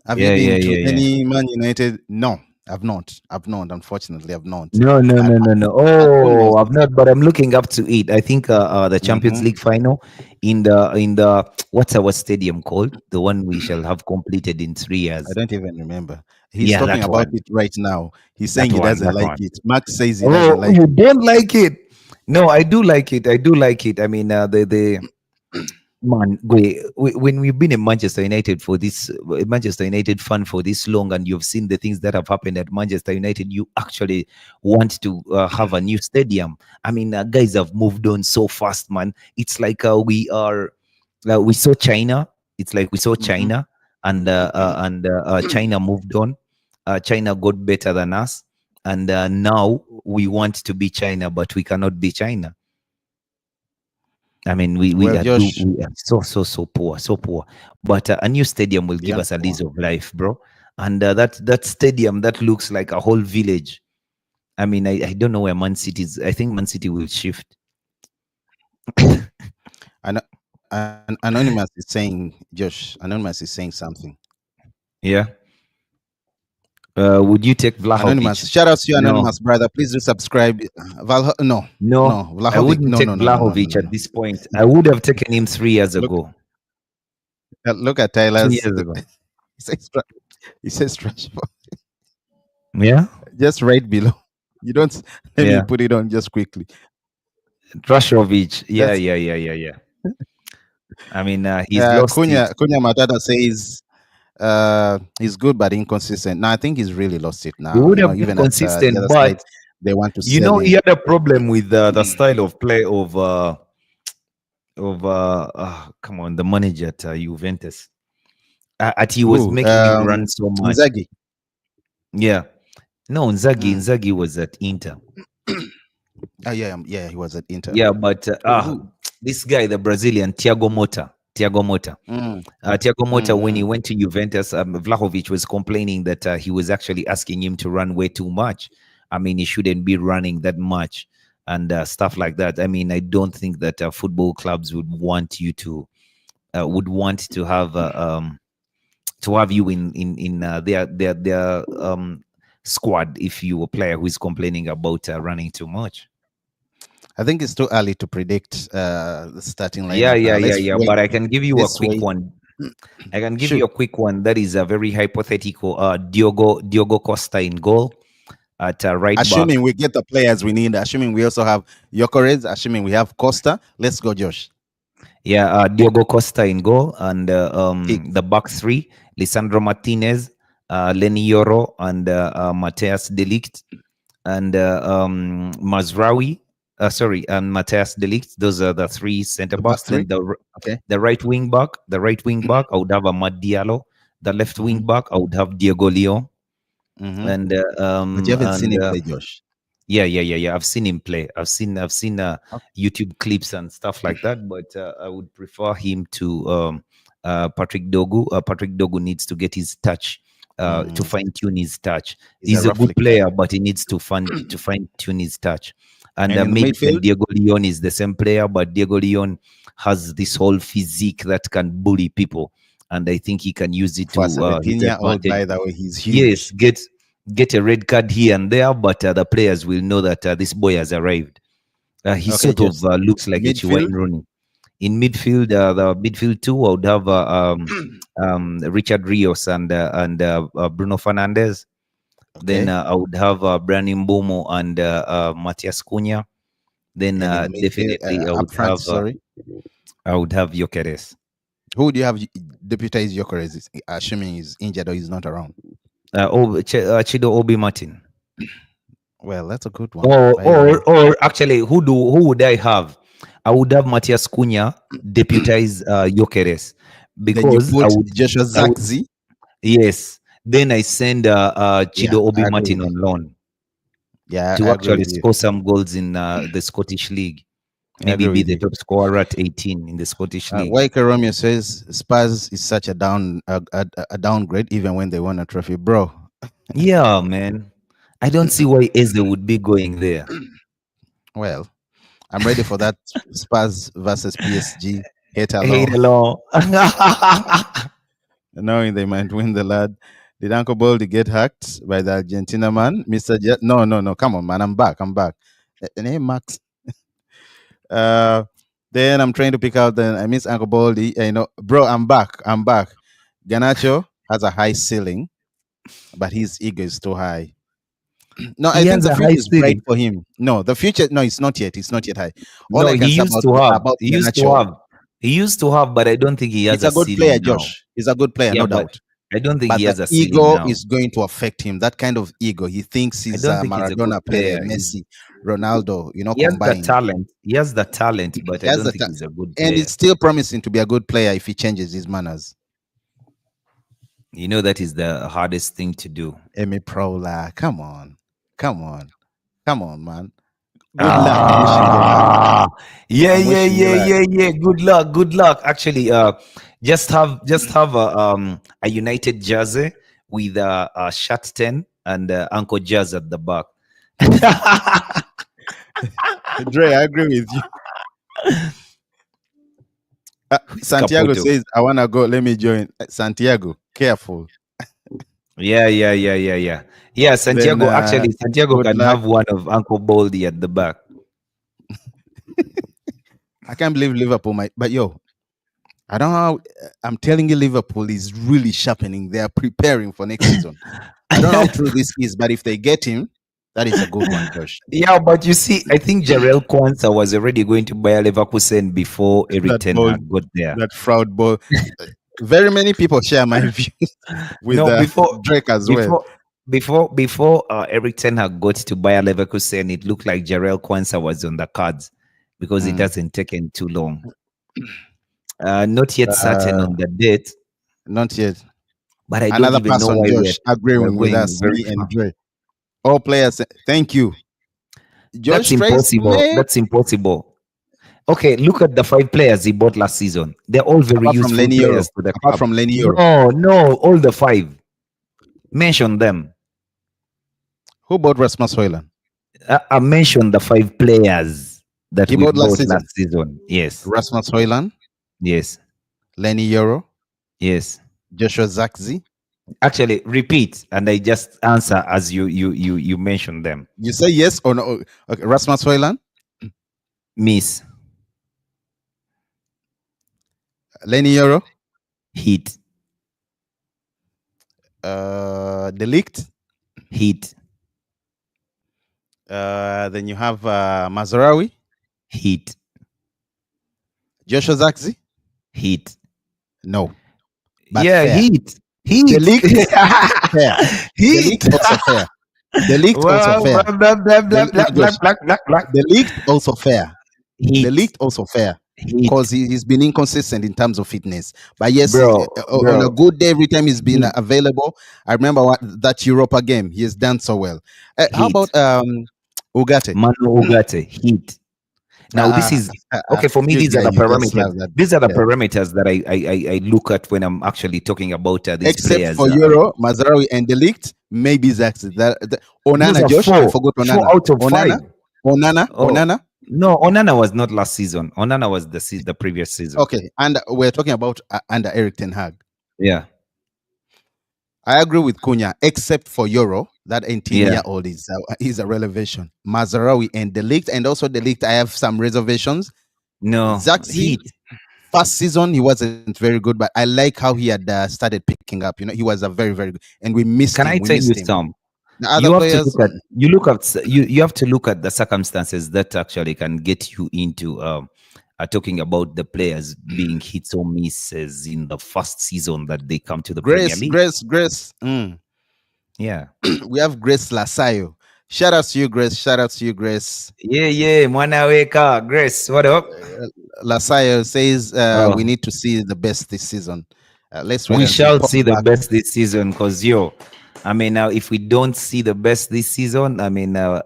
Have you Yeah, yeah, been to yeah, yeah. any Man United? No, I've not. I've not. Unfortunately, I've not. No, no, I, no, no, no. at Oh, almost. I've not, but I'm looking up to it. I think the Champions Mhm. League final in the what's our stadium called? The one we shall have completed in three I years. don't even remember. He's Yeah, talking that about one. it right now. He's saying That he one. doesn't That like one. it. Max says he doesn't Oh, like you it. don't like it? No, I do like it. I do like it. I mean, the man, when we've been in Manchester United for this, Manchester United fan for this long, and you've seen the things that have happened at Manchester United, you actually want to have a new stadium. I mean, guys have moved on so fast, man. It's like we saw China. It's like we saw Mhm. China, and China moved on. China got better than us, and now we want to be China, but we cannot be China. I mean, Well, Josh, we are so poor, so poor. But a new stadium will give beyond us a poor. lease of life, bro. And that stadium that looks like a whole village. I mean, I don't know where Man City is. I think Man City will shift. Anonymous is saying, Josh, Anonymous is saying something. Yeah. Would you take Anonymous, Vlahovic? shout out to you, No, Anonymous brother. Please do subscribe. No, no. no, I Vlahovic. wouldn't No, take no, no, no, no, no, Vlahovic at no. this point. I would have taken him 3 years Look, ago. look at Two Tyler's. years ago. He says, he says trash. Yeah. Just right below. You don't. Let me Yeah. put it on just quickly. Trashovic. Yeah, That's yeah, yeah, yeah, yeah. I mean, he's lost it. Kunya Matata says he's good but inconsistent. Now I think he's really lost it He now. would You know, have been even at the consistent, other side, but they want to you sell know, he him. had a problem with the style of play of come on, the manager at Juventus. At he was Who? making him run so much. Inzaghi. Yeah, no, Mm. Inzaghi was at Inter. Oh yeah, yeah, he was at Inter. Yeah, but Who? this guy, the Brazilian Thiago Motta, Thiago Motta. Mm, Thiago Motta, when he mm. went to Juventus, Vlahovic was complaining that he was actually asking him to run way too much. I mean, he shouldn't be running that much and stuff like that. I mean, I don't think that football clubs would want to have you in their squad if you a player who is complaining about running too much. I think it's too early to predict the starting Yeah, lineup yeah, now. yeah, Let's yeah. wait. But I can give you a Let's quick wait. one. I can give Shoot. you a quick one that is a very hypothetical. Diogo Costa in goal at right back. Assuming we get the players we need, assuming we also have Yokorez, assuming we have Costa. Let's go, Josh. Yeah, Diogo Costa in goal, and Pick. the back three: Lisandro Martinez, Lenny Yoro, and Mateus Delict, and Mazraoui, sorry, and Matthias De Ligt. Those are the three center The back backs. three. Then Okay. the right wing back, I would have Amad Diallo. The left Mm-hmm. wing back, I would have Diego Leon. Mm-hmm. And But you haven't seen him play, Josh. yeah. I've seen him play. I've seen Okay. YouTube clips and stuff like that. But I would prefer him to Patrick Dogu. Patrick Dogu needs to get his touch, to Mm. fine tune his touch. He's a He's a rough good licker. player, but he needs to fine tune his touch. And And in the maybe when midfield, Diego Leon is the same player, but Diego Leon has this whole physique that can bully people, and I think he can use it for a to his 17-year-old, advantage. by the way, he's Yes, huge. get a red card here and there, but the players will know that this boy has arrived. He Okay, sort of just looks like a midfield. Chihuahuan Rooney. In midfield, the midfield two, I would have Richard Rios and Bruno Fernandes. Then Okay. I would have Brian Mbomo and Matias Cunha. Then And in the midfield, definitely up front, sorry. I would have Gyökeres. Who do you have deputize Jokeres, assuming he's injured or he's not around? Chido Obi Martin. Well, that's a good one, Or by the or way. or actually, who would I have? I would have Matias Cunha deputize Gyökeres, Then you because put Joshua I would Zakzi. yes. Then I send Yeah, Chido I Obi agree Martin with on you. loan Yeah, to I agree actually with you. score some goals in the Scottish League. I Maybe agree be with the you. top scorer at 18 in the Scottish League. Waike Romeo says Spurs is such a downgrade even when they won a trophy, bro. Yeah, man. I don't see why Eze would be going there. Well, I'm ready for that Spurs versus PSG hate Hate along, along. knowing they might win the lad. Did Uncle Baldy get hacked by the Argentina man, Mr. No, no, no. Come on, man. I'm back. I'm back. Hey, Max. Uh, then I'm trying to pick out. Then I miss Uncle Baldy. Bro. I'm back. I'm back. Ganacho has a high ceiling, but his ego is too high. No, I He think has the a future high is bright ceiling. for him. No, the future. No, it's not yet. It's not yet high. All No, I he can say used about to have. about He used to Ganacho, have. He used to have, but I don't think he has he's a a good player, ceiling now. Josh. He's a good player, Yeah, no but doubt. I don't think But he the has a ceiling ego now. is going to affect him. That kind of ego. He thinks I he's don't think he's a good Maradona, Pele, player. Messi, Ronaldo, He has the combined. talent. He has the talent, but He I has don't the think he's a good and player. it's still promising to be a good player if he changes his manners. You know that is the hardest thing to do. Emi Prola, come on, come on, come on, man. Good luck. I'm wishing you luck. Ah, yeah, I'm yeah, wishing you yeah, luck. yeah, yeah. Good luck, good luck. Actually, just have a United jersey with a shirt 10 and Uncle Jazz at the back. Dre, I agree with you. With Santiago Caputo. says, I want to go. Let me join. Santiago, careful. Yeah. Yeah, Then Santiago. Actually, Santiago good can luck. have one of Uncle Baldy at the back. I can't believe Liverpool might, but yo, I don't know how. I'm telling you, Liverpool is really sharpening. They are preparing for next season. I don't know how true this is, but if they get him, that is a good one, Josh. Yeah, but you see, I think Jarell Kwanzaa was already going to Bayer Leverkusen before Eric That Ten ball, Hag got there. that fraud ball. Very many people share my view with No, Drake as well. before, before Eric Ten Hag got to Bayer Leverkusen, it looked like Jarell Kwanzaa was on the cards because it Mm. hasn't taken too long. Not yet certain Uh, on the date, Not yet. but I don't Another even know person, why Josh, we're agreeing with going us, very me and far. Dre. All players, thank you. That's Josh Trace, impossible. man, That's impossible. Okay, look at the 5 players he bought last season. They're all very apart from useful Lenny Euro. players to the Apart club. from Lenny Euro. No, all the 5. Mention them. Who bought Rasmus Hoyland? I mentioned the 5 players that He we bought last bought season. last season. Yes, Rasmus Hoyland, yes, Lenny Euro, yes. Joshua Zakzi. Actually, repeat, and I just answer as you mentioned them. You say yes or no? Okay, Rasmus Hoyland, Miss Lenny Euro, Heat, Delict. Heat, Then you have Mazarawi, Heat, Joshua Zakzi. Heat. No, but Yeah, fair. Heat. Delict, fair. Heat. Delict also fair. Delict also Well, fair. blah, blah, blah, blah, No, blah, blah, Josh, blah, blah, blah. Delict also fair. Heat, Delict also fair. Because heat, he's been inconsistent in terms of fitness. But yes, bro, on a bro. good day, every time he's been Heat, available, I remember that Europa game, he has done so well. How heat. about Ugarte? Manu Ugarte, heat. Now, this is okay for me. You These are guys, the you just parameters. love that. These are the Yeah. parameters that I look at when I'm actually talking about these Except players. for Euro, Mazarawi, and Delict, maybe Zax. Those Onana, are Josh, I forgot four Onana. out of Onana, five. Oh Onana. no, Onana was not last season. Onana was the previous season. Okay, and we're talking about under Eric Ten Hag. Yeah, I agree with Cunha, except for Euro. That yeah. 18-year-old is a revelation. Mazarawi and Delict, and also Delict, I have some reservations. No, Zaxi, heat. first season he wasn't very good, but I like how he had started picking up. He was a very very good, and we missed Can him. I We tell missed you him. some? The other You have to players, look at you have to look at the circumstances that actually can get you into talking about the players being hits or misses in the first season that they come to the Premier Grace, League. Grace, Grace. Yeah. We have Grace Lasayo. Shout out to you, Grace. Shout out to you, Grace. Yeah, Mwana Weka, Grace, what up? Lasayo says we Oh, need to see the best this season. Let's wait we and see. shall see the Pogba, best this season because I mean, now if we don't see the best this season, I mean, Amorim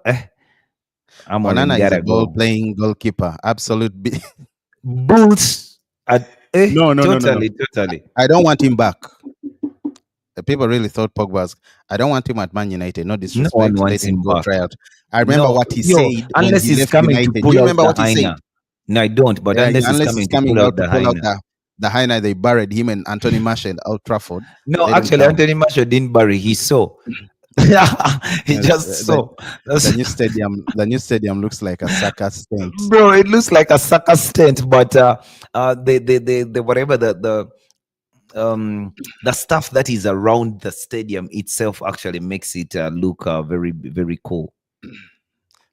Onana is a gotta ball go. playing goalkeeper. Absolute. Bulls, No, no, no, no, no. totally, totally. I don't want him back. The people really thought Pogba's. I don't want him at Man United. No No one disrespect. Let wants him him go back. try out. I remember No, what he yo, said when unless he he's left coming to United. Do pull you out remember the what he said? hyena. No, I don't, but Yeah, unless he's unless he's coming to coming pull out out to the pull out hyena. the hyena they buried him and Anthony Martial at Old Trafford. No, Let him actually, come. Anthony Martial didn't bury, he saw. He Yes, just saw. the new stadium looks like a circus tent. Bro, it looks like a circus tent, but the whatever the stuff that is around the stadium itself actually makes it look very very cool.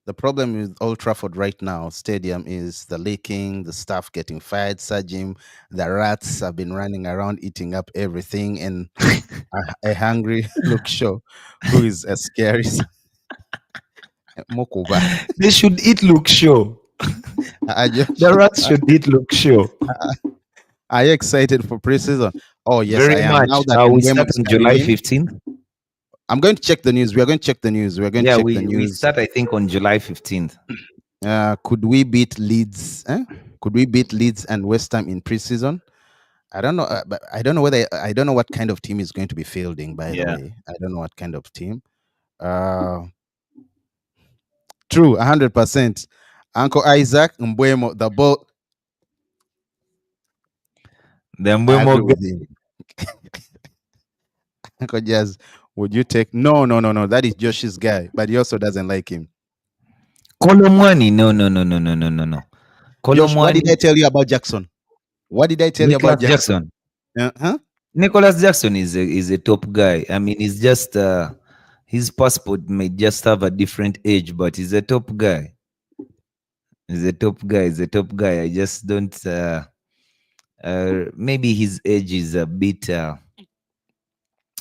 The problem with Old Trafford right now, stadium, is the leaking, the staff getting fired, surging, the rats have been running around eating up everything, and a hungry look show who is as scary. Mokuba. They should eat look show. The rats should eat look show. Are you excited for preseason? Oh yes, I Very am. Now much. that We Mbemo start is on coming July in, 15th. I'm going to check the news. We are going to check the news. We are going to Yeah, check the we news. start I think on July 15th. Could we beat Leeds? Could we beat Leeds and West Ham in preseason? I don't know, but I don't know whether I don't know what kind of team is going to be fielding. By the Yeah. way, I don't know what kind of team. Uh, True, 100%. Uncle Isaac Mbuemo, the ball. The I agree Mbeumo with him. Uncle Jazz, would you take? No, no, no, no. That is Josh's guy, but he also doesn't like him. Kolomwani. No. Josh, what did Kolomwani. I tell you about Jackson? What did I tell you about Nicholas Jackson? Jackson. Huh? Nicholas Jackson is a top guy. I mean, he's just his passport may just have a different age, but he's a top guy. He's a top guy. He's a top guy. I just don't. Maybe his age is a bit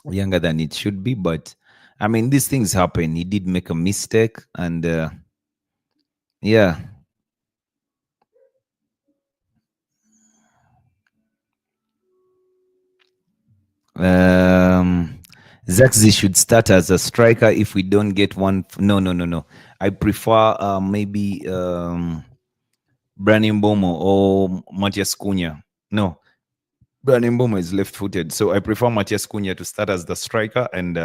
younger than it should be, but I mean, these things happen. He did make a mistake, and yeah. Zaxi should start as a striker if we don't get one. No. I prefer maybe Brandon Bomo or Matias Cunha. No, Brandon Bomo is left-footed, so I prefer Matias Cunha to start as the striker and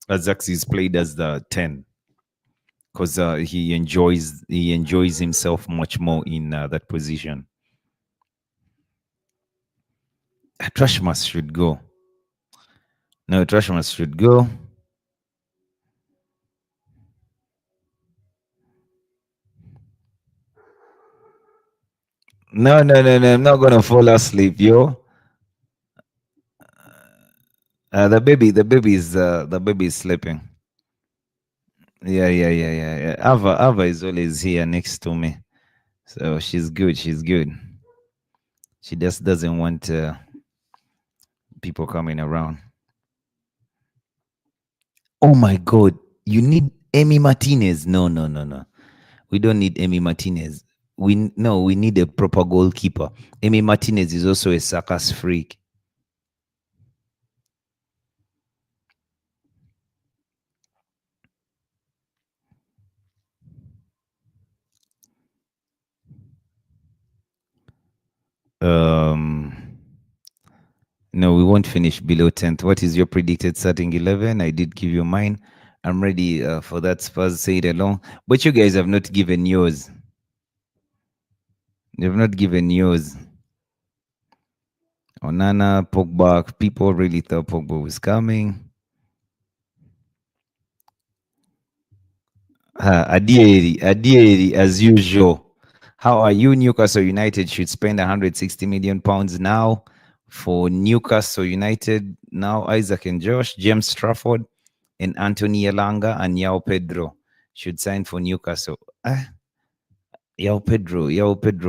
Zaxi is played as the 10 because he enjoys himself much more in that position. Trashmas should go. No, Trashmas should go. No. I'm not gonna fall asleep, yo. The baby is sleeping. Yeah. Ava is always here next to me, so she's good. She's good. She just doesn't want people coming around. Oh my god, You need Emi Martinez. No, no, no, no. We don't need Emi Martinez. We need a proper goalkeeper. Emi Martinez is also a circus freak. Um, no, we won't finish below 10th. What is your predicted starting 11? I did give you mine. I'm ready for that. Spurs say it along. But you guys have not given yours. You've not given yours. Onana, Pogba. People really thought Pogba was coming. Adieri, as usual. How are you? Newcastle United should spend 160 million pounds now for Newcastle United. Now Isaac and Josh, James Trafford, and Anthony Elanga and Yao Pedro should sign for Newcastle. Yao Pedro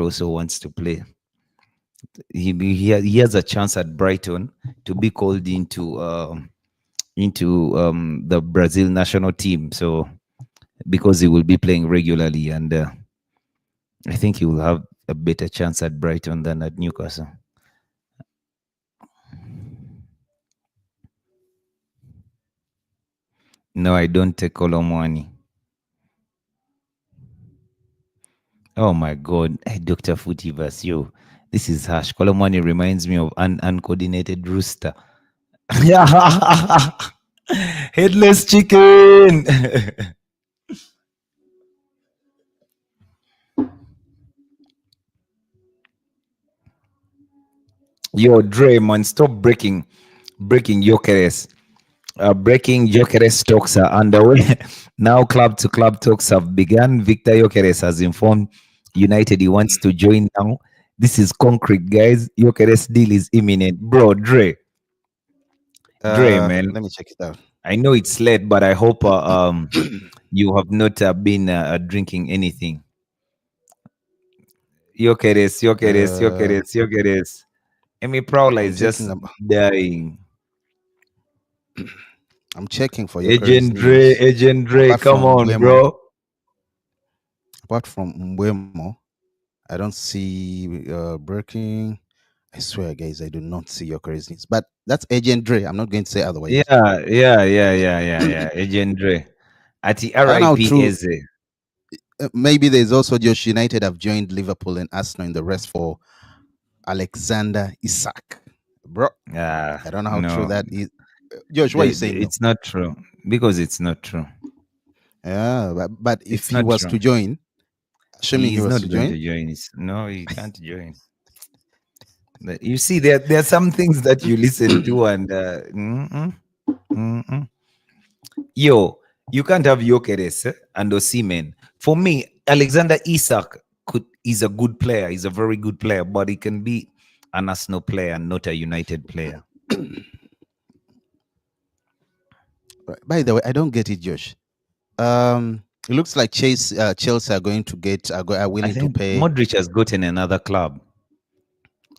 also wants to play. He has a chance at Brighton to be called into the Brazil national team. So because he will be playing regularly, and I think he will have a better chance at Brighton than at Newcastle. No, I don't take Colomwani. Oh my God, hey, Dr. Futivas, yo, this is harsh. Colomwani reminds me of an uncoordinated rooster. Headless chicken. Yo, Dre, man, stop breaking Jokeres. Breaking Jokeres talks are underway. Now, club to club talks have begun. Victor Jokeres has informed United he wants to join now. This is concrete, guys. Jokeres deal is imminent. Bro, Dre, man. Let me check it out. I know it's late, but I hope you have not been drinking anything. Jokeres. Emi Prowler I'm is thinking just about. dying. I'm checking for Yokere's news. Agent Dre, Apart come from on, Mbeumo, bro. I don't see breaking. I swear, guys, I do not see Yokere's news. But that's Agent Dre. I'm not going to say otherwise. Yeah. Agent Dre. At the I don't know how RIP true. Eze. Maybe there's also just United have joined Liverpool and Arsenal in the rest for Alexander Isak. Bro, I don't know how true No, that is. Josh, why are you saying no? it's not true. Because it's not true. Yeah, but if It's he not was true. to join, assuming he He's was not to going join, to join. No, he can't join. You see, there are some things that you listen to and mm-mm. Yo, you can't have Jokeres and Osimhen. For me, Alexander Isak is a good player. He's a very good player, but he can be an Arsenal player, not a United player. by the way, I don't get it, Josh. It looks like Chelsea are going to are I willing to think pay. Modric has gotten another club.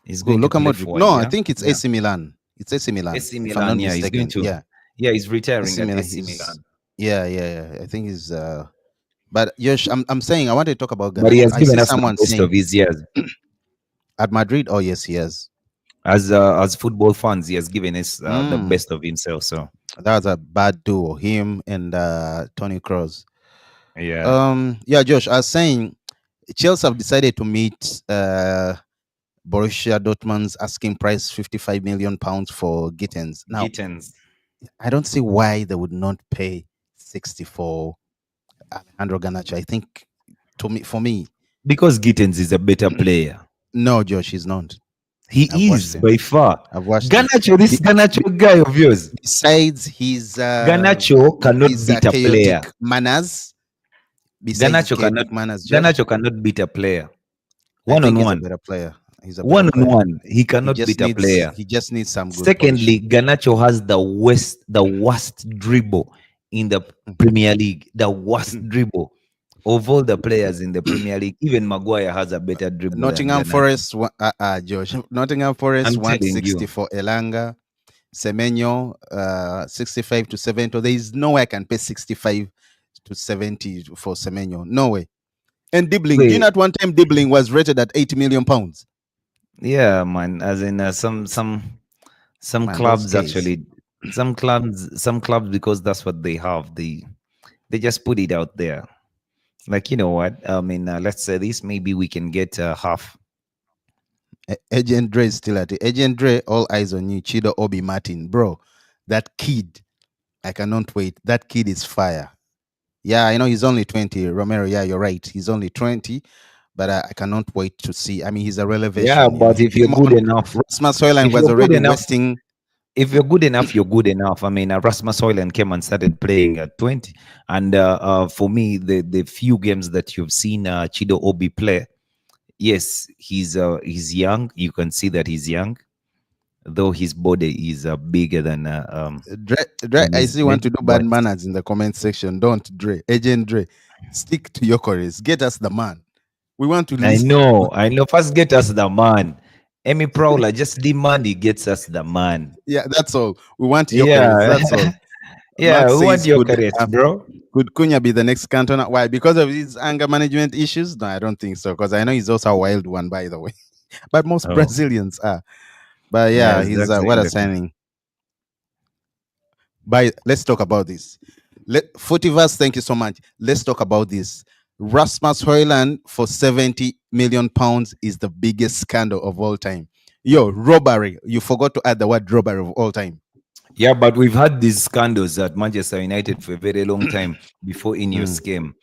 He's Who? going to Luka play Modric? for No, I yeah, think it's yeah. AC Milan. It's AC Milan, AC if I'm not Milan, yeah, he's going mistaken. to. Yeah, Yeah, he's retiring AC at Milan. AC Milan, Yeah. I think he's. But Josh, I'm saying I want to talk about but he Garnacho. has I given see us the someone best of saying his years at Madrid. Oh yes, he has. as football fans. He has given us the Mm, best of himself. So that was a bad duo, him and Tony Kroos. yeah, Yeah, Josh, I was saying Chelsea have decided to meet Borussia Dortmund's asking price, 55 million pounds for Gittens. Now, Gittens. I don't see why they would not pay 60 for Alejandro Garnacho. I think for me, Because Gittens is a better player. no, Josh, he's not. I've He watched is him. by far. I've watched him. Ganacho, this Be- Ganacho guy of yours. besides Ganacho cannot beat a player. chaotic manners, besides his Ganacho cannot chaotic manners, Josh, Ganacho cannot beat a player. I One think on he's a one. better player. He's a better One on player. one. He cannot beat a player. He just needs some good Secondly, polishing. Ganacho has the worst dribble in the Premier League. The worst dribble of all the players in the Premier League. Even Maguire has a better dribble than Nottingham Ganacho. Forest, Josh. Nottingham Forest I'm want telling 60 you. for Elanga. Semenyo, 65 to 70. There is no way I can pay 65 to 70 for Semenyo. No way. And Dibbling, do you Wait, not one time Dibbling was rated at 80 million pounds? yeah, man. As in some Man, those clubs guys. actually, some clubs because that's what they have. They just put it out there. Like, you know what? I mean, let's say this. Maybe we can get half. Agent Dre is still at it. Agent Dre, all eyes on you. Chido Obi Martin. Bro, that kid, I cannot wait. That kid is fire. Yeah, I know he's only 20. Romero, yeah, you're right. He's only 20, but I cannot wait to see. I mean, he's a Yeah, revelation, you know. but if you're Him good on enough, Rasmus Hoyland if was you're good already enough, wasting. if you're good enough, you're good enough. I mean, Rasmus Højlund came and started playing at 20, and for me, the few games that you've seen Chido Obi play, yes, he's young. You can see that he's young, though his body is bigger Dre, than I his see you want leg. to do bad But manners in the comment section. Don't, Dre. Agent Dre. Stick to your chorus. Get us the man. We want to I listen. know, I know. First, get us the man. Emmy Prowler just demand he gets us the man. Yeah, that's all. We want your chorus. Yeah, That's all. yeah. Max We want says, your carrots, bro. could Cunha be the next Cantona? Why? Because of his anger management issues? No, I don't think so. Because I know he's also a wild one, by the way. But most Oh, Brazilians are. But yeah, yeah, he's exactly. what a signing. But let's talk about this. Footiverse, thank you so much. Let's talk about this. Rasmus Hoyland for 70 million pounds is the biggest scandal of all time. Yo, robbery. You forgot to add the word robbery of all time. Yeah, but we've had these scandals at Manchester United for a very long time before Ineos Mm. came,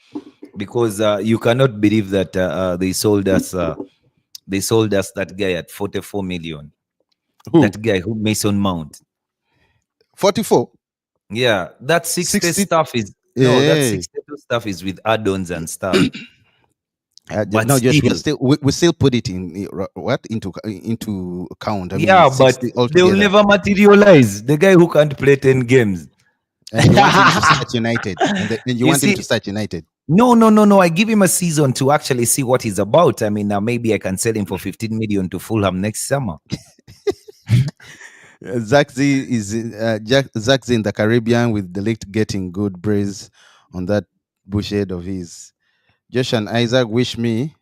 because you cannot believe that they sold us. They sold us that guy at 44 million. Who? That guy who Mason Mount. 44? Yeah, that 60 60? stuff is no, that Hey. 62 stuff is with add-ons and stuff. But No, Josh, still, we still put it in what into account. I mean, yeah, it's but 60 they will altogether. never materialize. The guy who can't play 10 games. And you want him to start United, and you You want him to see, start United. no, no, no, no. I give him a season to actually see what he's about. I mean, now maybe I can sell him for 15 million to Fulham next summer. Zach Z in the Caribbean with the Delict getting good praise on that bush head of his. Josh and Isaac wish me.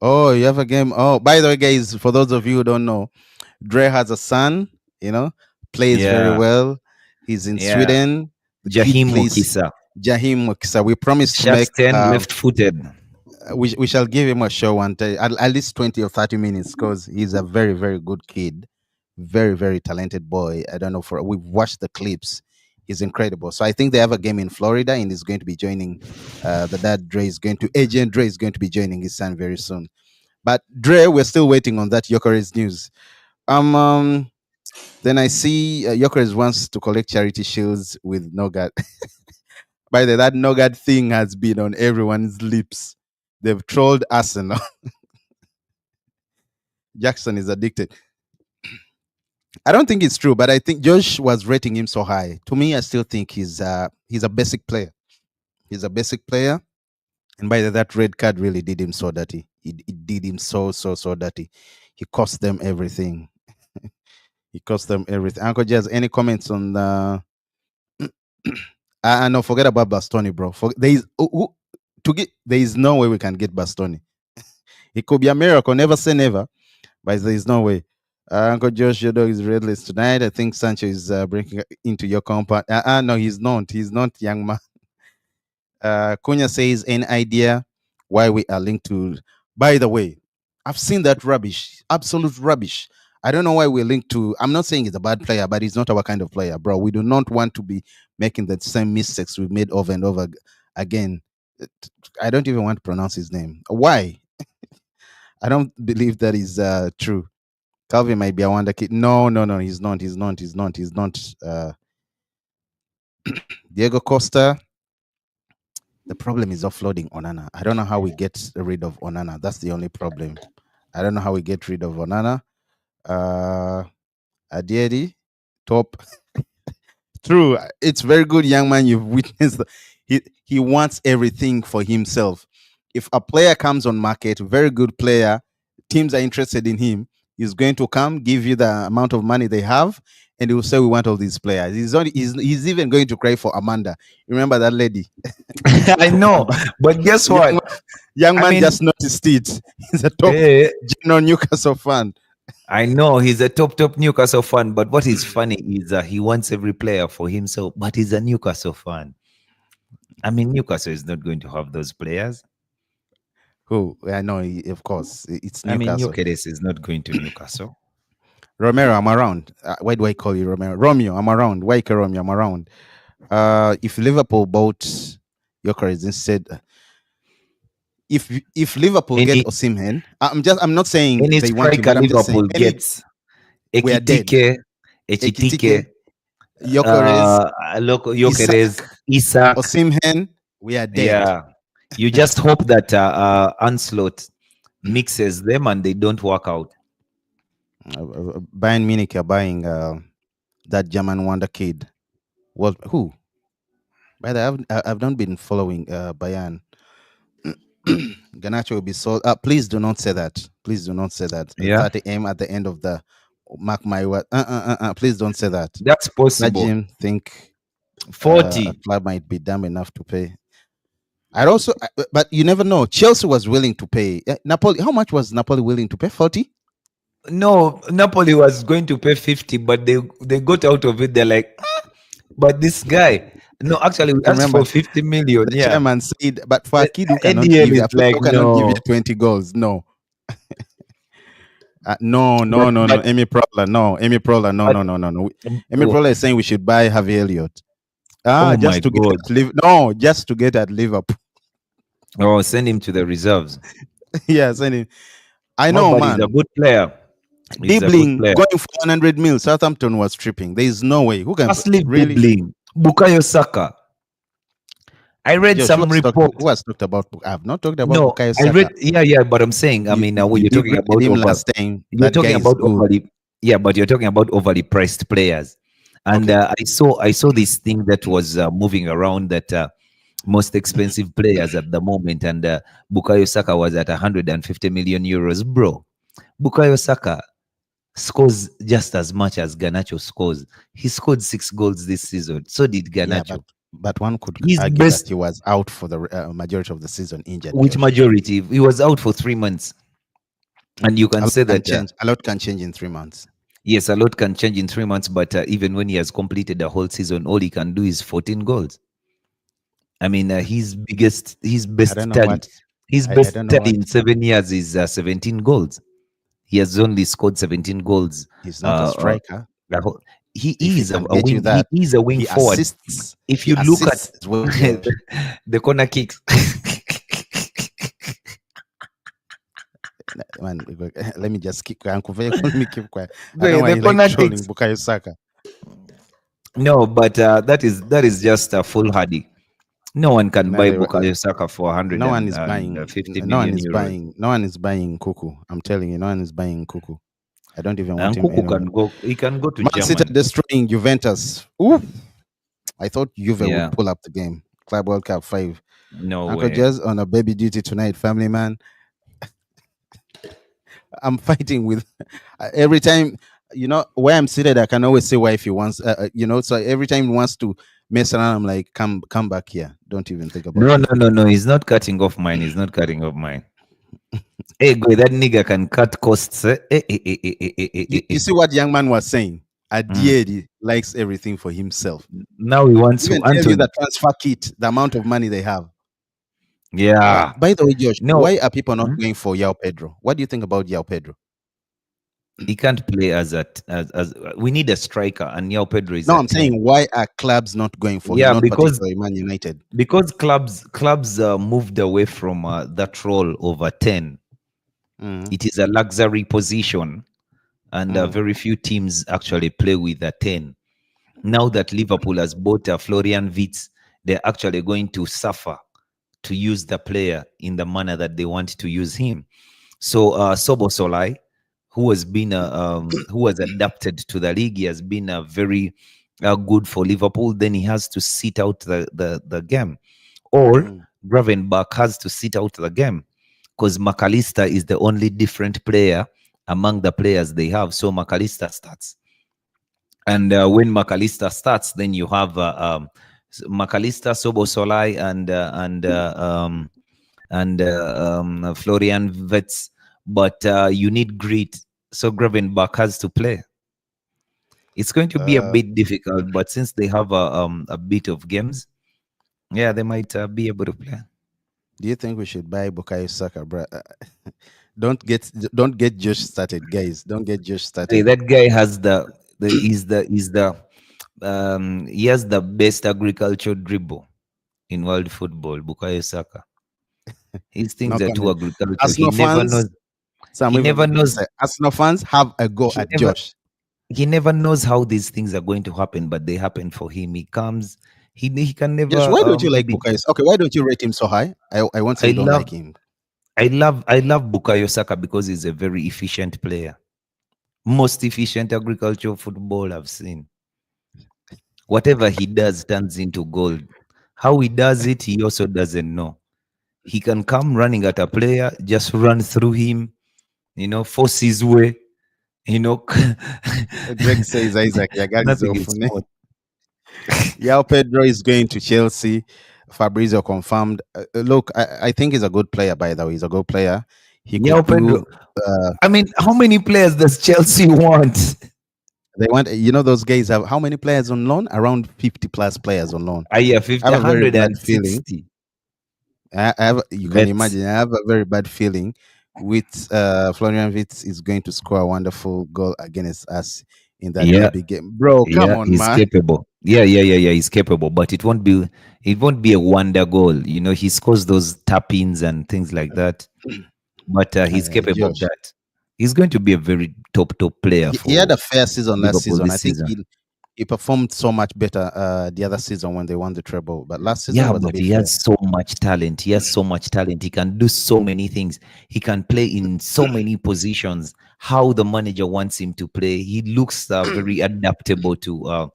Oh, you have a game. Oh, by the way, guys, for those of you who don't know, Dre has a son, you know, plays very Yeah, well. He's in yeah. Sweden. The kid Jahim plays Mokisa. Jahim Mokisa. We promised to Shot make 10, left footed. we shall give him a show one day, at least 20 or 30 minutes, because he's a very, very good kid. Very, very talented boy. I don't know, for we've watched the clips. He's incredible. So I think they have a game in Florida and he's going to be joining the dad Dre is going to Agent Dre is going to be joining his son very soon. But Dre, we're still waiting on that Yokeres news. Then I see Yokeres wants to collect charity shields with Nogad. By the way, that Nogad thing has been on everyone's lips. They've trolled Arsenal. Jackson is addicted. I don't think it's true, but I think Josh was rating him so high. To me, I still think he's a basic player. He's a basic player, and by the that red card really did him so dirty. It did him so dirty. He cost them everything. He cost them everything. Uncle Jazz, any comments on the? No, forget about Bastoni, bro. There is to get. There is no way we can get Bastoni. It could be a miracle. Never say never, but there is no way. Uncle Josh, your dog is redless tonight. I think Sancho is breaking into your compound. No, he's not. He's not, young man. Cunha says, any idea why we are linked to? By the way, I've seen that rubbish, absolute rubbish. I don't know why we're linked to. I'm not saying he's a bad player, but he's not our kind of player, bro. We do not want to be making the same mistakes we've made over and over again. I don't even want to pronounce his name. Why? I don't believe that is true. Calvin might be a wonder kid. No, no, no, he's not. He's not. He's not. He's not. Diego Costa. The problem is offloading Onana. I don't know how we get rid of Onana. That's the only problem. I don't know how we get rid of Onana. Adiedi, top. True. It's very good, young man. You've witnessed. He wants everything for himself. If a player comes on market, very good player, teams are interested in him. He's going to come, give you the amount of money they have, and he will say, "We want all these players." He's even going to cry for Amanda. Remember that lady? I know, but guess young, what? young I man mean, just noticed it. He's a top eh, general Newcastle fan. I know he's a top Newcastle fan, but what is funny is he wants every player for himself, but he's a Newcastle fan. I mean, Newcastle is not going to have those players. Who I know, of course, it's I mean, Newcastle. Gyökeres is not going to Newcastle. Romero, I'm around. Why do I call you Romero? Romeo, I'm around. Why Romeo, I'm around. If Liverpool bought Gyökeres instead, if Liverpool get Any Osimhen, I'm not saying any they want him, striker but I'm just saying Liverpool any gets, we are dead. Ekitike, Ekitike, Echitike, Gyökeres, Gyökeres, Isak, Isak. Osimhen, we are dead. Yeah, you just hope that Anslot mixes them and they don't work out. Bayern Munich are buying that German wonder kid. What? Who? By the way, I've not been following Bayern. Ganacho will be sold. Please do not say that. Please do not say that. Yeah, 30M at the end of the mark my word. Please don't say that. that's possible. Imagine think a 40. club might be dumb enough to pay. But you never know. Chelsea was willing to pay. Napoli. How much was Napoli willing to pay? 40. No, Napoli was going to pay 50, but they got out of it. They're like, "Ah, but this guy. No, actually, we asked Remember, for 50 million. the Yeah. chairman said, but for a kid who cannot ADM give you, is a player like, who cannot give you no. 20 goals, no. No, But, no, no, no. but, Amy Prola, no. Amy Prola, no, but no, no, no, no. Amy oh, Prola is saying we should buy Harvey Elliott. oh my Just to get God. at no, just to get at Liverpool. Oh, send him to the reserves. Yes, and I No, know, but he's a man. good player. He's a good Dribbling, player. going for 100 mil. Southampton was tripping. There is no way. Who can Just leave really? dribbling. Bukayo Saka. I read Josh, some report. who has talked about? I've not talked about No, Bukayo I Saka. read. Yeah, but I'm saying. I mean, when You you're did talking read about him last time. you're That guy talking is about good. overly. Yeah, but you're talking about overly priced players. And Okay. I saw this thing that was moving around that most expensive players at the moment, and Bukayo Saka was at 150 million euros, bro. Bukayo Saka scores just as much as Garnacho scores. He scored 6 goals this season. So did Yeah, Garnacho. but one could He's argue that best. he was out for the majority of the season, injured. Which Josh, majority? He was out for 3 months, and you a can lot say can that. change. A lot can change in 3 months. Yes, a lot can change in 3 months, but even when he has completed the whole season, all he can do is 14 goals. I mean, his I don't best know tally, what. his I best don't know tally what. in 7 years is 17 goals. He has only scored 17 goals. He's not a Uh, uh, striker. the whole- he If he is can a get you wing. He that, is a wing he forward. assists. If He you look at assists as well, Josh. the corner kicks, Man, let me just keep quiet. Uncle Vey, let me keep quiet. I don't the, want the you like corner trolling kicks. Bukayo Saka. No, but that is just a foolhardy. No one can buy No, Bukayo Saka for no one is buying. 150 No one million is euros. buying. No one is buying Kuku. I'm telling you, no one is buying Kuku. I don't even want And him Kuku anywhere. can go. He can go to Man City Germany. destroying Juventus. Ooh, I thought Juve would Yeah. pull up the game. Club World Cup 5. No Uncle way. Jez on a baby duty tonight, family man. I'm fighting with every time, where I'm seated, I can always say wifey wants, so every time he wants to mess around, I'm like, come back here. Don't even think about No, no, kicking. no, no. He's not cutting off mine. He's not cutting off mine. Hey, boy, that nigga can cut costs. You see what young man was saying? Mm. Adiedi likes everything for himself. Now he wants to Even tell you Anton. the transfer kit, the amount of money they have. Yeah. By the way, Josh, No, why are people not mm, going for Yao Pedro? What do you think about Yao Pedro? he can't play as we need a striker, and Yao Pedro is No, a I'm 10. saying why are clubs not going for him? Yeah, Not because particularly Man United. clubs moved away from that role over 10. Mm, It is a luxury position, and mm, very few teams actually play with a 10. Now that Liverpool has bought Florian Wirtz, they're actually going to suffer to use the player in the manner that they want to use him. So Sobosolai, who has adapted to the league, he has been very good for Liverpool. Then he has to sit out the game, or mm. Gravenberch has to sit out the game because McAllister is the only different player among the players they have. So McAllister starts. And when McAllister starts, then you have McAllister, Sobosolai, and Florian Vets. But you need grit. So Gravenbach has to play. It's going to be a Uh, bit difficult, but since they have a bit of games, yeah, they might be able to play. do you think we should buy Bukayo Saka, bro? Don't get Josh started, guys. Don't get Josh Hey, started. that guy has he has the best agricultural dribble in world football. Bukayo Saka. His No things are too comment. agricultural. Arsenal fans, some He even never going to knows. say Arsenal fans have a go He at never. Josh. He never knows how these things are going to happen, but they happen for him. He comes. He can Josh, never why don't you like maybe. Bukayo? Okay, why don't you rate him so high? I won't say I you don't like love him. I love Bukayo Saka because he's a very efficient player. Most efficient agricultural football I've seen. Whatever he does turns into gold. How he does it, he also doesn't know. He can come running at a player, just run through him, force his way, you know. Drake says Isaac Yagali is Nothing off. is small. Yao Pedro is going to Chelsea. Fabrizio confirmed. Look, I think he's a good player, by the way. He's a good player. He Yeah, could do. Pedro. I mean, how many players does Chelsea want? They want, those guys have how many players on loan? Around 50 plus players on loan. Yeah, I 50, have a very bad feeling. 160 You can vets. imagine, I have a very bad feeling with Florian Wirtz is going to score a wonderful goal against us in that Yeah, derby game. Bro, come yeah, on, he's man. capable. Yeah, he's capable, but it won't be a wonder goal. He scores those tap-ins and things like that. But he's capable of Josh. that. He's going to be a very top player He had for a fair season last Liverpool season. I this think season. he performed so much better the other season when they won the treble. But last season Yeah, was a but bit he fair. has so much talent. He has so much talent. He can do so many things. He can play in so many positions. How the manager wants him to play. He looks very adaptable to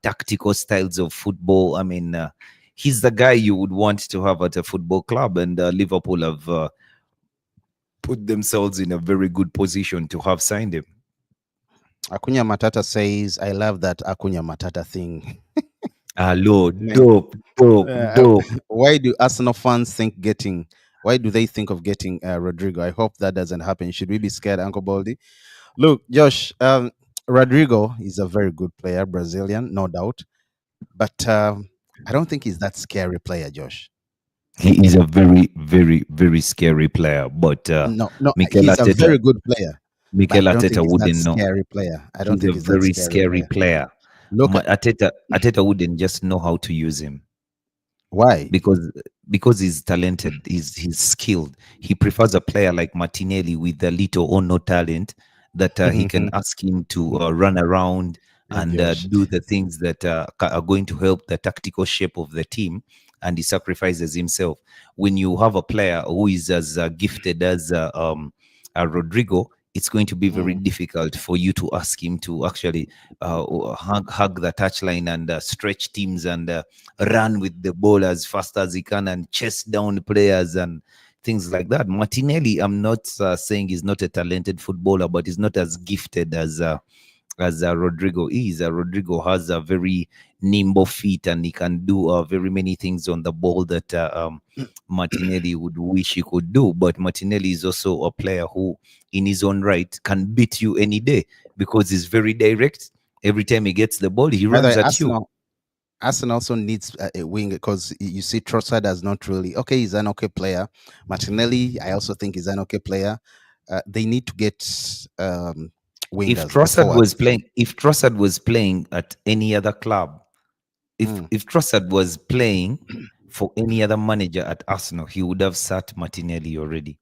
tactical styles of football. I mean, he's the guy you would want to have at a football club, and Liverpool have put themselves in a very good position to have signed him. Akunya Matata says, I love that Akunya Matata thing. Hello, Man, dope, dope, dope. why do Arsenal fans why do they think of getting Rodrigo? I hope that doesn't happen. Should we be scared, Uncle Baldy? Look, Josh, Rodrigo is a very good player, Brazilian, no doubt. But I don't think he's that scary player, Josh. He is a very, very, very scary player, but No, no, Mikel he's a Arteta very good player, but Mikel I don't think Arteta he's that wouldn't know. scary player. I don't He's a think he's that very scary scary player. player. Look, Arteta wouldn't just know how to use him why? because he's talented. He's skilled. He prefers a player like Martinelli with a little or no talent that he can ask him to run around and Josh. do the things that are going to help the tactical shape of the team. And he sacrifices himself. When you have a player who is as gifted as Rodrigo, it's going to be very Mm. difficult for you to ask him to actually hug the touchline and stretch teams and run with the ball as fast as he can and chase down players and things like that. Martinelli, I'm not saying he's not a talented footballer, but he's not as gifted as Rodrigo is. Rodrigo has a very nimble feet and he can do very many things on the ball that Martinelli would wish he could do. But Martinelli is also a player who, in his own right, can beat you any day because he's very direct. Every time he gets the ball, he By the runs way, at you. Arsenal also needs a wing because you see Trossard has not really okay. He's an okay player. Martinelli, I also think is an okay player. They need to get If wingers or Trossard was forwards. playing, if Trossard was playing at any other club, if Mm, if Trossard was playing for any other manager at Arsenal, he would have sat Martinelli already.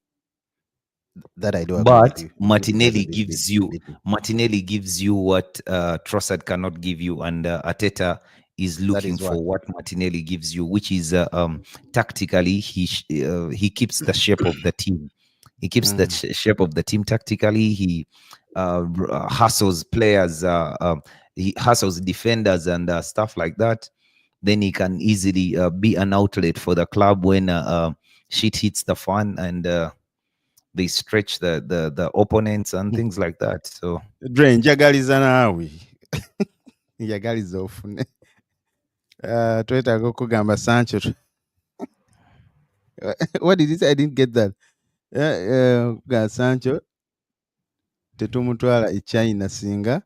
that I do agree with But you. He has Martinelli gives you beaten. Martinelli gives you what Trossard cannot give you, and Arteta is That looking is what. for what Martinelli gives you, which is tactically he keeps the shape of the team. He keeps the Mm. shape of the team tactically. He hustles players, he hustles defenders and stuff like that. Then he can easily be an outlet for the club when shit hits the fan and they stretch the opponents and things like that. So Dre njagaliza naawe njagaliza ofune twetaaga okugamba Sancho what did he say? I didn't get that. Sancho tetumutwala e China singa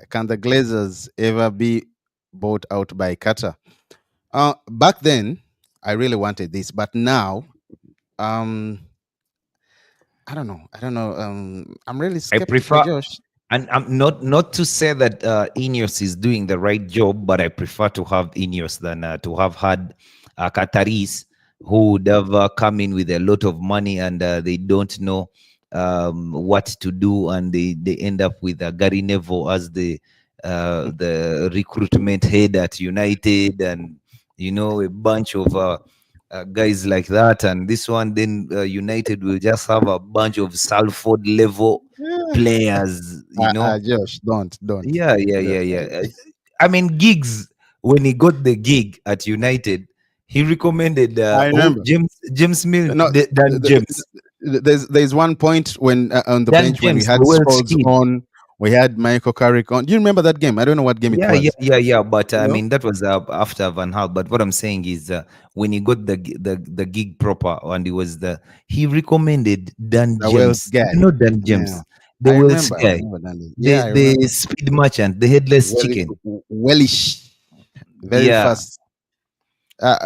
can the Glazers ever be bought out by Qatar? Back then, I really wanted this, but now, I don't know. I don't know. I'm really I skeptical, prefer, Josh. and I'm not to say that Ineos is doing the right job, but I prefer to have Ineos than to have had Qataris who would have come in with a lot of money and they don't know what to do, and they end up with Gary Neville as the recruitment head at United, and a bunch of guys like that. And this one, then United will just have a bunch of Salford level players, Josh, don't. Yeah, yeah, yeah, yeah. I mean, Giggs, when he got the gig at United, he recommended I remember. James Mill No, than James. there's one point when on the Dan bench when we James, had the Welsh Scholes kid. on, we had Michael Carrick on. Do you remember that game? I don't know what game it Yeah, yeah, was. yeah, yeah. But You I know, mean, that was after Van Hal. But what I'm saying is, when he got the gig proper, and he recommended Dan the Welsh James. guy. Dan Yeah, James, the Welsh I guy, remember that. Yeah, the I the remember. speed merchant, the headless Well, chicken. wellish, very Yeah, fast.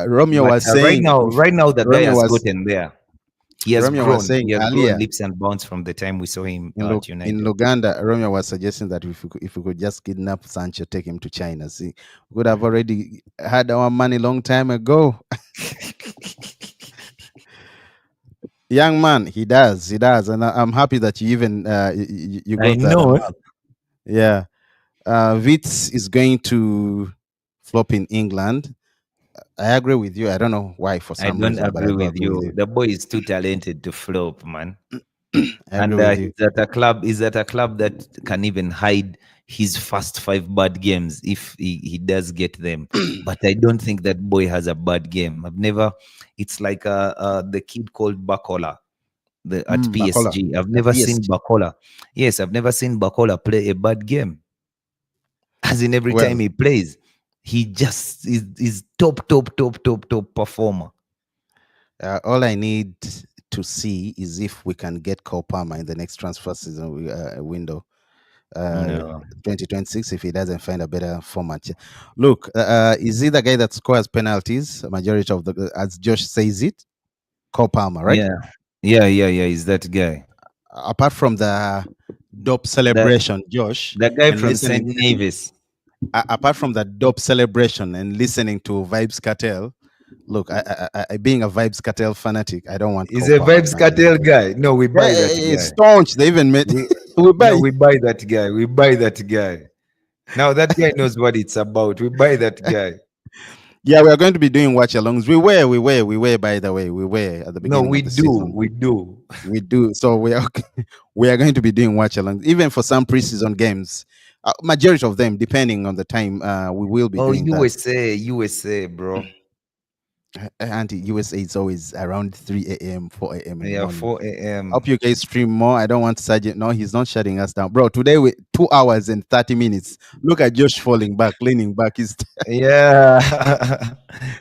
Romeo but was saying, right now, the guy Romeo has was gotten there. He has Romeo was grown. saying He has grown earlier leaps and bounds from the time we saw him at in United. Luganda. Romeo was suggesting that if we could just kidnap Sancho, take him to China. See, we would have already had our money long time ago. Young man, he does, and I'm happy that you even you I got that know. amount. Yeah, Vitz is going to flop in England. I agree with you. I don't know why for I some don't reason, but I agree do with agree with you. you. The boy is too talented to flop, man. I agree And with you. he's at a club that can even hide his first five bad games if he does get them. But I don't think that boy has a bad game. I've never. It's like the kid called Bakola, at Bacola PSG. I've at never seen PSG. Bakola. Yes, I've never seen Bakola play a bad game. As in every time Well, he plays, he just is top performer. all I need to see is if we can get Cole Palmer in the next transfer season window, uh, No, 2026, if he doesn't find a better format. Look, is he the guy that scores penalties? Majority of as Josh says it, Cole Palmer, right? yeah, yeah. He's that guy. Apart from the dope The celebration, Josh, the guy and from Saint listening, Nevis. apart from the dope celebration and listening to Vibes Cartel, look, being a Vibes Cartel fanatic, I don't want He's Cole a Palmer in Vibes Man Cartel United. guy. No, we Yeah, buy that it's guy. staunch. They even made We we no, buy. we buy that guy. We buy that guy. Now that guy knows what it's about. We buy that guy. Yeah, we are going to be doing watch alongs. We were. By the way, we were at the No, beginning we of the do. season. We do. We do. So we are we are going to be doing watch alongs, even for some preseason games. Majority of them, depending on the time, we will be Oh, doing that. USA, bro. Anti USA is always around 3 a.m., 4 a.m. in the Yeah, morning. 4 a.m. Hope you guys stream more. I don't want Sergeant. No, he's not shutting us down, bro. Today we 2 hours and 30 minutes. Look at Josh falling back, leaning back. He's Yeah.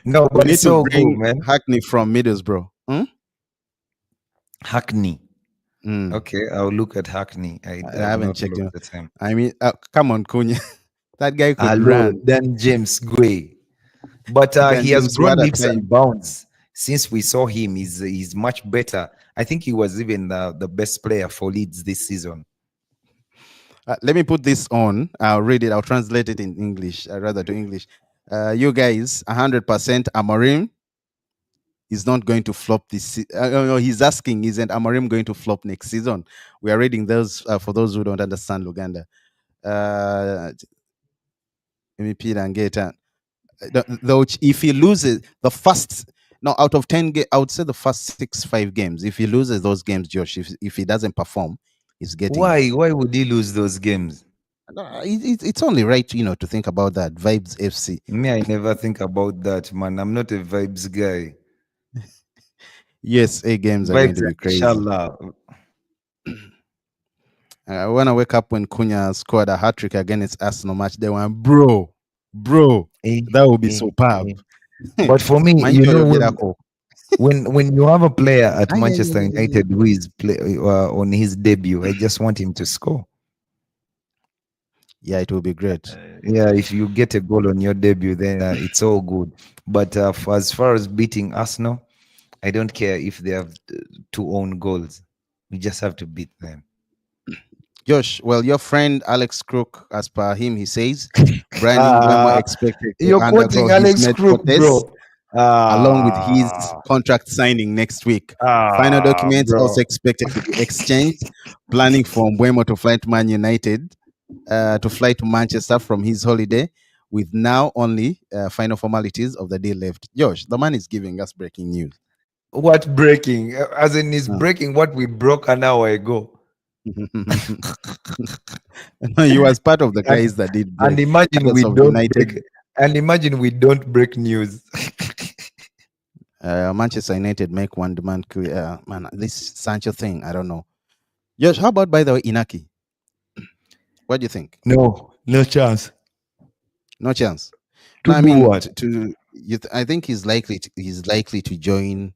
No, we but need it's to so cool, bring man. Hackney from Middlesbrough. Hackney. Mm. Okay, I'll look at Hackney. I I've haven't not checked him. looked at him. I mean, come on, Cunha. That guy could Hello, run. Dan James Gray. But Then he has James, grown what a leaps time. and bounds since we saw him. He's much better. I think he was even the best player for Leeds this season. Let me put this on. I'll read it. I'll translate it in English, rather to English. You guys, 100% Amorim is not going to flop this. No, he's asking, isn't Amorim going to flop next season? We are reading those for those who don't understand Luganda. Let me Peter and get though if he loses the first no out of 10 I would say the first 6 5 games, if he loses those games, Josh, if he doesn't perform, he's getting Why? Why would he lose those games? no, it's only right, to think about that. Vibes FC. Me, I never think about that, man. I'm not a vibes guy. Yes, 8 games are going Vibes, to be crazy. inshallah. When I wake up when Cunha scored a hat trick against Arsenal match, they went, bro, Eh, that would be superb. eh. But for me, you Manjo know, Yogirako. when you have a player at Ah, yeah, yeah, Manchester yeah, yeah, United who is on his debut, I just want him to score. yeah, it will be great. Yeah, if you get a goal on your debut, then it's all good. But as far as beating Arsenal, I don't care if they have two own goals. We just have to beat them. Josh, well, your friend Alex Crook, as per him, he says Brian Mbeumo Ah, expected to you're undergo quoting his Alex medical Crook, test bro. along with his Ah, contract signing next week. Final documents also bro. expected to be exchanged, planning for Mbeumo to fly to Man United, to fly to Manchester from his holiday, with now only final formalities of the deal left. Josh, the man is giving us breaking news. What breaking? As in, is Uh. breaking what we broke an hour ago. He was part of the And guys that did and break. imagine Others we of don't break. United, And imagine we don't break news. Manchester United make one demand clear. Man, this Sancho thing, I don't know. Josh, how about, by the way, Inaki? What do you think? No, no chance. No chance. No, To I do mean, what? I think he's likely to join.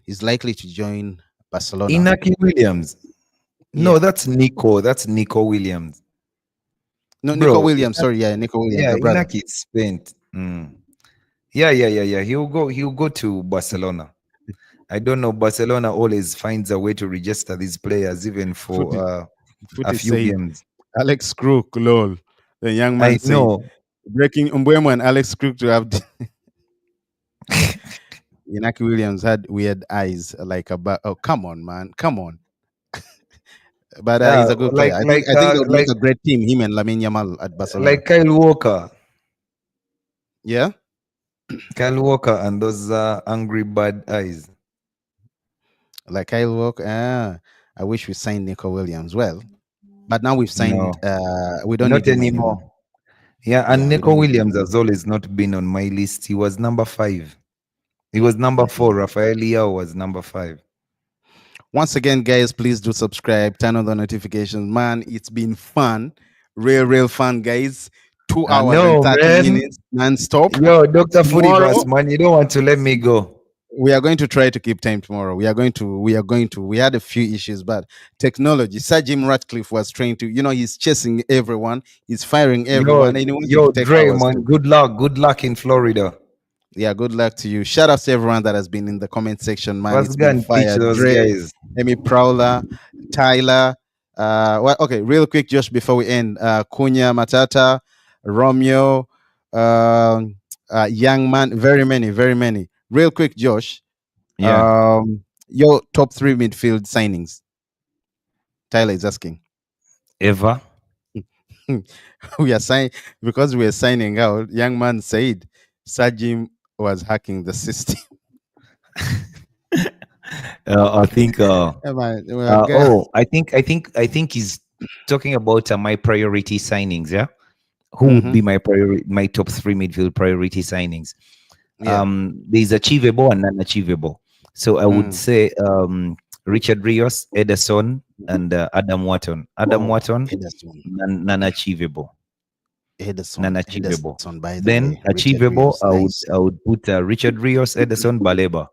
He's likely to join Barcelona. Inaki Williams. No, Yeah. that's Nico. That's Nico Williams. No, Nico Bro, Williams. Sorry, yeah, Nico Williams, yeah, the brother. Inaki is spent. Yeah. He'll go to Barcelona. I don't know. Barcelona always finds a way to register these players, even for Footy, a Footy few said games. Alex Crook, lol. The young I man said know. breaking Umbuemo and Alex Crook to have. Inaki Williams had weird eyes, like a oh, come on, man, come on. But he's a good player. like I think they would make a great team. Him and Lamine Yamal at Barcelona. Kyle Walker, Yeah, and those angry bad eyes. like Kyle Walker. I wish we signed Nico Williams. Well, but now we've signed. No, We don't need not him anymore. anymore. Yeah, and Yeah, we Nico don't need him Williams has anymore. always not been on my list. He was number 5. He was number 4. Mhm. Rafael Leao was number 5. Once again, guys, please do subscribe, turn on the notifications. Man, it's been fun, real fun, guys. Two I hours and know, 30 minutes man. non-stop. Yo, Dr. Tomorrow Foodivas, man, you don't want to let me go. we are going to try to keep time tomorrow. We had a few issues, but technology. Sir Jim Ratcliffe was trying to, he's chasing everyone, he's firing Yo, everyone, and he wanted yo, to take Dre, ours man, too. good luck. Good luck in Florida. Yeah, good luck to you. Shout out to everyone that has been in the comment section, man. Let's It's go been and teach fire. those Dre, guys. Amy Prowler, Tyler. Well, okay, real quick, Josh, before we end, Cunha, Matata, Romeo, Young Man, very many, very many. Real quick, Josh, Yeah. your top 3 midfield signings. Tyler is asking. Ever? We are signing because we are signing out. Young Man said Sajim was hacking the system. I think. Yeah, man, well, I think he's talking about my priority signings. Yeah, who would mhm, be my top 3 midfield priority signings? yeah. There's achievable and unachievable. So I would Mm. say Richard Rios, Ederson, and Adam Wharton. Adam Oh, Wharton, Ederson. non-achievable. Non-achievable. Ederson, by the Then way. Richard achievable, Rios. I would Nice. I would put Richard Rios, Ederson, Baleba.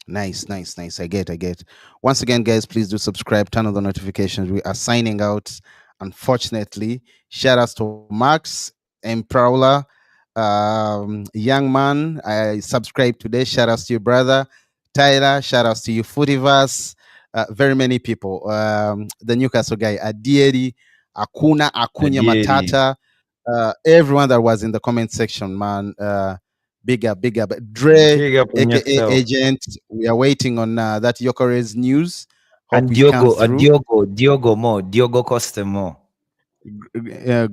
Nice. I get. Once again, guys, please do subscribe, turn on the notifications. We are signing out, unfortunately. Shout outs to Max and Prowler. Young man, I subscribed today. Shout outs to your brother. Tyler, shout outs to you, Footiverse. Very many people. The Newcastle guy, Adieri, Akunya Adieri. Matata, everyone that was in the comment section, man. Big up. Dre, Big up on aka yourself. Agent. We are waiting on that Yokeres news. Hope And it comes Diogo, through. Diogo Costa more.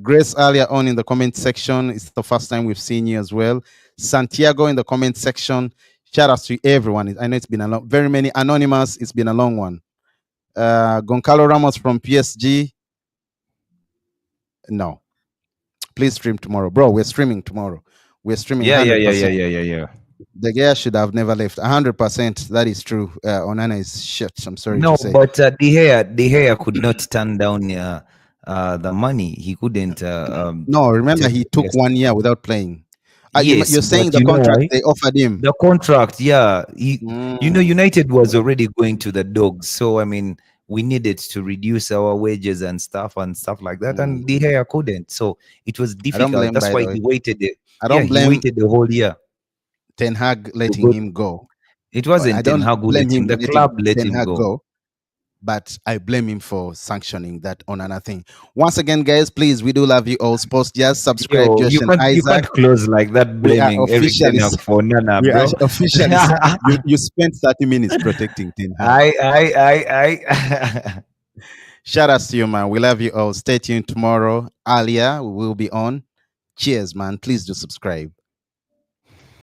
Grace earlier on in the comment section. It's the first time we've seen you as well. Santiago in the comment section. Shout out to everyone. I know it's been a long, very many anonymous. It's been a long one. Goncalo Ramos from PSG. No, please stream tomorrow, bro. We're streaming tomorrow. We're streaming Yeah, yeah, yeah, 100%. yeah, yeah, yeah, yeah. The guy should have never left. 100%. That is true. Onana is shit. I'm sorry to No, say. but De Gea could not turn down the money. He couldn't No, remember take he the took place. 1 year without playing. Yes, You're saying but the you know contract why? they offered him. The contract, yeah. Mm, United was already going to the dogs. So, I mean, we needed to reduce our wages and stuff like that. And De mm. Gea couldn't. So it was I don't difficult. blame, That's by the why way. he waited. I Yeah, don't he blame waited the whole year Ten Hag to letting go. him go. It I wasn't Ten don't Hag who blame let him. him The letting club let Ten him Hag go. go, but I blame him for sanctioning that on another thing. Once again, guys, please, we do love you all. Sports Just subscribe, Yo, Josh and you Isaac. can't close like that We are blaming Eric officially, Ten Hag for Nana, we are bro. officially. You spent 30 minutes protecting Ten Hag. I. Shout out to you, man. We love you all. Stay tuned tomorrow. Alia will be on. Cheers, man. Please do subscribe.